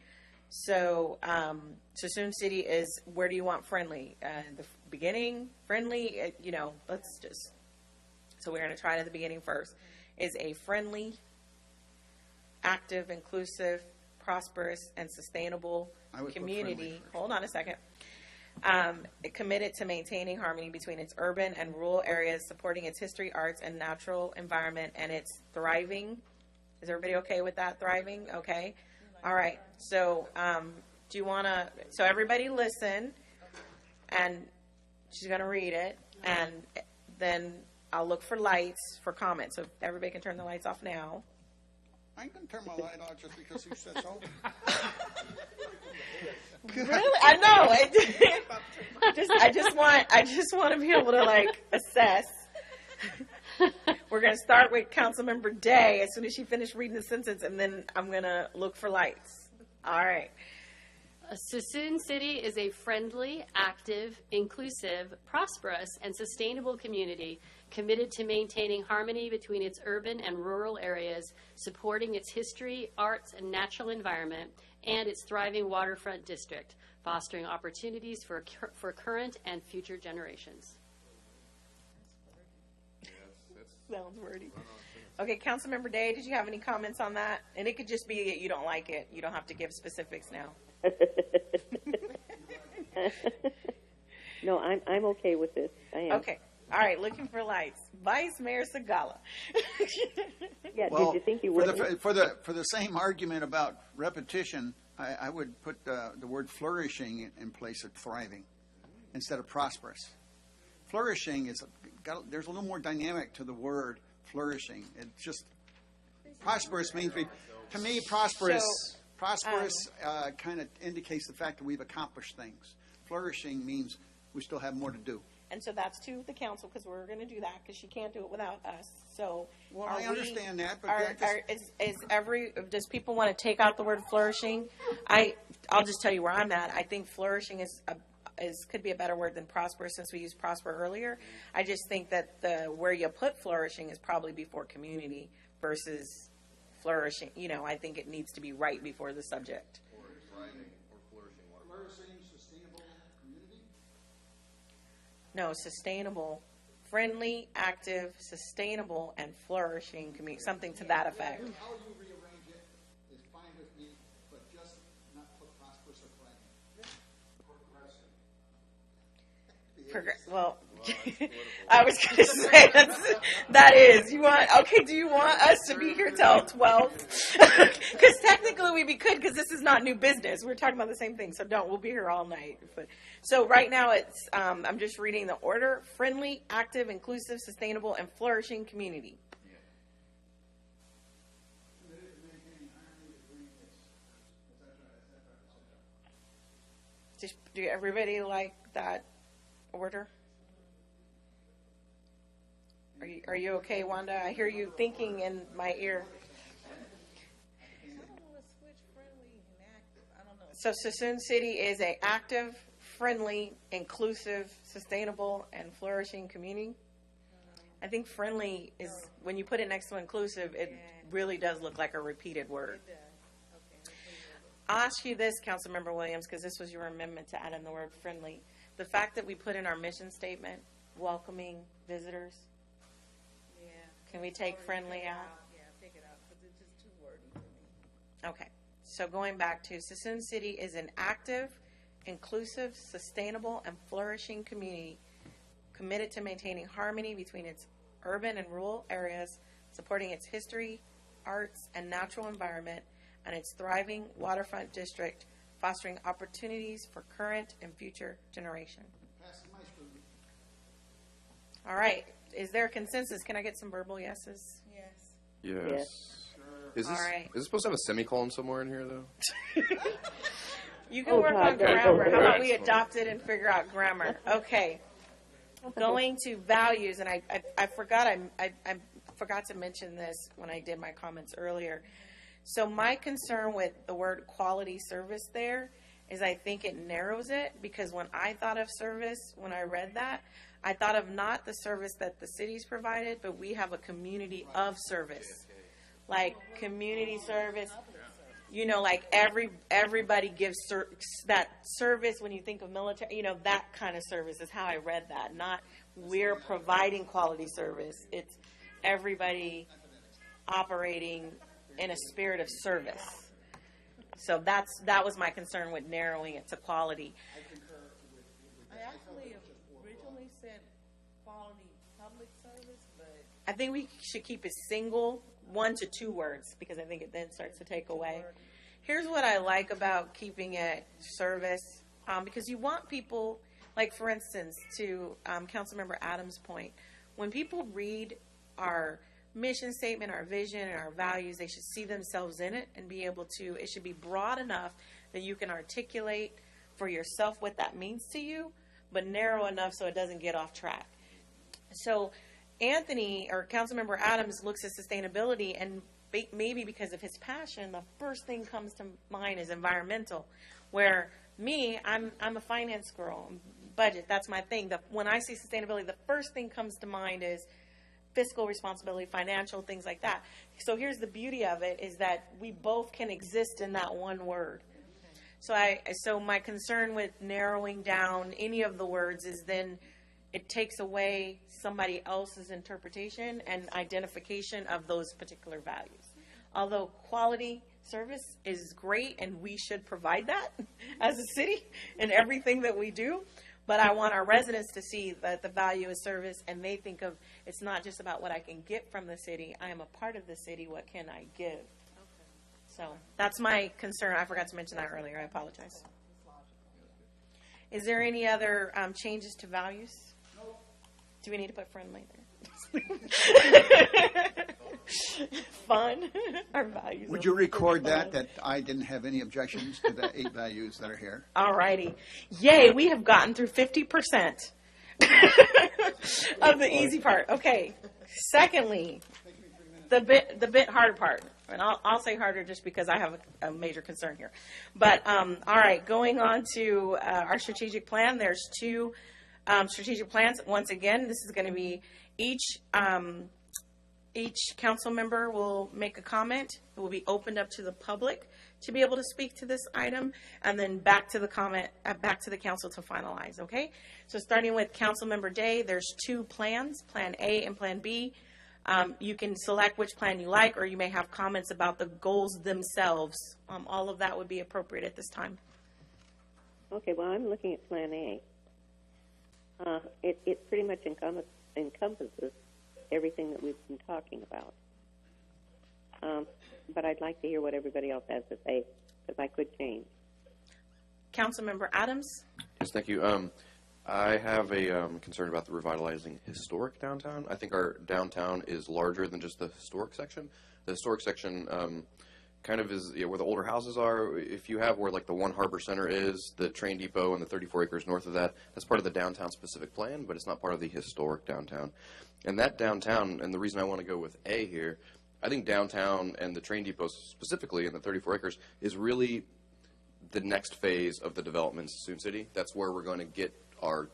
So, Suisun City is, where do you want friendly? The beginning, friendly, let's just, so we're going to try it at the beginning first. Is a friendly, active, inclusive, prosperous, and sustainable community. Hold on a second. Committed to maintaining harmony between its urban and rural areas, supporting its history, arts, and natural environment, and its thriving. Is everybody okay with that? Thriving? Okay. All right. So, do you want to? So everybody listen, and she's going to read it, and then I'll look for lights for comments. So everybody can turn the lights off now. I can turn my light off just because you said so. Really? I know. I just want to be able to assess. We're going to start with Councilmember Day as soon as she finished reading the sentence, and then I'm going to look for lights. All right. Suisun City is a friendly, active, inclusive, prosperous, and sustainable community committed to maintaining harmony between its urban and rural areas, supporting its history, arts, and natural environment, and its thriving waterfront district, fostering opportunities for current and future generations. Sounds wordy. Okay, Councilmember Day, did you have any comments on that? And it could just be that you don't like it. You don't have to give specifics now. No, I'm okay with this. I am. Okay. All right, looking for lights. Vice Mayor Segala. Yeah, Well, did you think you would? for the same argument about repetition, I would put the word flourishing in place of thriving instead of prosperous. Flourishing there's a little more dynamic to the word flourishing. It's just prosperous means to me prosperous kind of indicates the fact that we've accomplished things. Flourishing means we still have more to do. And so that's to the council, because we're going to do that, because she can't do it without us. So, I understand that, but does people want to take out the word flourishing? I'll just tell you where I'm at. I think flourishing could be a better word than prosperous, since we used prosper earlier. I just think that where you put flourishing is probably before community versus flourishing, I think it needs to be right before the subject. Or thriving or flourishing water. Flourishing, sustainable community? No, sustainable, friendly, active, sustainable, and flourishing community, something to that effect. How you rearrange it is fine with me, but just not put prosperous or thriving. Well, I was going to say that is. Do you want us to be here till 12? Because technically we could, because this is not new business. We're talking about the same thing, so we'll be here all night. So right now it's, I'm just reading the order: friendly, active, inclusive, sustainable, and flourishing community. Just, do everybody like that order? Are you okay, Wanda? I hear you thinking in my ear. So Suisun City is an active, friendly, inclusive, sustainable, and flourishing community. I think friendly is, when you put it next to inclusive, it really does look like a repeated word. I'll ask you this, Councilmember Williams, because this was your amendment to add in the word friendly. The fact that we put in our mission statement, welcoming visitors, can we take friendly out? Yeah, take it out because it's just too wordy for me. Okay. So going back to Suisun City is an active, inclusive, sustainable, and flourishing community committed to maintaining harmony between its urban and rural areas, supporting its history, arts, and natural environment, and its thriving waterfront district, fostering opportunities for current and future generation. All right. Is there a consensus? Can I get some verbal yeses? Yes. Yes. Is this, All right. is this supposed to have a semicolon somewhere in here, though? You can work on grammar. How about we adopt it and figure out grammar? Okay. Going to values, and I forgot I forgot to mention this when I did my comments earlier. So my concern with the word quality service there is I think it narrows it, because when I thought of service, when I read that, I thought of not the service that the city's provided, but we have a community of service. Like community service, like everybody gives that service when you think of military, that kind of service is how I read that. Not we're providing quality service. It's everybody operating in a spirit of service. So that was my concern with narrowing it to quality. I actually originally said quality public service, but I think we should keep it single, 1 to 2 words, because I think it then starts to take away. Here's what I like about keeping it service, because you want people, like for instance, to Councilmember Adams' point, when people read our mission statement, our vision, and our values, they should see themselves in it and be able to, it should be broad enough that you can articulate for yourself what that means to you, but narrow enough so it doesn't get off track. So Anthony, or Councilmember Adams, looks at sustainability, and maybe because of his passion, the first thing comes to mind is environmental, where me, I'm a finance girl, budget, that's my thing. When I see sustainability, the first thing comes to mind is fiscal responsibility, financial, things like that. So here's the beauty of it, is that we both can exist in that one word. So my concern with narrowing down any of the words is then it takes away somebody else's interpretation and identification of those particular values. Although quality service is great and we should provide that as a city in everything that we do, but I want our residents to see that the value is service, and they think of it's not just about what I can get from the city. I am a part of the city. What can I give? So that's my concern. I forgot to mention that earlier. I apologize. Is there any other changes to values? Do we need to put friendly there? Fun. Our values. Would you record that I didn't have any objections to the 8 values that are here? All righty. Yay, we have gotten through 50% of the easy part. Okay. Secondly, the bit harder part. And I'll say harder just because I have a major concern here. But, all right, going on to our strategic plan, there's 2 strategic plans. Once again, this is going to be each council member will make a comment. will be opened up to the public to be able to speak to this item, and then back to the back to the council to finalize, okay? So starting with Councilmember Day, there's 2 plans, Plan A and Plan B. You can select which plan you like, or you may have comments about the goals themselves. All of that would be appropriate at this time. Okay, well, I'm looking at Plan A. It pretty much encompasses everything that we've been talking about. But I'd like to hear what everybody else has to say, because I could change. Councilmember Adams? Yes, thank you. I have a concern about the revitalizing historic downtown. I think our downtown is larger than just the historic section. The historic section kind of is where the older houses are. If you have where like the One Harbor Center is, the train depot, and the 34 acres north of that, that's part of the downtown specific plan, but it's not part of the historic downtown. And that downtown, and the reason I want to go with A here, I think downtown and the train depot specifically in the 34 acres is really the next phase of the development in Sassoon City. That's where we're going to get our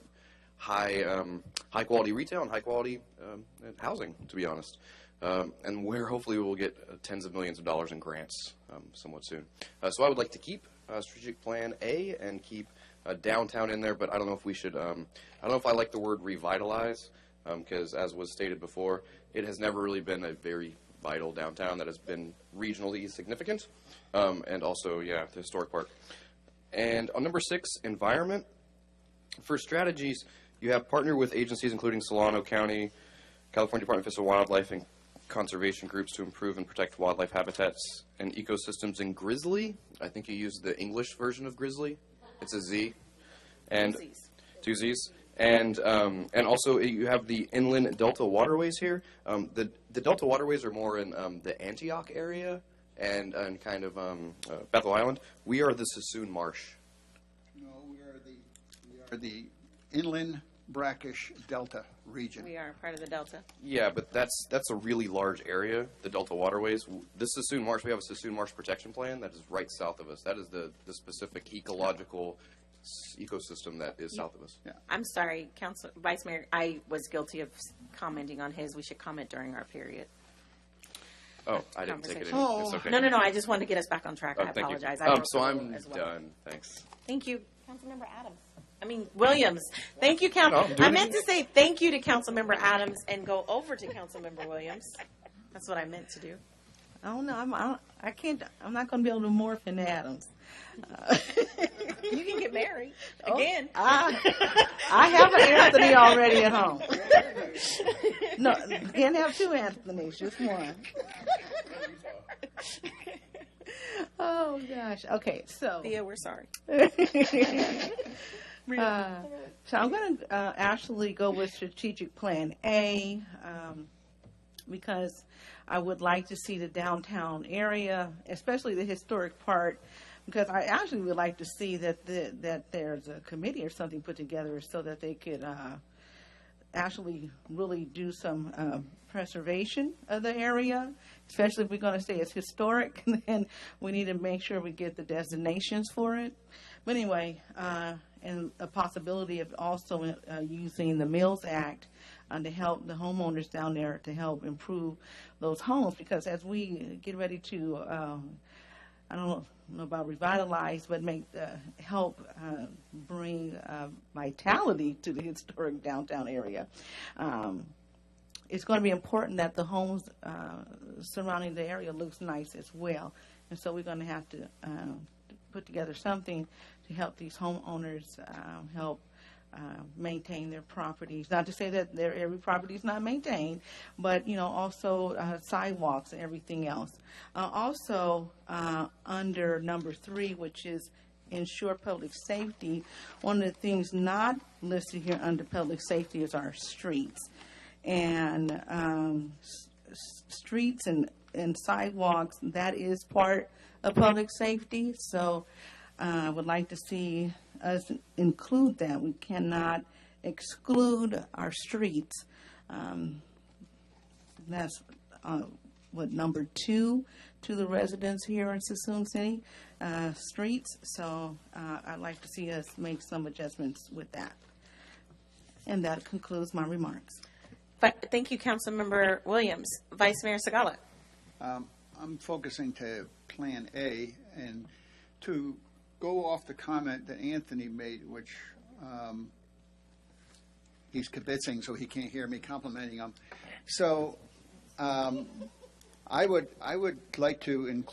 high quality retail and high quality housing, to be honest, and where hopefully we'll get tens of millions of dollars in grants somewhat soon. So I would like to keep strategic plan A and keep downtown in there, but I don't know if we should. I don't know if I like the word revitalize, because as was stated before, it has never really been a very vital downtown that has been regionally significant, and also the historic park. And on number 6, environment. For strategies, you have partner with agencies including Solano County, California Department of Fish and Wildlife, and conservation groups to improve and protect wildlife habitats and ecosystems in Grizzly. I think you used the English version of Grizzly. It's a Z. And 2 Z's. And also you have the inland delta waterways here. The delta waterways are more in the Antioch area and kind of Bethel Island. We are the Sassoon Marsh. No, we are the inland brackish delta region. We are part of the delta. Yeah, but that's a really large area, the delta waterways. This Sassoon Marsh, we have a Sassoon Marsh protection plan that is right south of us. That is the specific ecological ecosystem that is south of us. Yeah. I'm sorry, Vice Mayor, I was guilty of commenting on his. We should comment during our period. Oh, I didn't take it in. It's okay. No, I just wanted to get us back on track. I thank apologize. You. So I'm done. Thanks. Thank you. Councilmember Adams. Williams. Thank you, I meant to say thank you to Councilmember Adams and go over to Councilmember Williams. That's what I meant to do. Oh no, I can't. I'm not going to be able to morph into Adams. You can get married again. I have an Anthony already at home. No, can't have 2 Anthonys, just one. Oh gosh. Okay, so Thea, we're sorry. So I'm going to actually go with strategic plan A because I would like to see the downtown area, especially the historic part, because I actually would like to see that that there's a committee or something put together so that they could actually really do some preservation of the area, especially if we're going to say it's historic, then we need to make sure we get the designations for it. But anyway, and a possibility of also using the Mills Act to help the homeowners down there to help improve those homes, because as we get ready to, I don't know about revitalize, but help bring vitality to the historic downtown area. It's going to be important that the homes surrounding the area looks nice as well, and so we're going to have to put together something to help these homeowners help maintain their properties. Not to say that every property is not maintained, but also sidewalks and everything else. Also, under number 3, which is ensure public safety, one of the things not listed here under public safety is our streets. And streets and sidewalks, that is part of public safety. So I would like to see us include that. We cannot exclude our streets. That's number 2 to the residents here in Sassoon City, streets. So I'd like to see us make some adjustments with that. And that concludes my remarks. Thank you, Councilmember Williams. Vice Mayor Segala. I'm focusing to Plan A, and to go off the comment that Anthony made, which he's kibitzing, so he can't hear me complimenting him. So I would like to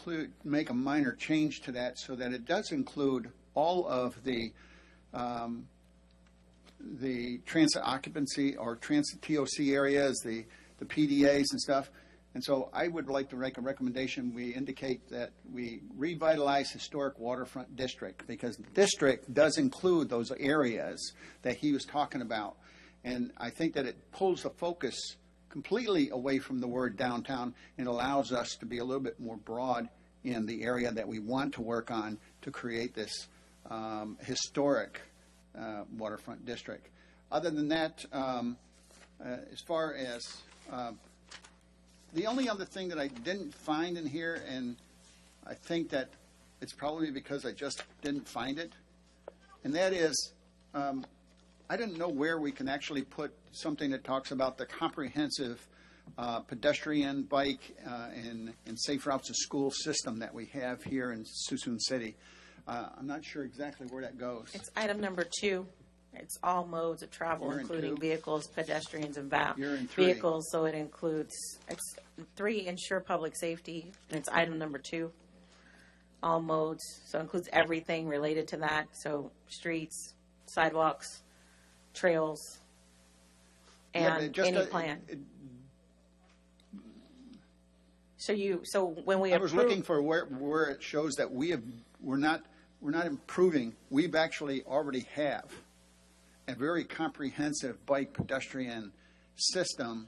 make a minor change to that so that it does include all of the transit occupancy or transit TOC areas, the PDAs and stuff. And so I would like to make a recommendation. We indicate that we revitalize historic waterfront district, because the district does include those areas that he was talking about. And I think that it pulls the focus completely away from the word downtown and allows us to be a little bit more broad in the area that we want to work on to create this historic waterfront district. Other than that, as far as the only other thing that I didn't find in here, and I think that it's probably because I just didn't find it, and that is I didn't know where we can actually put something that talks about the comprehensive pedestrian, bike, and safe routes to school system that we have here in Suisun City. I'm not sure exactly where that goes. It's item number 2. It's all modes of travel, You're in including 2. vehicles, pedestrians, and You're in 3. vehicles. So it includes, it's 3, ensure public safety, and it's item number 2. All modes, so it includes everything related to that. So streets, sidewalks, trails, and any plan. So when we I was looking for where it shows that we're not improving. We've actually already have a very comprehensive bike pedestrian system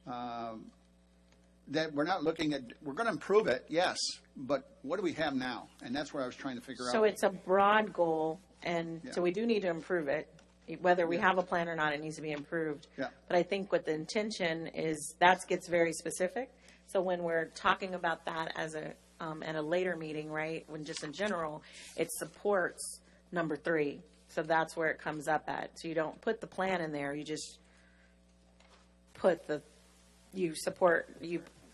that we're not looking at. We're going to improve it, yes, but what do we have now? And that's what I was trying to figure out. So it's a broad goal, and Yeah. so we do need to improve it. Whether we have a plan or not, it needs to be improved. Yeah. But I think what the intention is, that gets very specific. So when we're talking about that as at a later meeting, right, when just in general, it supports number 3. So that's where it comes up at. So you don't put the plan in there, you just put you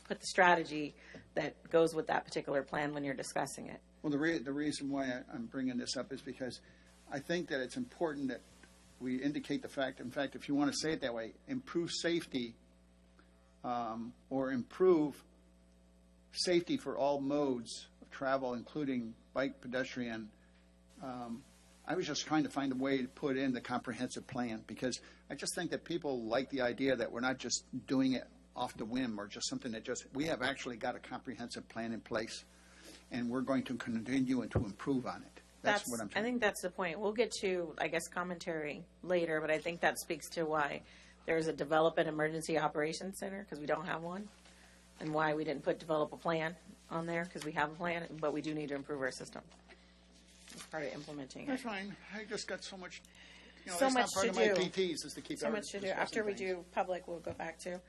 put the strategy that goes with that particular plan when you're discussing it. Well, the reason why I'm bringing this up is because I think that it's important that we indicate the fact, in fact, if you want to say it that way, improve safety or improve safety for all modes of travel, including bike, pedestrian. I was just trying to find a way to put in the comprehensive plan, because I just think that people like the idea that we're not just doing it off the whim or just something that we have actually got a comprehensive plan in place, and we're going to continue and to improve on it. That's what I'm I think that's the point. We'll get to, I guess, commentary later, but I think that speaks to why there's a Development Emergency Operations Center, because we don't have one, and why we didn't develop a plan on there, because we have a plan, but we do need to improve our system. It's part of implementing it. That's fine. I just got so much, So that's much not part to of my do. PTs is to keep So much to do. discussing After we things. do public, we'll go back to.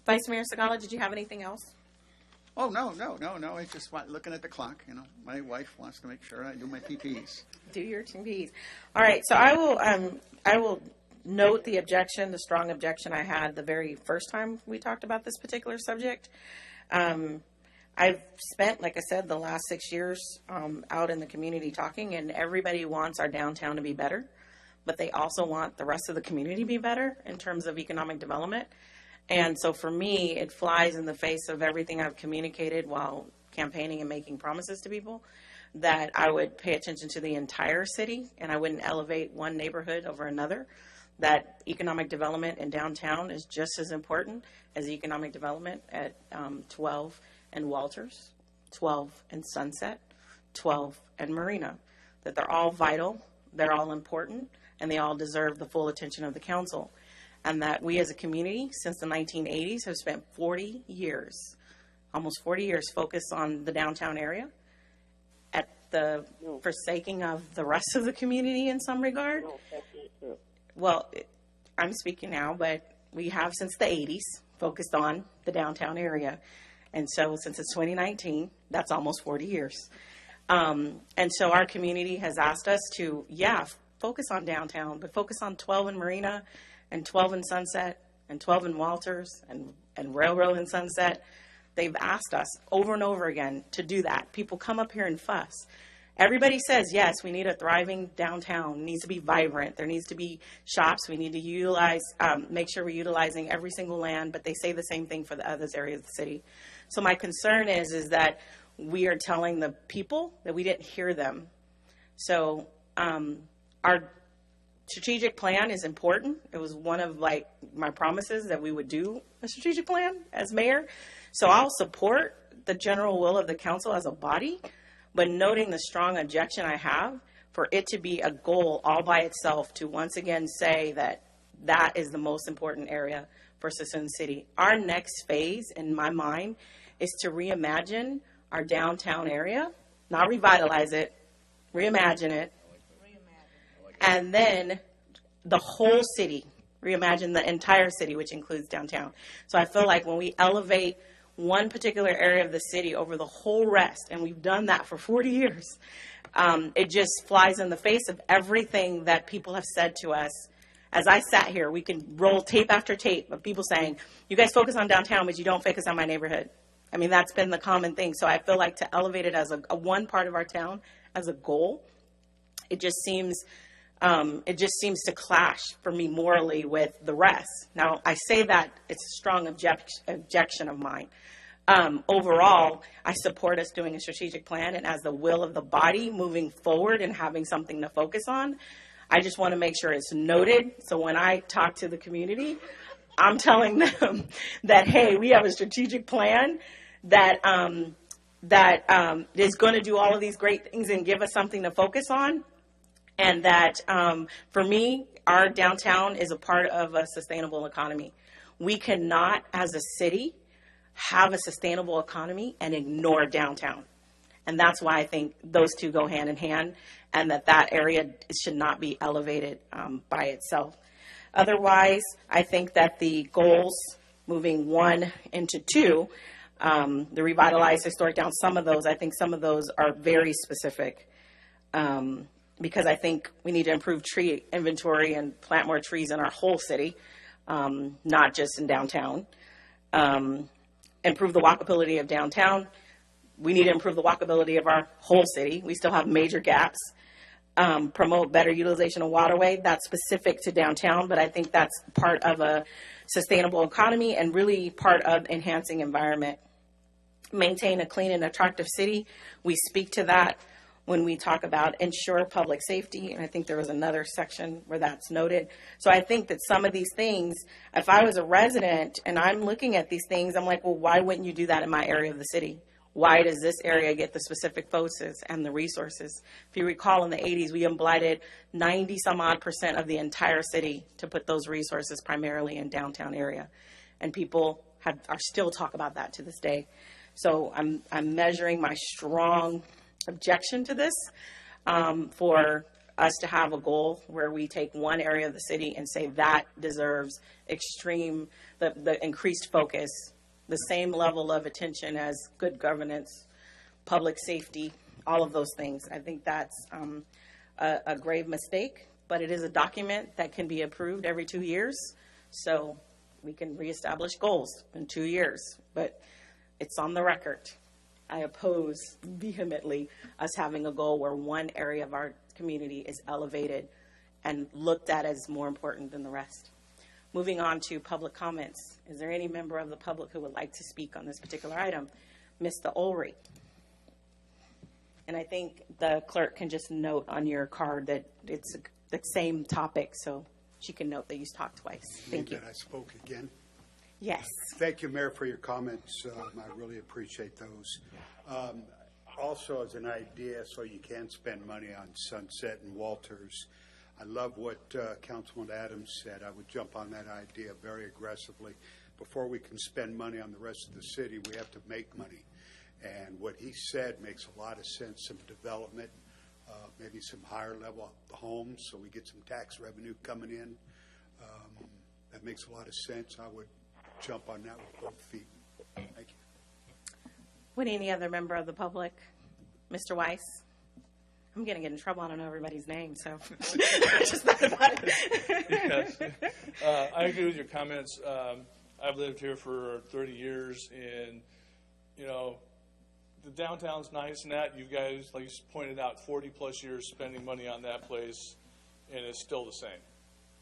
Vice Mayor Segala, did you have anything else? Oh, no. I just want looking at the clock. My wife wants to make sure I do my PTs. Do your TVs. All right, so I will note the objection, the strong objection I had the very first time we talked about this particular subject. I've spent, like I said, the last 6 years out in the community talking, and everybody wants our downtown to be better, but they also want the rest of the community to be better in terms of economic development. And so for me, it flies in the face of everything I've communicated while campaigning and making promises to people, that I would pay attention to the entire city and I wouldn't elevate one neighborhood over another, that economic development in downtown is just as important as economic development at 12 and Walters, 12 and Sunset, 12 and Marina, that they're all vital, they're all important, and they all deserve the full attention of the council. And that we as a community, since the 1980s, have spent 40 years, almost 40 years, focused on the downtown area at the forsaking of the rest of the community in some regard. Well, I'm speaking now, but we have since the 80s focused on the downtown area. And so since it's 2019, that's almost 40 years. And so our community has asked us to, focus on downtown, but focus on 12 and Marina, and 12 in Sunset, and 12 in Walters, and Railroad in Sunset. They've asked us over and over again to do that. People come up here and fuss. Everybody says, yes, we need a thriving downtown. It needs to be vibrant. There needs to be shops. We need to utilize, make sure we're utilizing every single land, but they say the same thing for the other areas of the city. So my concern is that we are telling the people that we didn't hear them. So our strategic plan is important. It was one of like my promises that we would do a strategic plan as mayor. So I'll support the general will of the council as a body, but noting the strong objection I have for it to be a goal all by itself to once again say that that is the most important area for Suisun City. Our next phase, in my mind, is to reimagine our downtown area, not revitalize it, reimagine it, and then the whole city, reimagine the entire city, which includes downtown. So I feel like when we elevate one particular area of the city over the whole rest, and we've done that for 40 years, it just flies in the face of everything that people have said to us. As I sat here, we can roll tape after tape of people saying, you guys focus on downtown, but you don't focus on my neighborhood. I mean, that's been the common thing. So I feel like to elevate it as a one part of our town as a goal, it just seems to clash for me morally with the rest. Now, I say that it's a strong objection of mine. Overall, I support us doing a strategic plan, and as the will of the body moving forward and having something to focus on, I just want to make sure it's noted. So when I talk to the community, I'm telling them that, hey, we have a strategic plan that is going to do all of these great things and give us something to focus on. And that, for me, our downtown is a part of a sustainable economy. We cannot, as a city, have a sustainable economy and ignore downtown. And that's why I think those two go hand in hand, and that area should not be elevated by itself. Otherwise, I think that the goals moving 1 into 2, the revitalized historic down, some of those are very specific. Because I think we need to improve tree inventory and plant more trees in our whole city, not just in downtown. Improve the walkability of downtown. We need to improve the walkability of our whole city. We still have major gaps. Promote better utilization of waterway. That's specific to downtown, but I think that's part of a sustainable economy and really part of enhancing environment. Maintain a clean and attractive city. We speak to that when we talk about ensure public safety, and I think there was another section where that's noted. So I think that some of these things, if I was a resident and I'm looking at these things, I'm like, well, why wouldn't you do that in my area of the city? Why does this area get the specific focus and the resources? If you recall, in the 80s, we blighted 90-some-odd% of the entire city to put those resources primarily in downtown area. And people are still talk about that to this day. So I'm measuring my strong objection to this for us to have a goal where we take one area of the city and say that deserves the increased focus, the same level of attention as good governance, public safety, all of those things. I think that's a grave mistake, but it is a document that can be approved every 2 years. So we can reestablish goals in 2 years, but it's on the record. I oppose vehemently us having a goal where one area of our community is elevated and looked at as more important than the rest. Moving on to public comments. Is there any member of the public who would like to speak on this particular item? Mr. Ulrich. And I think the clerk can just note on your card that it's the same topic, so she can note that you talked twice. Thank you. That I spoke again. Yes. Thank you, Mayor, for your comments. I really appreciate those. Also, as an idea, so you can spend money on Sunset and Walters, I love what Councilman Adams said. I would jump on that idea very aggressively. Before we can spend money on the rest of the city, we have to make money. And what he said makes a lot of sense. Some development, maybe some higher level homes, so we get some tax revenue coming in. That makes a lot of sense. I would jump on that with both feet. Thank you. Would any other member of the public? Mr. Weiss? I'm going to get in trouble. I don't know everybody's name, so I just thought about it. Yes. I agree with your comments. I've lived here for 30 years, and you know, the downtown's nice and that. You guys, like you pointed out, 40-plus years spending money on that place, and it's still the same.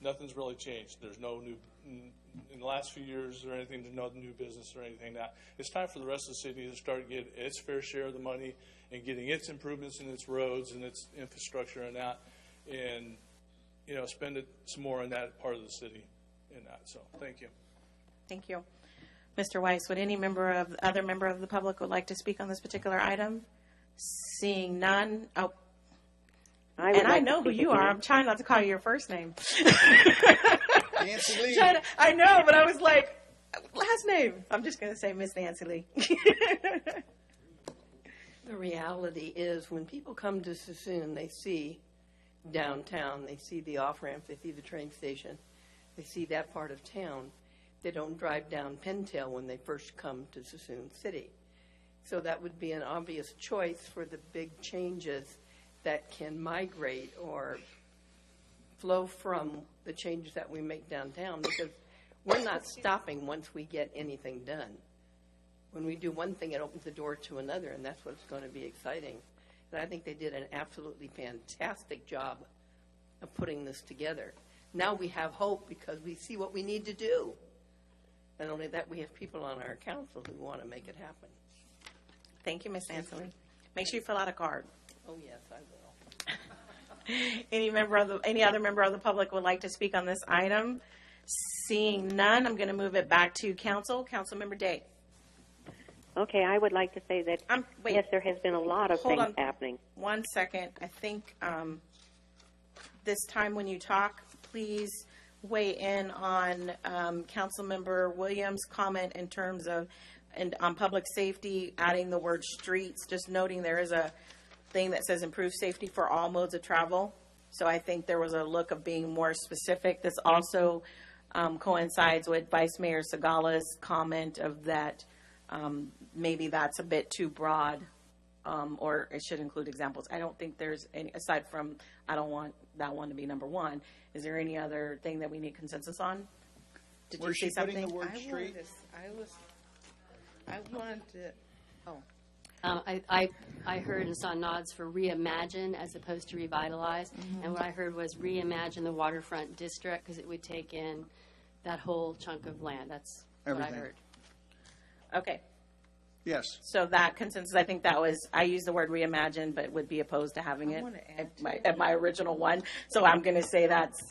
Nothing's really changed. There's no new, in the last few years or anything, there's no new business or anything. Now, it's time for the rest of the city to start getting its fair share of the money and getting its improvements in its roads and its infrastructure and that, and, you know, spend it some more on that part of the city in that. So, thank you. Thank you. Mr. Weiss, would any other member of the public would like to speak on this particular item? Seeing none. Oh, I know who you are. I'm trying not to call you your first name. Nancy Lee. I know, but I was like, last name. I'm just going to say Miss Nancy Lee. The reality is when people come to Suisun, they see downtown, they see the off-ramp, they see the train station, they see that part of town. They don't drive down Pentail when they first come to Suisun City. So that would be an obvious choice for the big changes that can migrate or flow from the changes that we make downtown, because we're not stopping once we get anything done. When we do one thing, it opens the door to another, and that's what's going to be exciting. And I think they did an absolutely fantastic job of putting this together. Now we have hope because we see what we need to do. Not only that, we have people on our council who want to make it happen. Thank you, Miss Nancy Lee. Make sure you fill out a card. Oh, yes, I will. Any other member of the public would like to speak on this item? Seeing none, I'm going to move it back to council. Councilmember Day. Okay, I would like to say that, yes, there has been a lot of things happening. 1 second. I think this time when you talk, please weigh in on Councilmember Williams' comment in terms of, and on public safety, adding the word streets, just noting there is a thing that says improve safety for all modes of travel. So I think there was a look of being more specific. This also coincides with Vice Mayor Segala's comment of that maybe that's a bit too broad, or it should include examples. I don't think there's any, aside from I don't want that one to be number one. Is there any other thing that we need consensus on? Did you say something? Putting the word street? I wanted to. Oh. I heard and saw nods for reimagine as opposed to revitalize. Mm-hmm. And what I heard was reimagine the waterfront district because it would take in that whole chunk of land. That's Everything. what I heard. Okay. Yes. So that consensus, I think that was, I used the word reimagine, but would be opposed to having it at my original one. So I'm going to say that's,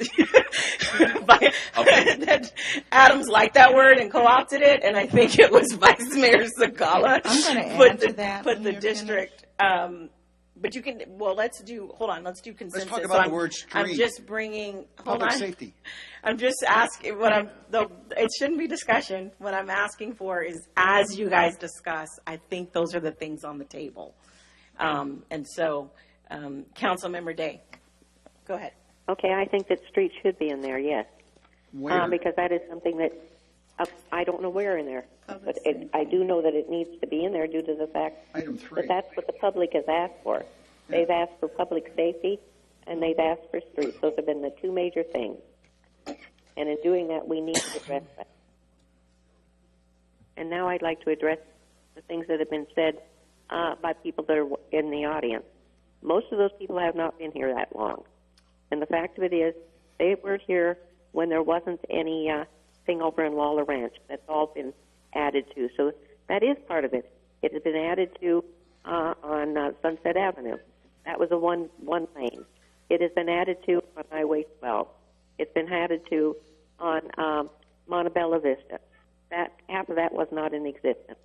that Adams liked that word and co-opted it, and I think it was Vice Mayor Segala. I'm going to add to that. Put the district, but you can, well, let's do consensus. Let's talk about the word street. I'm just bringing, Public safety. I'm just asking, it shouldn't be discussion. What I'm asking for is, as you guys discuss, I think those are the things on the table. And so, Councilmember Day, go ahead. Okay, I think that street should be in there, yes. Where? Because that is something that I don't know where in there. But I do know that it needs to be in there due to the fact Item 3. that that's what the public has asked for. They've asked for public safety, and they've asked for streets. Those have been the two major things. And in doing that, we need to address that. And now I'd like to address the things that have been said by people that are in the audience. Most of those people have not been here that long. And the fact of it is, they were here when there wasn't any thing over in Lawler Ranch. That's all been added to. So that is part of it. It has been added to on Sunset Avenue. That was a one lane. It has been added to on Highway 12. It's been added to on Montebello Vista. That half of that was not in existence.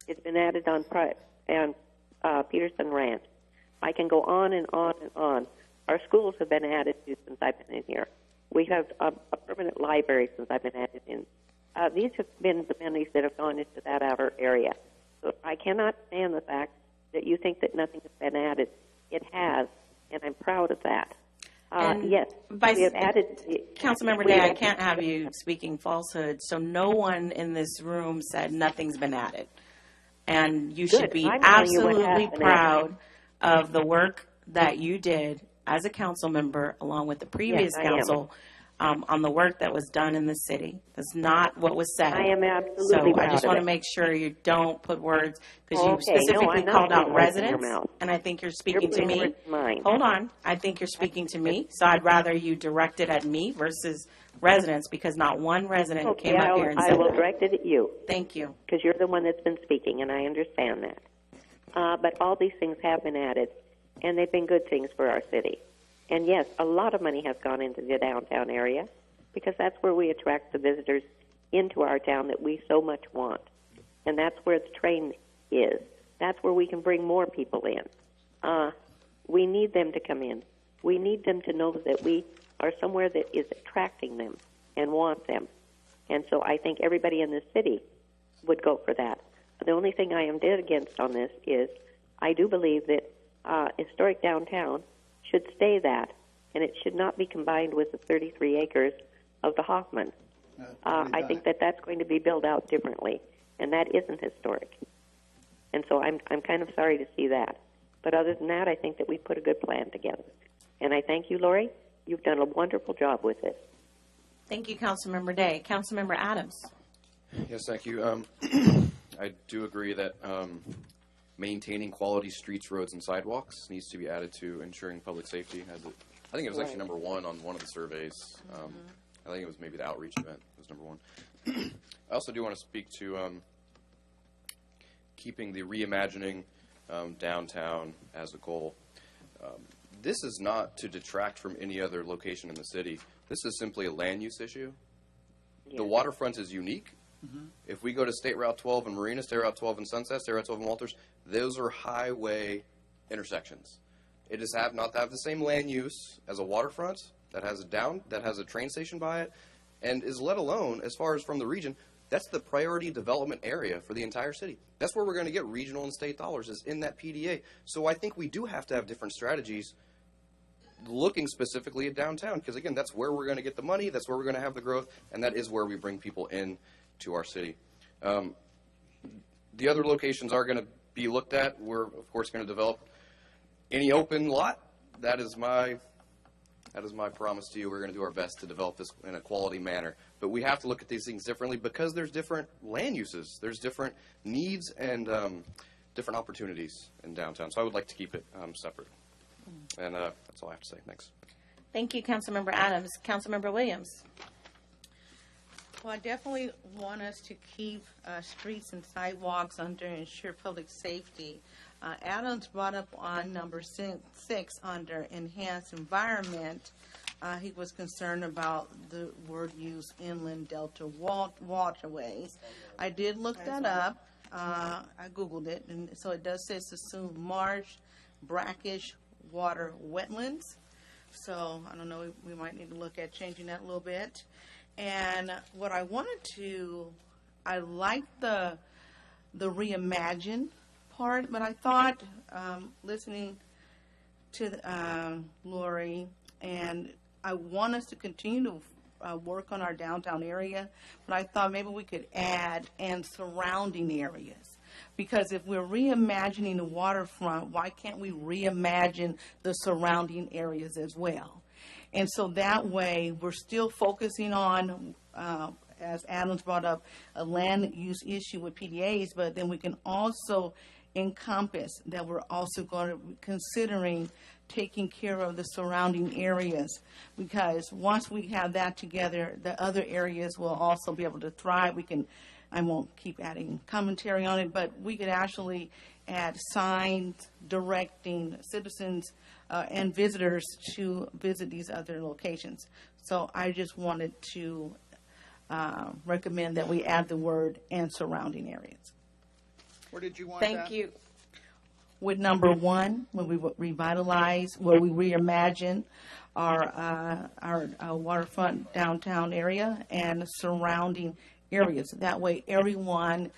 It's been added on Peterson Ranch. I can go on and on and on. Our schools have been added to since I've been in here. We have a permanent library since I've been added in. These have been the monies that have gone into that outer area. So I cannot stand the fact that you think that nothing has been added. It has, and I'm proud of that. Yes, we have added. Councilmember Day, I can't have you speaking falsehood. So no one in this room said nothing's been added. And you should be absolutely proud of the work that you did as a council member, along with the previous council, on the work that was done in the city. That's not what was said. I am absolutely So I proud just of want to it. make sure you don't put words, because you Okay, no, specifically I'm not called out putting words in your residents, mouth. and I think you're speaking to putting me. words in mine. Hold on. I think you're speaking to me, so I'd rather you direct it at me versus residents, because not one resident Okay, came up here and I said will that. direct it at you. Thank you. Because you're the one that's been speaking, and I understand that. But all these things have been added, and they've been good things for our city. And yes, a lot of money has gone into the downtown area, because that's where we attract the visitors into our town that we so much want. And that's where the train is. That's where we can bring more people in. We need them to come in. We need them to know that we are somewhere that is attracting them and want them. And so I think everybody in this city would go for that. The only thing I am dead against on this is I do believe that historic downtown should stay that, and it should not be combined with the 33 acres of the Hoffman. I think that that's going to be built out differently, and that isn't historic. And so I'm kind of sorry to see that. But other than that, I think that we put a good plan together. And I thank you, Lori. You've done a wonderful job with it. Thank you, Councilmember Day. Councilmember Adams. Yes, thank you. I do agree that maintaining quality streets, roads, and sidewalks needs to be added to ensuring public safety. I think it was actually number one on one of the surveys. I think it was maybe the outreach event was number one. I also do want to speak to keeping the reimagining downtown as a goal. This is not to detract from any other location in the city. This is simply a land use issue. The waterfront is unique. If we go to State Route 12 and Marina, State Route 12 and Sunset, State Route 12 and Walters, those are highway intersections. It does not have the same land use as a waterfront that has a train station by it, and is let alone, as far as from the region, that's the priority development area for the entire city. That's where we're going to get regional and state dollars, is in that PDA. So I think we do have to have different strategies looking specifically at downtown, because again, that's where we're going to get the money, that's where we're going to have the growth, and that is where we bring people in to our city. The other locations are going to be looked at. We're of course going to develop any open lot. That is my promise to you. We're going to do our best to develop this in a quality manner. But we have to look at these things differently, because there's different land uses, there's different needs, and different opportunities in downtown. So I would like to keep it separate. And that's all I have to say. Thanks. Thank you, Councilmember Adams. Councilmember Williams. Well, I definitely want us to keep streets and sidewalks under ensure public safety. Adams brought up on number 6 under enhanced environment. He was concerned about the word used inland delta waterways. I did look that up. I Googled it, and so it does say it's assumed marsh, brackish water wetlands. So I don't know, we might need to look at changing that a little bit. And what I wanted to, I like the reimagine part, but I thought, listening to Lori, and I want us to continue to work on our downtown area, but I thought maybe we could add and surrounding areas. Because if we're reimagining the waterfront, why can't we reimagine the surrounding areas as well? And so that way, we're still focusing on, as Adams brought up, a land use issue with PDAs, but then we can also encompass that we're also going to be considering taking care of the surrounding areas, because once we have that together, the other areas will also be able to thrive. I won't keep adding commentary on it, but we could actually add signs directing citizens and visitors to visit these other locations. So I just wanted to recommend that we add the word "and surrounding areas." Where did you want Thank that? you. With number 1, when we revitalize, where we reimagine our waterfront downtown area and surrounding areas. That way, everyone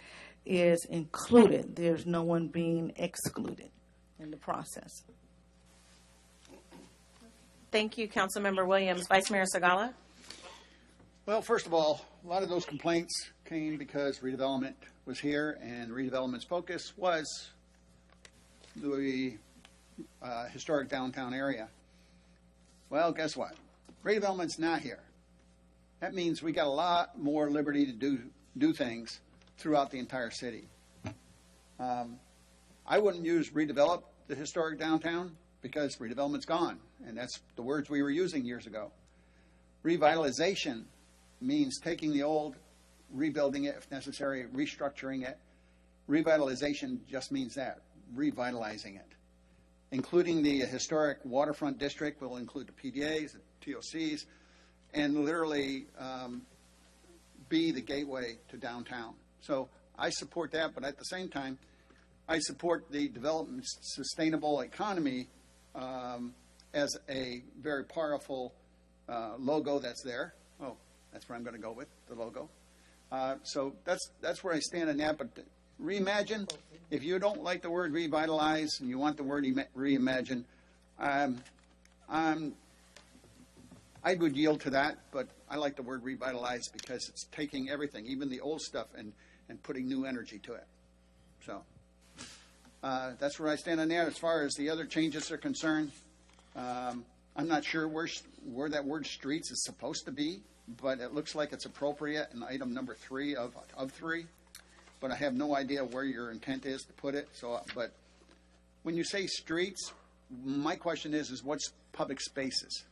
is included. There's no one being excluded in the process. Thank you, Councilmember Williams. Vice Mayor Segala. Well, first of all, a lot of those complaints came because redevelopment was here, and redevelopment's focus was the historic downtown area. Well, guess what? Redevelopment's not here. That means we got a lot more liberty to do things throughout the entire city. I wouldn't use redevelop the historic downtown because redevelopment's gone, and that's the words we were using years ago. Revitalization means taking the old, rebuilding it if necessary, restructuring it. Revitalization just means that, revitalizing it. Including the historic waterfront district will include the PDAs, the TOCs, and literally be the gateway to downtown. So I support that, but at the same time, I support the development sustainable economy as a very powerful logo that's there. Oh, that's where I'm going to go with, the logo. So that's where I stand on that. But reimagine, if you don't like the word revitalize and you want the word reimagine, I would yield to that, but I like the word revitalize because it's taking everything, even the old stuff, and putting new energy to it. So that's where I stand on that. As far as the other changes are concerned, I'm not sure where that word streets is supposed to be, but it looks like it's appropriate in item number 3 of 3. But I have no idea where your intent is to put it. So, but when you say streets, my question is what's public spaces?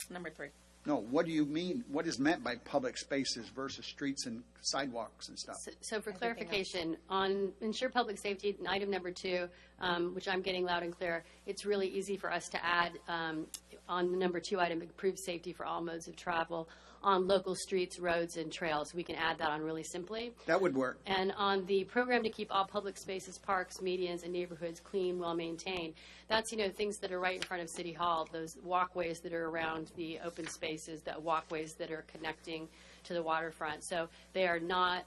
Number 3. No, what do you mean? What is meant by public spaces versus streets and sidewalks and stuff? So for clarification, on ensure public safety, item number 2, which I'm getting loud and clear, it's really easy for us to add on the number 2 item, improve safety for all modes of travel on local streets, roads, and trails. We can add that on really simply. That would work. And on the program to keep all public spaces, parks, medians, and neighborhoods clean, well-maintained, that's, things that are right in front of City Hall, those walkways that are around the open spaces, the walkways that are connecting to the waterfront. So they are not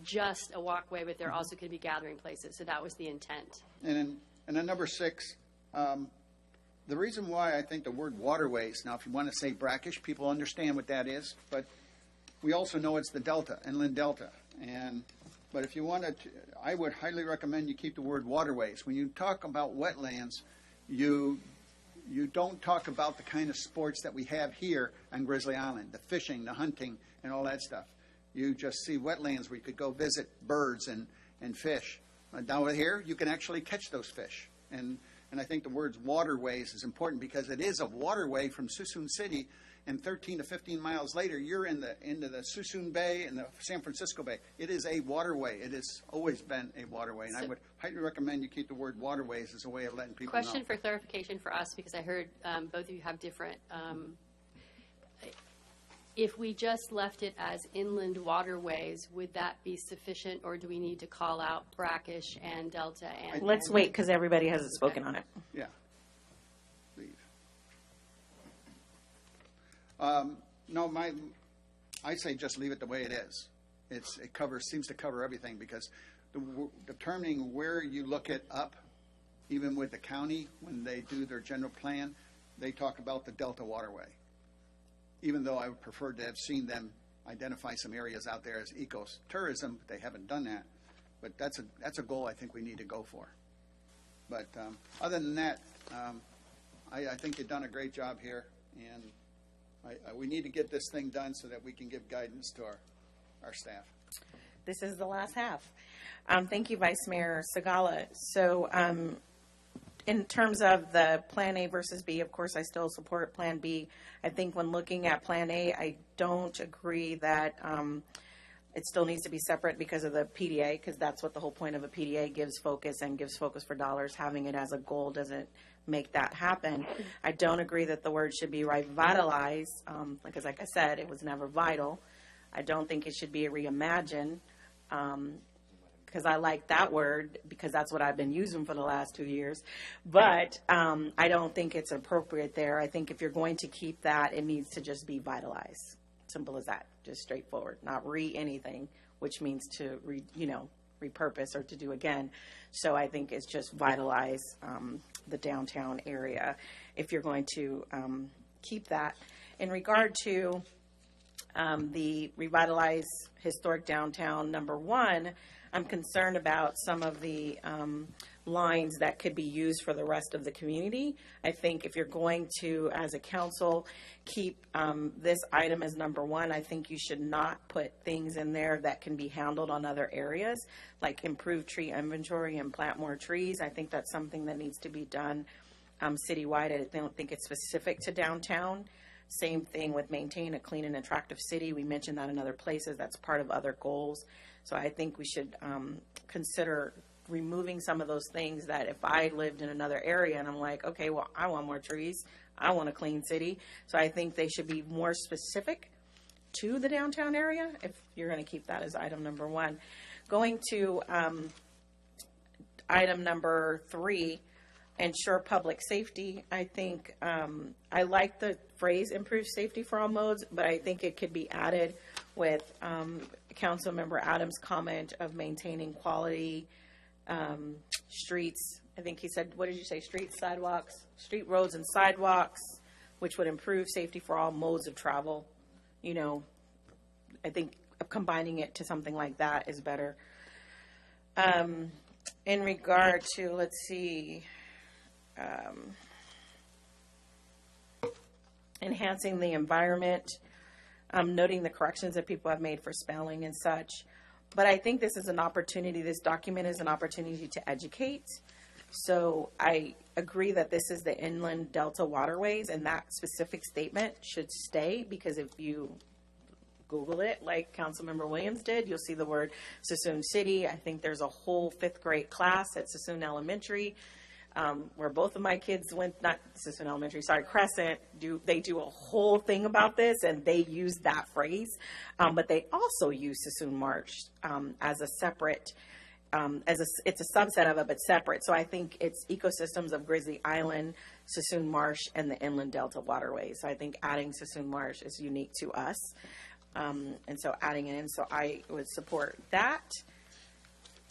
just a walkway, but they're also going to be gathering places. So that was the intent. And then number 6, the reason why I think the word waterways, now if you want to say brackish, people understand what that is, but we also know it's the delta, inland delta. But if you want to, I would highly recommend you keep the word waterways. When you talk about wetlands, you don't talk about the kind of sports that we have here on Grizzly Island, the fishing, the hunting, and all that stuff. You just see wetlands where you could go visit birds and fish. Down here, you can actually catch those fish. And I think the words waterways is important because it is a waterway from Suisun City, and 13 to 15 miles later, you're into the Suisun Bay and the San Francisco Bay. It is a waterway. It has always been a waterway, and I would highly recommend you keep the word waterways as a way of letting people know. Question for clarification for us, because I heard both of you have different. If we just left it as inland waterways, would that be sufficient, or do we need to call out brackish and delta? And let's wait because everybody hasn't spoken on it. Yeah. Leave. No, I say just leave it the way it is. It seems to cover everything because determining where you look it up, even with the county when they do their general plan, they talk about the Delta Waterway. Even though I would prefer to have seen them identify some areas out there as ecotourism, they haven't done that. But that's a goal I think we need to go for. But other than that, I think you've done a great job here, and we need to get this thing done so that we can give guidance to our staff. This is the last half. Thank you, Vice Mayor Segala. So in terms of the Plan A versus B, of course, I still support Plan B. I think when looking at Plan A, I don't agree that it still needs to be separate because of the PDA, because that's what the whole point of a PDA gives focus for dollars. Having it as a goal doesn't make that happen. I don't agree that the word should be revitalize, because like I said, it was never vital. I don't think it should be a reimagine. Because I like that word because that's what I've been using for the last 2 years. But I don't think it's appropriate there. I think if you're going to keep that, it needs to just be vitalize. Simple as that. Just straightforward. Not anything, which means to repurpose or to do again. So I think it's just vitalize the downtown area if you're going to keep that. In regard to the revitalize historic downtown number 1, I'm concerned about some of the lines that could be used for the rest of the community. I think if you're going to, as a council, keep this item as number one, I think you should not put things in there that can be handled on other areas, like improve tree inventory and plant more trees. I think that's something that needs to be done citywide. I don't think it's specific to downtown. Same thing with maintain a clean and attractive city. We mentioned that in other places. That's part of other goals. So I think we should consider removing some of those things that if I lived in another area and I'm like, okay, well, I want more trees, I want a clean city. So I think they should be more specific to the downtown area if you're going to keep that as item number one. Going to item number 3, ensure public safety. I think I like the phrase improve safety for all modes, but I think it could be added with Councilmember Adams' comment of maintaining quality streets. I think he said, what did you say? Streets, sidewalks, street roads and sidewalks, which would improve safety for all modes of travel. You know, I think combining it to something like that is better. In regard to, let's see, enhancing the environment, noting the corrections that people have made for spelling and such. But I think this is an opportunity, this document is an opportunity to educate. So I agree that this is the Inland Delta Waterways, and that specific statement should stay, because if you Google it like Councilmember Williams did, you'll see the word Suisun City. I think there's a whole 5th grade class at Suisun Elementary where both of my kids went, not Suisun Elementary, sorry, Crescent, they do a whole thing about this, and they use that phrase. But they also use Suisun Marsh as a separate, it's a subset of it, but separate. So I think it's ecosystems of Grizzly Island, Suisun Marsh, and the Inland Delta Waterways. So I think adding Suisun Marsh is unique to us. And so adding it in, so I would support that.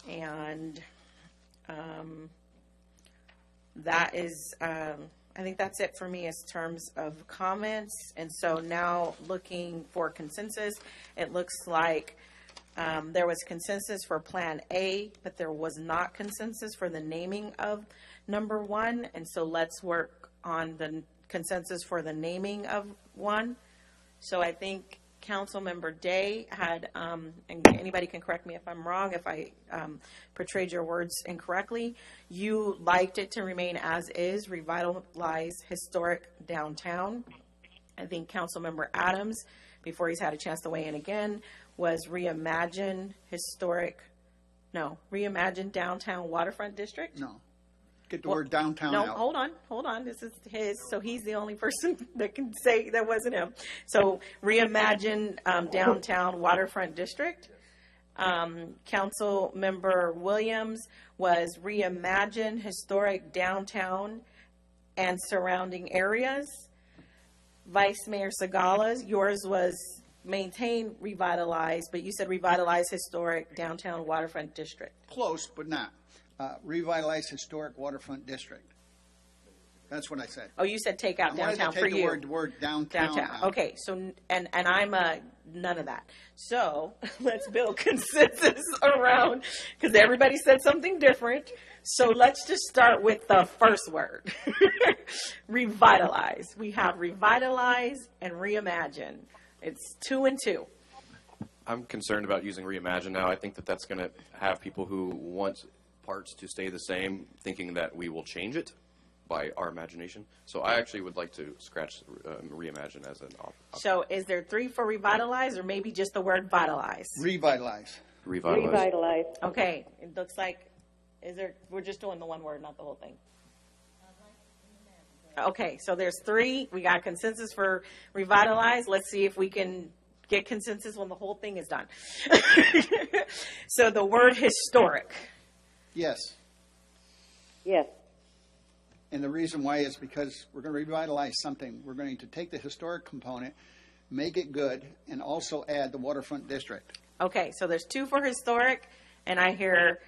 And that is, I think that's it for me as terms of comments. And so now looking for consensus, it looks like there was consensus for Plan A, but there was not consensus for the naming of number 1. And so let's work on the consensus for the naming of 1. So I think Councilmember Day had, and anybody can correct me if I'm wrong, if I portrayed your words incorrectly, you liked it to remain as is, revitalize historic downtown. I think Councilmember Adams, before he's had a chance to weigh in again, was reimagine downtown waterfront district. No. Get the word downtown out. Hold on. This is his, so he's the only person that can say that wasn't him. So reimagine downtown waterfront district. Council Member Williams was reimagine historic downtown and surrounding areas. Vice Mayor Sagala's, yours was maintain, revitalize, but you said revitalize historic downtown waterfront district. Close, but not. Revitalize historic waterfront district. That's what I said. Oh, you said take out downtown for you. The word downtown out. Okay, so, and I'm none of that. So let's build consensus around, because everybody said something different. So let's just start with the first word. Revitalize. We have revitalize and reimagine. It's 2 and 2. I'm concerned about using reimagine now. I think that that's going to have people who want parts to stay the same thinking that we will change it by our imagination. So I actually would like to scratch reimagine as an option. So is there 3 for revitalize, or maybe just the word vitalize? Revitalize. Revitalize. Okay, it looks like, we're just doing the one word, not the whole thing. Okay, so there's 3. We got consensus for revitalize. Let's see if we can get consensus when the whole thing is done. So the word historic. Yes. Yes. And the reason why is because we're going to revitalize something. We're going to take the historic component, make it good, and also add the waterfront district. Okay, so there's 2 for historic, and I hear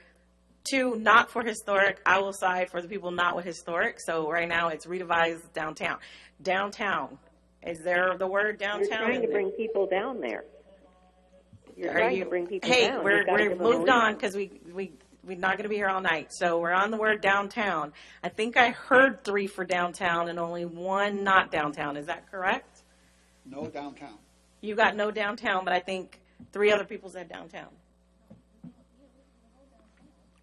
2 not for historic. I will side for the people not with historic. So right now it's revitalize downtown. Downtown. Is there the word downtown? You're trying to bring people down there. You're trying to bring people down. Hey, we're moved on because we're not going to be here all night. So we're on the word downtown. I think I heard 3 for downtown and only 1 not downtown. Is that correct? No downtown. You got no downtown, but I think 3 other people said downtown.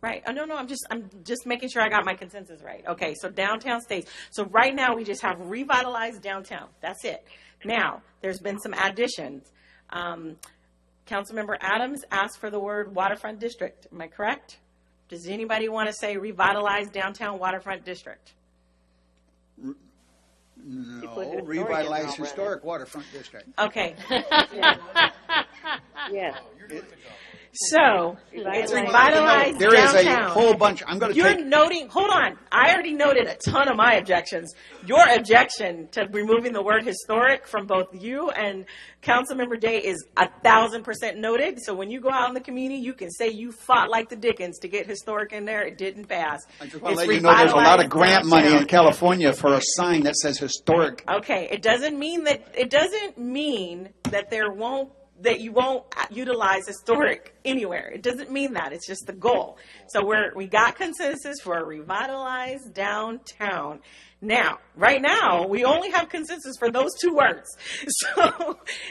Right. Oh, no, I'm just making sure I got my consensus right. Okay, so downtown stays. So right now we just have revitalized downtown. That's it. Now, there's been some additions. Councilmember Adams asked for the word waterfront district. Am I correct? Does anybody want to say revitalized downtown waterfront district? No, revitalized historic waterfront district. Okay. Yes. So, it's revitalized There is downtown. a whole bunch. I'm going to You're take. noting, hold on. I already noted a ton of my objections. Your objection to removing the word historic from both you and Councilmember Day is 1,000% noted. So when you go out in the community, you can say you fought like the Dickens to get historic in there. It didn't pass. I just want to let you know there's a lot of grant money in California for a sign that says historic. Okay, it doesn't mean that that you won't utilize historic anywhere. It doesn't mean that. It's just the goal. So we got consensus for a revitalized downtown. Now, right now, we only have consensus for those 2 words.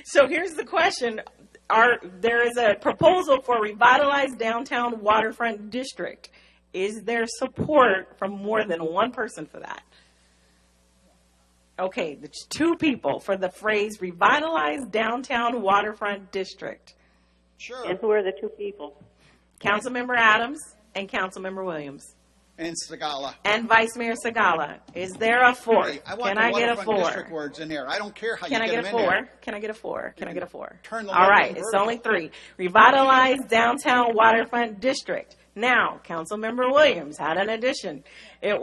So here's the question. There is a proposal for a revitalized downtown waterfront district. Is there support from more than 1 person for that? Okay, there's 2 people for the phrase revitalized downtown waterfront district. Sure. And who are the 2 people? Councilmember Adams and Councilmember Williams. And Segala. And Vice Mayor Segala. Is there a 4? Hey, I want Can the I get a waterfront 4? district words in there. I don't care how Can I you get get a them in 4? there. Can I get a 4? Can I get a 4? Turn the All level right, it's vertical. only 3. Revitalized downtown waterfront district. Now, Councilmember Williams had an addition. It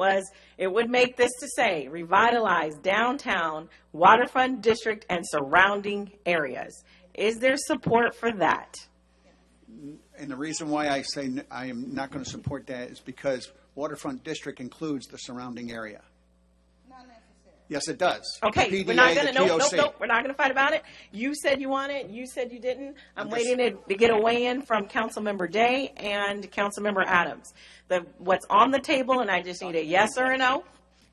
would make this to say revitalized downtown waterfront district and surrounding areas. Is there support for that? And the reason why I say I am not going to support that is because waterfront district includes the surrounding area. Yes, it does. Okay, The we're PDA, not going to, the nope, TOC. we're not going to fight about it. You said you want it, you said you didn't. I'm I'm waiting to get a weigh-in from Councilmember Day and Councilmember Adams. What's on the table, and I just need a yes or a no,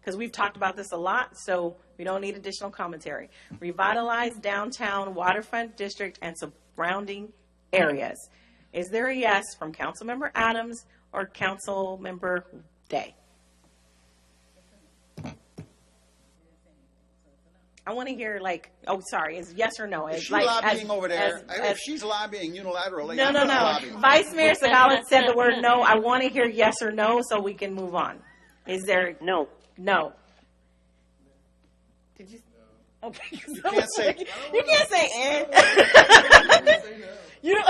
because we've talked about this a lot, so we don't need additional commentary. Revitalize downtown waterfront district and surrounding areas. Is there a yes from Councilmember Adams or Councilmember Day? I want to hear is yes or no? Is she like, lobbying over there? as- If she's lobbying unilaterally, No, I'm no, not no. lobbying. Vice Mayor Segala said the word no. I want to hear yes or no so we can move on. Is there? No. No. Did you? Okay. You can't say. You can't say and. You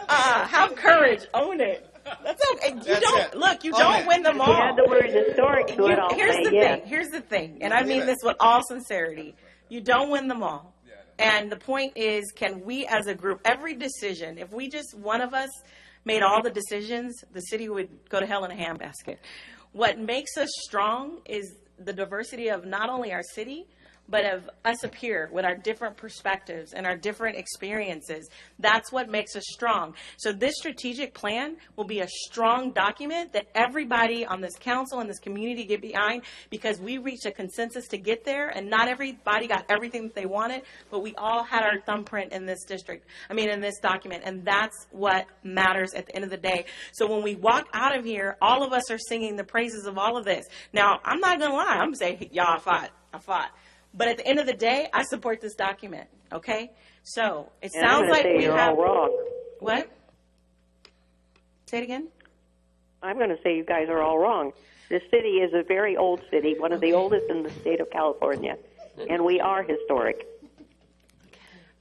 have courage. Own it. That's okay. You That's don't it. look. You Own don't it. win them If all. you add the word historic to it, I'll Here's say the yes. thing. Here's the thing, and I mean this with all sincerity. You don't win them all. And the point is, can we as a group, every decision, if we just, one of us made all the decisions, the city would go to hell in a handbasket. What makes us strong is the diversity of not only our city, but of us up here with our different perspectives and our different experiences. That's what makes us strong. So this strategic plan will be a strong document that everybody on this council and this community get behind, because we reached a consensus to get there, and not everybody got everything that they wanted, but we all had our thumbprint in this in this document, and that's what matters at the end of the day. So when we walk out of here, all of us are singing the praises of all of this. Now, I'm not going to lie. I'm going to say, y'all, I fought. But at the end of the day, I support this document, okay? So it And I'm sounds gonna like say we you're have... all wrong. What? Say it again? I'm going to say you guys are all wrong. This city is a very old city, one of the oldest in the state of California, and we are historic.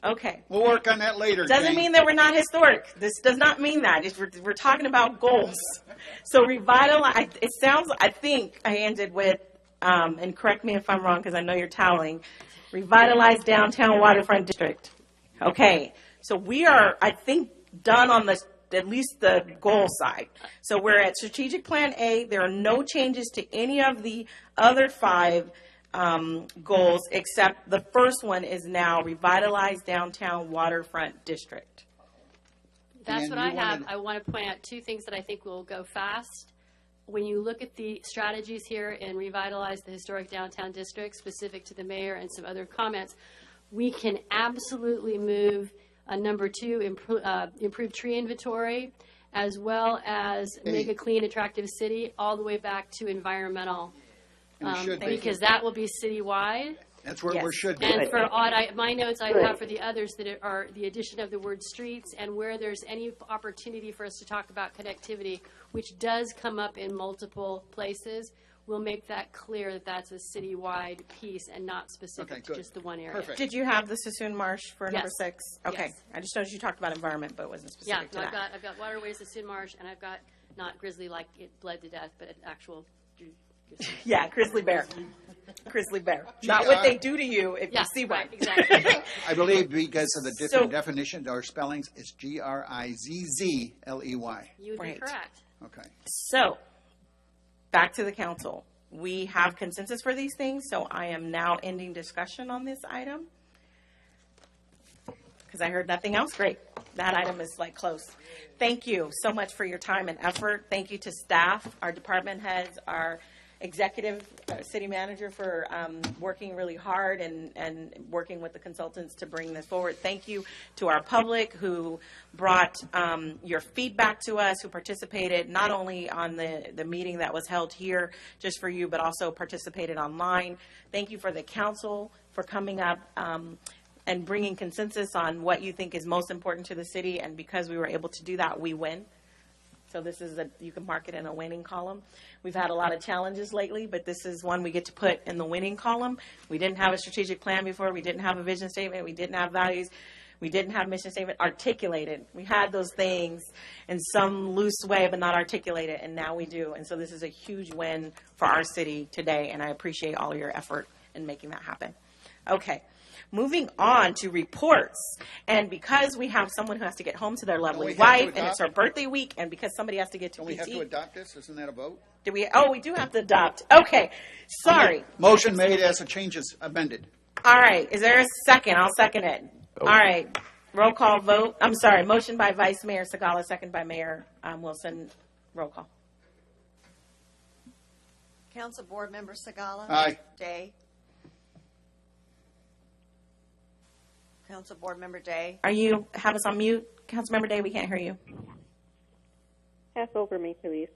Okay. We'll work on that later. Doesn't Jane. mean that we're not historic. This does not mean that. We're talking about goals. So revitalize, it sounds, I think I ended with, and correct me if I'm wrong because I know you're tallying, revitalize downtown waterfront district. Okay. So we are, I think, done on at least the goal side. So we're at strategic plan A. There are no changes to any of the other 5 goals, except the first one is now revitalize downtown waterfront district. That's And what you I have. wanted- I want to point out two things that I think will go fast. When you look at the strategies here and revitalize the historic downtown district, specific to the mayor and some other comments, we can absolutely move number 2, improve tree inventory, as well as make a clean, attractive city, all the way back to environmental, And it should be. because that will be citywide. That's where we should be. And for my notes I have for the others that are the addition of the word streets, and where there's any opportunity for us to talk about connectivity, which does come up in multiple places, we'll make that clear that that's a citywide piece and not specific to just the one area. Did you have the Sassoon Marsh for number Yes. 6? Okay. Yes. I just noticed you talked about environment, but it wasn't Yeah, specific no, to that. I've got waterways, the Soon Marsh, and I've got not grizzly like it bled to death, but an actual. Yeah, grizzly bear. Grizzly bear. Not what they do to you if you see one. Exactly. I believe because of the different So- definitions or spellings, it's Grizzley. You would be correct. Okay. So, back to the council. We have consensus for these things, so I am now ending discussion on this item. Because I heard nothing else. Great. That item is like close. Thank you so much for your time and effort. Thank you to staff, our department heads, our executive city manager for working really hard and working with the consultants to bring this forward. Thank you to our public who brought your feedback to us, who participated not only on the meeting that was held here just for you, but also participated online. Thank you for the council for coming up and bringing consensus on what you think is most important to the city. And because we were able to do that, we win. So this is you can mark it in a winning column. We've had a lot of challenges lately, but this is one we get to put in the winning column. We didn't have a strategic plan before. We didn't have a vision statement. We didn't have values. We didn't have mission statement articulated. We had those things in some loose way, but not articulated, and now we do. And so this is a huge win for our city today, and I appreciate all your effort in making that happen. Okay. Moving on to reports. And because we have someone who has to get home to their lovely we have to wife, and adopt it's her it? birthday week, and because somebody has to get to Don't we have PT, to adopt this? Isn't that a vote? do we? Oh, we do have to adopt. Okay. Sorry. Motion made as the changes amended. All right. Is there a second? I'll second it. All right. Roll call vote. I'm sorry. Motion by Vice Mayor Segala, second by Mayor Wilson. Roll call. Council Board Member Segala. Aye. Day. Council Board Member Day. Are you have us on mute, Councilmember Day? We can't hear you. Pass over me, please.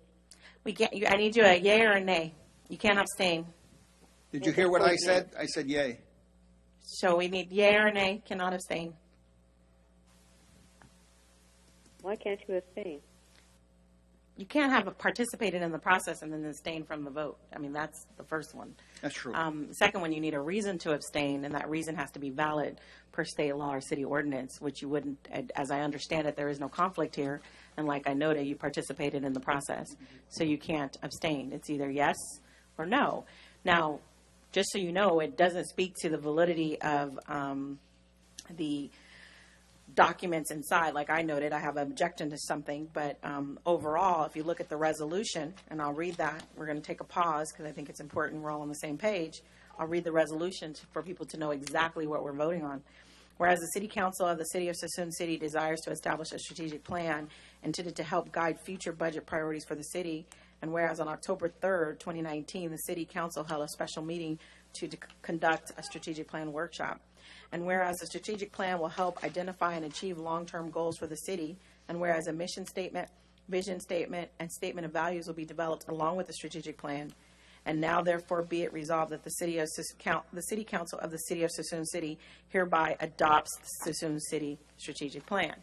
We can't. I need you a yay or a nay. You can't abstain. Did you hear what I said? I said yay. So we need yay or nay. Cannot abstain. Why can't you abstain? You can't have participated in the process and then abstain from the vote. I mean, that's the first one. That's true. Second one, you need a reason to abstain, and that reason has to be valid per state law or city ordinance, which you wouldn't, as I understand it, there is no conflict here. And like I noted, you participated in the process, so you can't abstain. It's either yes or no. Now, just so you know, it doesn't speak to the validity of the documents inside. Like I noted, I have an objection to something, but overall, if you look at the resolution, and I'll read that, we're going to take a pause because I think it's important we're all on the same page. I'll read the resolution for people to know exactly what we're voting on. Whereas the City Council of the City of Suisun City desires to establish a strategic plan intended to help guide future budget priorities for the city, and whereas on October 3rd, 2019, the City Council held a special meeting to conduct a strategic plan workshop. And whereas the strategic plan will help identify and achieve long-term goals for the city, and whereas a mission statement, vision statement, and statement of values will be developed along with the strategic plan, and now therefore be it resolved that the City Council of the City of Suisun City hereby adopts the Suisun City Strategic Plan.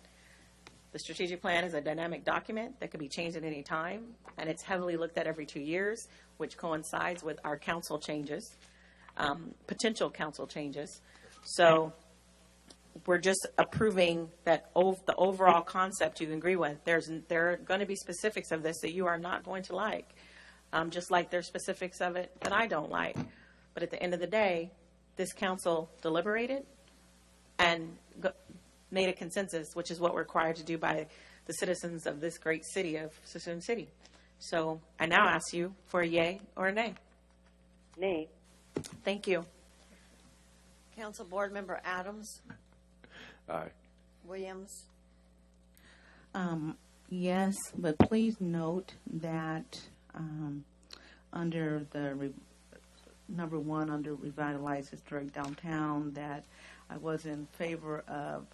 The strategic plan is a dynamic document that can be changed at any time, and it's heavily looked at every 2 years, which coincides with our council changes, potential council changes. So we're just approving that the overall concept you agree with. There are going to be specifics of this that you are not going to like, just like there's specifics of it that I don't like. But at the end of the day, this council deliberated and made a consensus, which is what we're required to do by the citizens of this great city of Suisun City. So I now ask you for a yay or a nay. Nay. Thank you. Council Board Member Adams. Aye. Williams. Yes, but please note that under the number one, under Revitalize Historic Downtown, that I was in favor of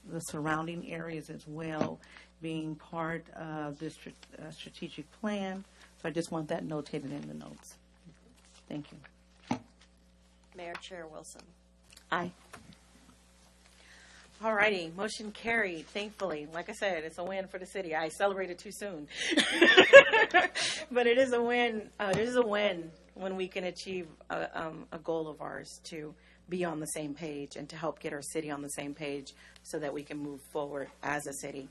the surrounding areas as well being part of this strategic plan. So I just want that notated in the notes. Thank you. Mayor Chair Wilson. Aye. All righty, motion carried, thankfully. Like I said, it's a win for the city. I celebrated too soon. But it is a win. It is a win when we can achieve a goal of ours to be on the same page and to help get our city on the same page so that we can move forward as a city.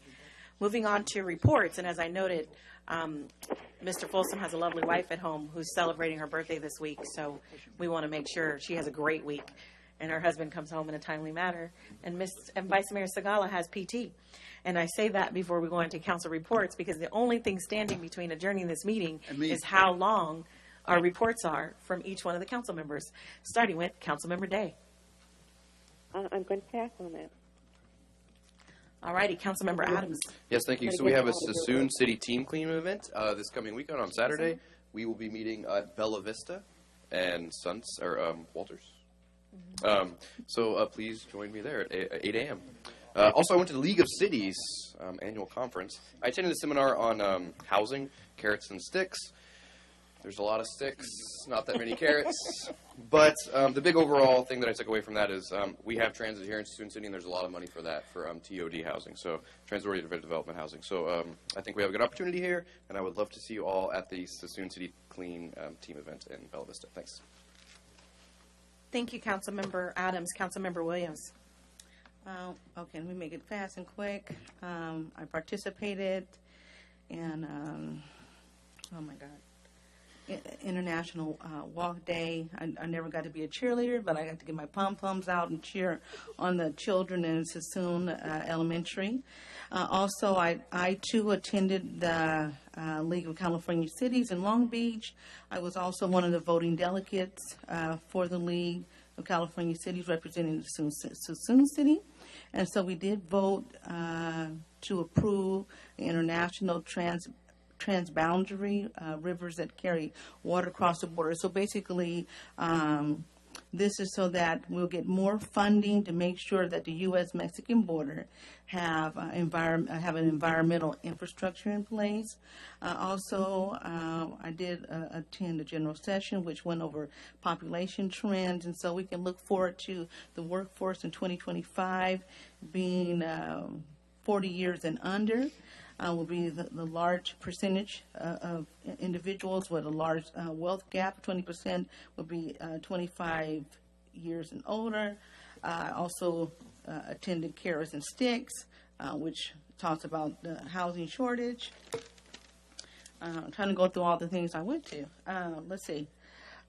Moving on to reports, and as I noted, Mr. Folsom has a lovely wife at home who's celebrating her birthday this week, so we want to make sure she has a great week and her husband comes home in a timely manner. And Vice Mayor Segala has PT. And I say that before we go into council reports because the only thing standing between adjourning this meeting is how long our reports are from each one of the council members, starting with Councilmember Day. I'm going to pass on that. All righty, Councilmember Adams. Yes, thank you. So we have a Sassoon City Team Clean event this coming weekend on Saturday. We will be meeting at Bella Vista and Walters. So please join me there at 8 a.m. Also, I went to the League of Cities annual conference. I attended a seminar on housing, carrots and sticks. There's a lot of sticks, not that many carrots. But the big overall thing that I took away from that is we have transit here in Sassoon City, and there's a lot of money for that, for TOD housing, so Transit-Oriented Development Housing. So I think we have a good opportunity here, and I would love to see you all at the Sassoon City Clean team event in Bella Vista. Thanks. Thank you, Councilmember Adams. Councilmember Williams. Okay, let me make it fast and quick. I participated in, oh my God, International Walk Day. I never got to be a cheerleader, but I got to get my pom-poms out and cheer on the children in Sassoon Elementary. Also, I too attended the League of California Cities in Long Beach. I was also one of the voting delegates for the League of California Cities representing Sassoon City. And so we did vote to approve the international transboundary rivers that carry water across the border. So basically, this is so that we'll get more funding to make sure that the U.S.-Mexican border have an environmental infrastructure in place. Also, I did attend a general session which went over population trends, and so we can look forward to the workforce in 2025 being 40 years and under. Will be the large percentage of individuals with a large wealth gap. 20% will be 25 years and older. I also attended Carrots and Sticks, which talks about the housing shortage. I'm trying to go through all the things I went to. Let's see.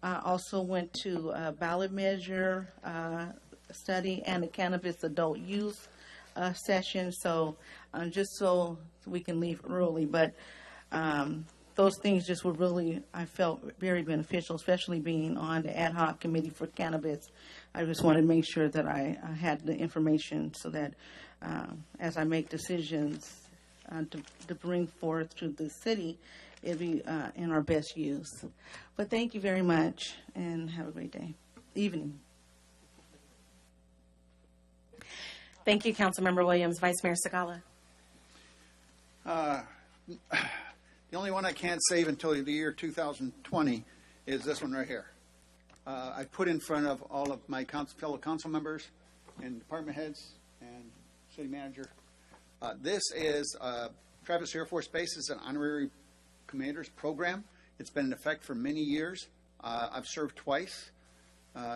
I also went to a ballot measure study and a cannabis adult use session, so just so we can leave early. But those things just were really, I felt, very beneficial, especially being on the ad hoc committee for cannabis. I just wanted to make sure that I had the information so that as I make decisions to bring forth to the city, it'd be in our best use. But thank you very much, and have a great day. Evening. Thank you, Councilmember Williams. Vice Mayor Segala. The only one I can't save until the year 2020 is this one right here. I put in front of all of my fellow council members and department heads and city manager. This is Travis Air Force Base is an honorary commander's program. It's been in effect for many years. I've served twice.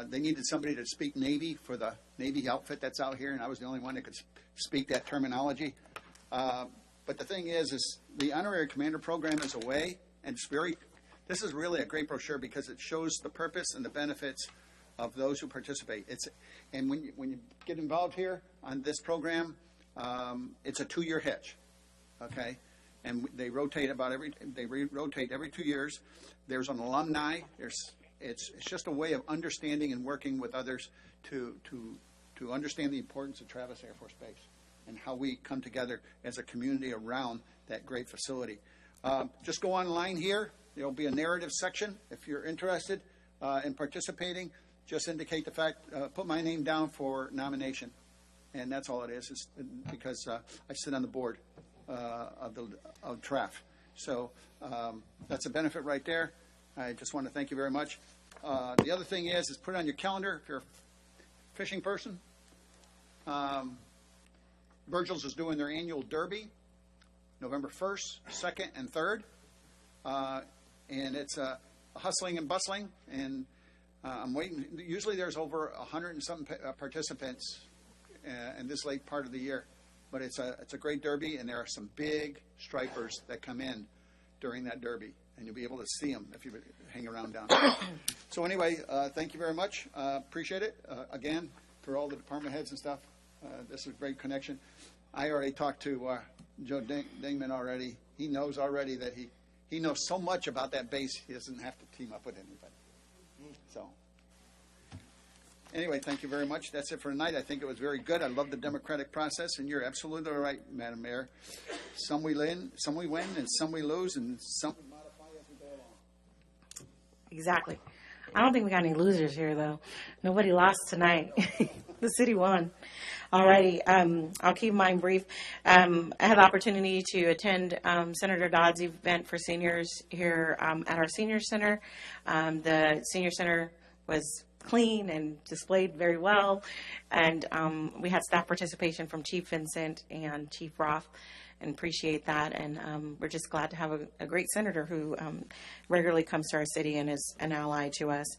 They needed somebody to speak Navy for the Navy outfit that's out here, and I was the only one that could speak that terminology. But the thing is the honorary commander program is a way, and this is really a great brochure because it shows the purpose and the benefits of those who participate. And when you get involved here on this program, it's a 2-year hitch, okay? And they rotate rotate every 2 years. There's an alumni. It's just a way of understanding and working with others to understand the importance of Travis Air Force Base. and how we come together as a community around that great facility. Just go online here. There'll be a narrative section. If you're interested in participating, just indicate the fact, put my name down for nomination. And that's all it is because I sit on the board of TRAF. So that's a benefit right there. I just want to thank you very much. The other thing is put it on your calendar if you're a fishing person. Virgil's is doing their annual derby, November 1st, 2nd, and 3rd. And it's hustling and bustling. And I'm waiting. Usually there's over 100 and some participants in this late part of the year. But it's a great derby, and there are some big stripers that come in during that derby, and you'll be able to see them if you hang around down there. So anyway, thank you very much. Appreciate it. Again, for all the department heads and stuff, this is a great connection. I already talked to Joe Dingman already. He knows already that he knows so much about that base, he doesn't have to team up with anybody. So anyway, thank you very much. That's it for tonight. I think it was very good. I love the democratic process, and you're absolutely right, Madam Mayor. Some we win, and some we lose, and some we modify as we go along. Exactly. I don't think we got any losers here, though. Nobody lost tonight. The city won. Alrighty, I'll keep mine brief. I had the opportunity to attend Senator Dodd's event for seniors here at our senior center. The senior center was clean and displayed very well, and we had staff participation from Chief Vincent and Chief Roth, and appreciate that. And we're just glad to have a great senator who regularly comes to our city and is an ally to us.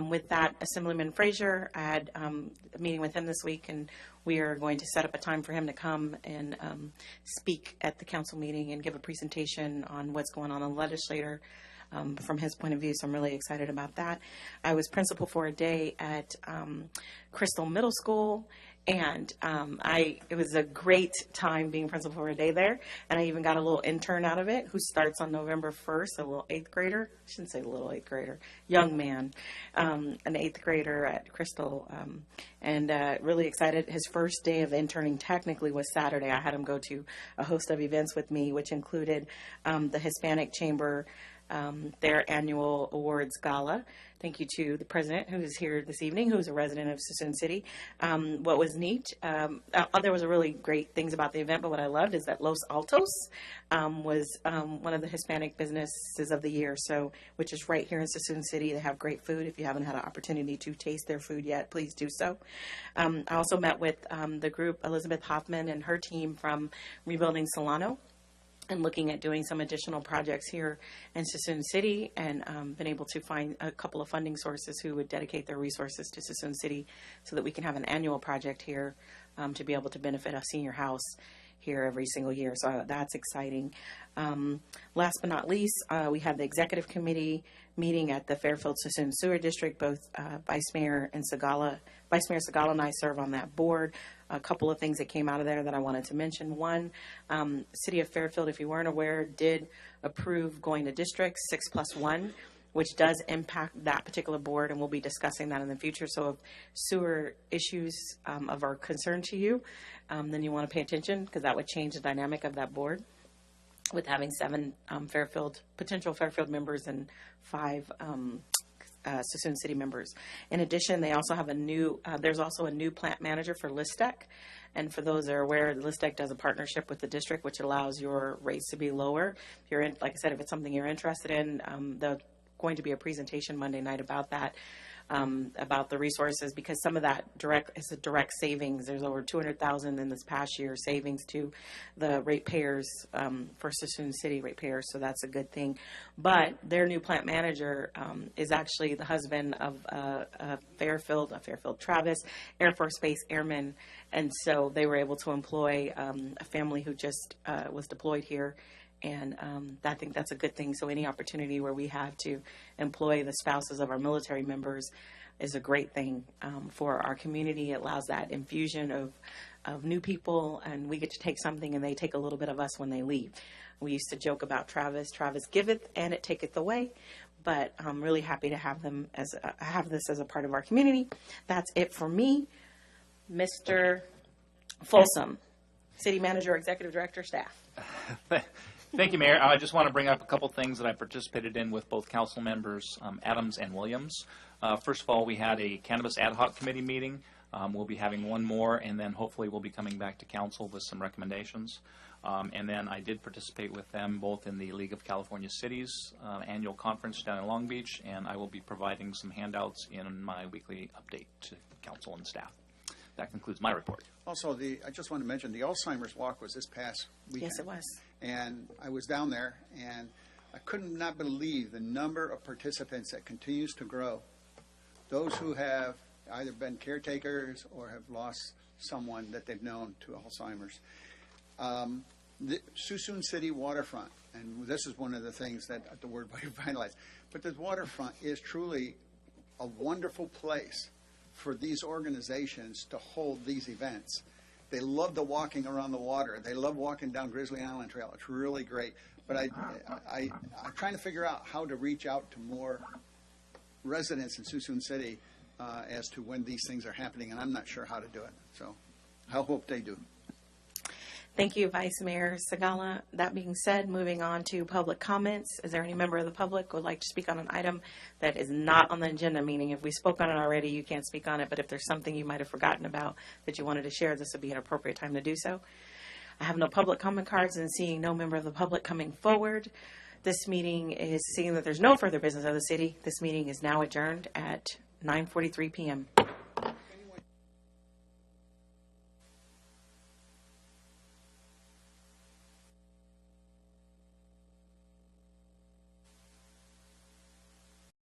With that, Assemblyman Frazier, I had a meeting with him this week, and we are going to set up a time for him to come and speak at the council meeting and give a presentation on what's going on in the legislature from his point of view. So I'm really excited about that. I was principal for a day at Crystal Middle School, and it was a great time being principal for a day there. And I even got a little intern out of it who starts on November 1st, a little 8th grader. I shouldn't say little 8th grader, young man, an 8th grader at Crystal. And really excited. His first day of interning technically was Saturday. I had him go to a host of events with me, which included the Hispanic Chamber, their annual awards gala. Thank you to the president who is here this evening, who is a resident of Suisun City. What was neat, there was a really great things about the event, but what I loved is that Los Altos was one of the Hispanic businesses of the year, which is right here in Suisun City. They have great food. If you haven't had an opportunity to taste their food yet, please do so. I also met with the group, Elizabeth Hoffman and her team from Rebuilding Solano, and looking at doing some additional projects here in Suisun City, and been able to find a couple of funding sources who would dedicate their resources to Suisun City so that we can have an annual project here to be able to benefit a senior house here every single year. So that's exciting. Last but not least, we had the executive committee meeting at the Fairfield Suisun Sewer District. Both Vice Mayor Segala and I serve on that board. A couple of things that came out of there that I wanted to mention. One, City of Fairfield, if you weren't aware, did approve going to District 6+1, which does impact that particular board, and we'll be discussing that in the future. So if sewer issues of our concern to you, then you want to pay attention, because that would change the dynamic of that board with having 7 potential Fairfield members and 5 Suisun City members. In addition, they also have there's also a new plant manager for Listec. And for those that are aware, Listec does a partnership with the district, which allows your rates to be lower. If you're in, like I said, if it's something you're interested in, there's going to be a presentation Monday night about that, about the resources, because some of that is a direct savings. There's over $200,000 in this past year savings to the ratepayers, for Suisun City ratepayers, so that's a good thing. But their new plant manager is actually the husband of a Fairfield Travis Air Force Base airman, and so they were able to employ a family who just was deployed here. And I think that's a good thing. So any opportunity where we have to employ the spouses of our military members is a great thing for our community. It allows that infusion of new people, and we get to take something and they take a little bit of us when they leave. We used to joke about Travis giveth and it taketh away, but I'm really happy to have them have this as a part of our community. That's it for me. Mr. Folsom. City Manager, Executive Director, staff. Thank you, Mayor. I just want to bring up a couple things that I participated in with both council members Adams and Williams. First of all, we had a Cannabis Ad Hoc Committee meeting. We'll be having one more, and then hopefully we'll be coming back to council with some recommendations. And then I did participate with them both in the League of California Cities annual conference down in Long Beach, and I will be providing some handouts in my weekly update to council and staff. That concludes my report. Also, I just want to mention the Alzheimer's Walk was this past weekend. Yes, it was. And I was down there, and I could not believe the number of participants that continues to grow. Those who have either been caretakers or have lost someone that they've known to Alzheimer's. The Suisun City waterfront, and this is one of the things that the word revitalize, but the waterfront is truly a wonderful place for these organizations to hold these events. They love the walking around the water. They love walking down Grizzly Island Trail. It's really great. But I'm trying to figure out how to reach out to more residents in Suisun City as to when these things are happening, and I'm not sure how to do it. So I hope they do. Thank you, Vice Mayor Segala. That being said, moving on to public comments. Is there any member of the public who would like to speak on an item that is not on the agenda? Meaning, if we spoke on it already, you can't speak on it. But if there's something you might have forgotten about that you wanted to share, this would be an appropriate time to do so. I have no public comment cards, and seeing no member of the public coming forward, this meeting is seeing that there's no further business of the city. This meeting is now adjourned at 9:43 p.m.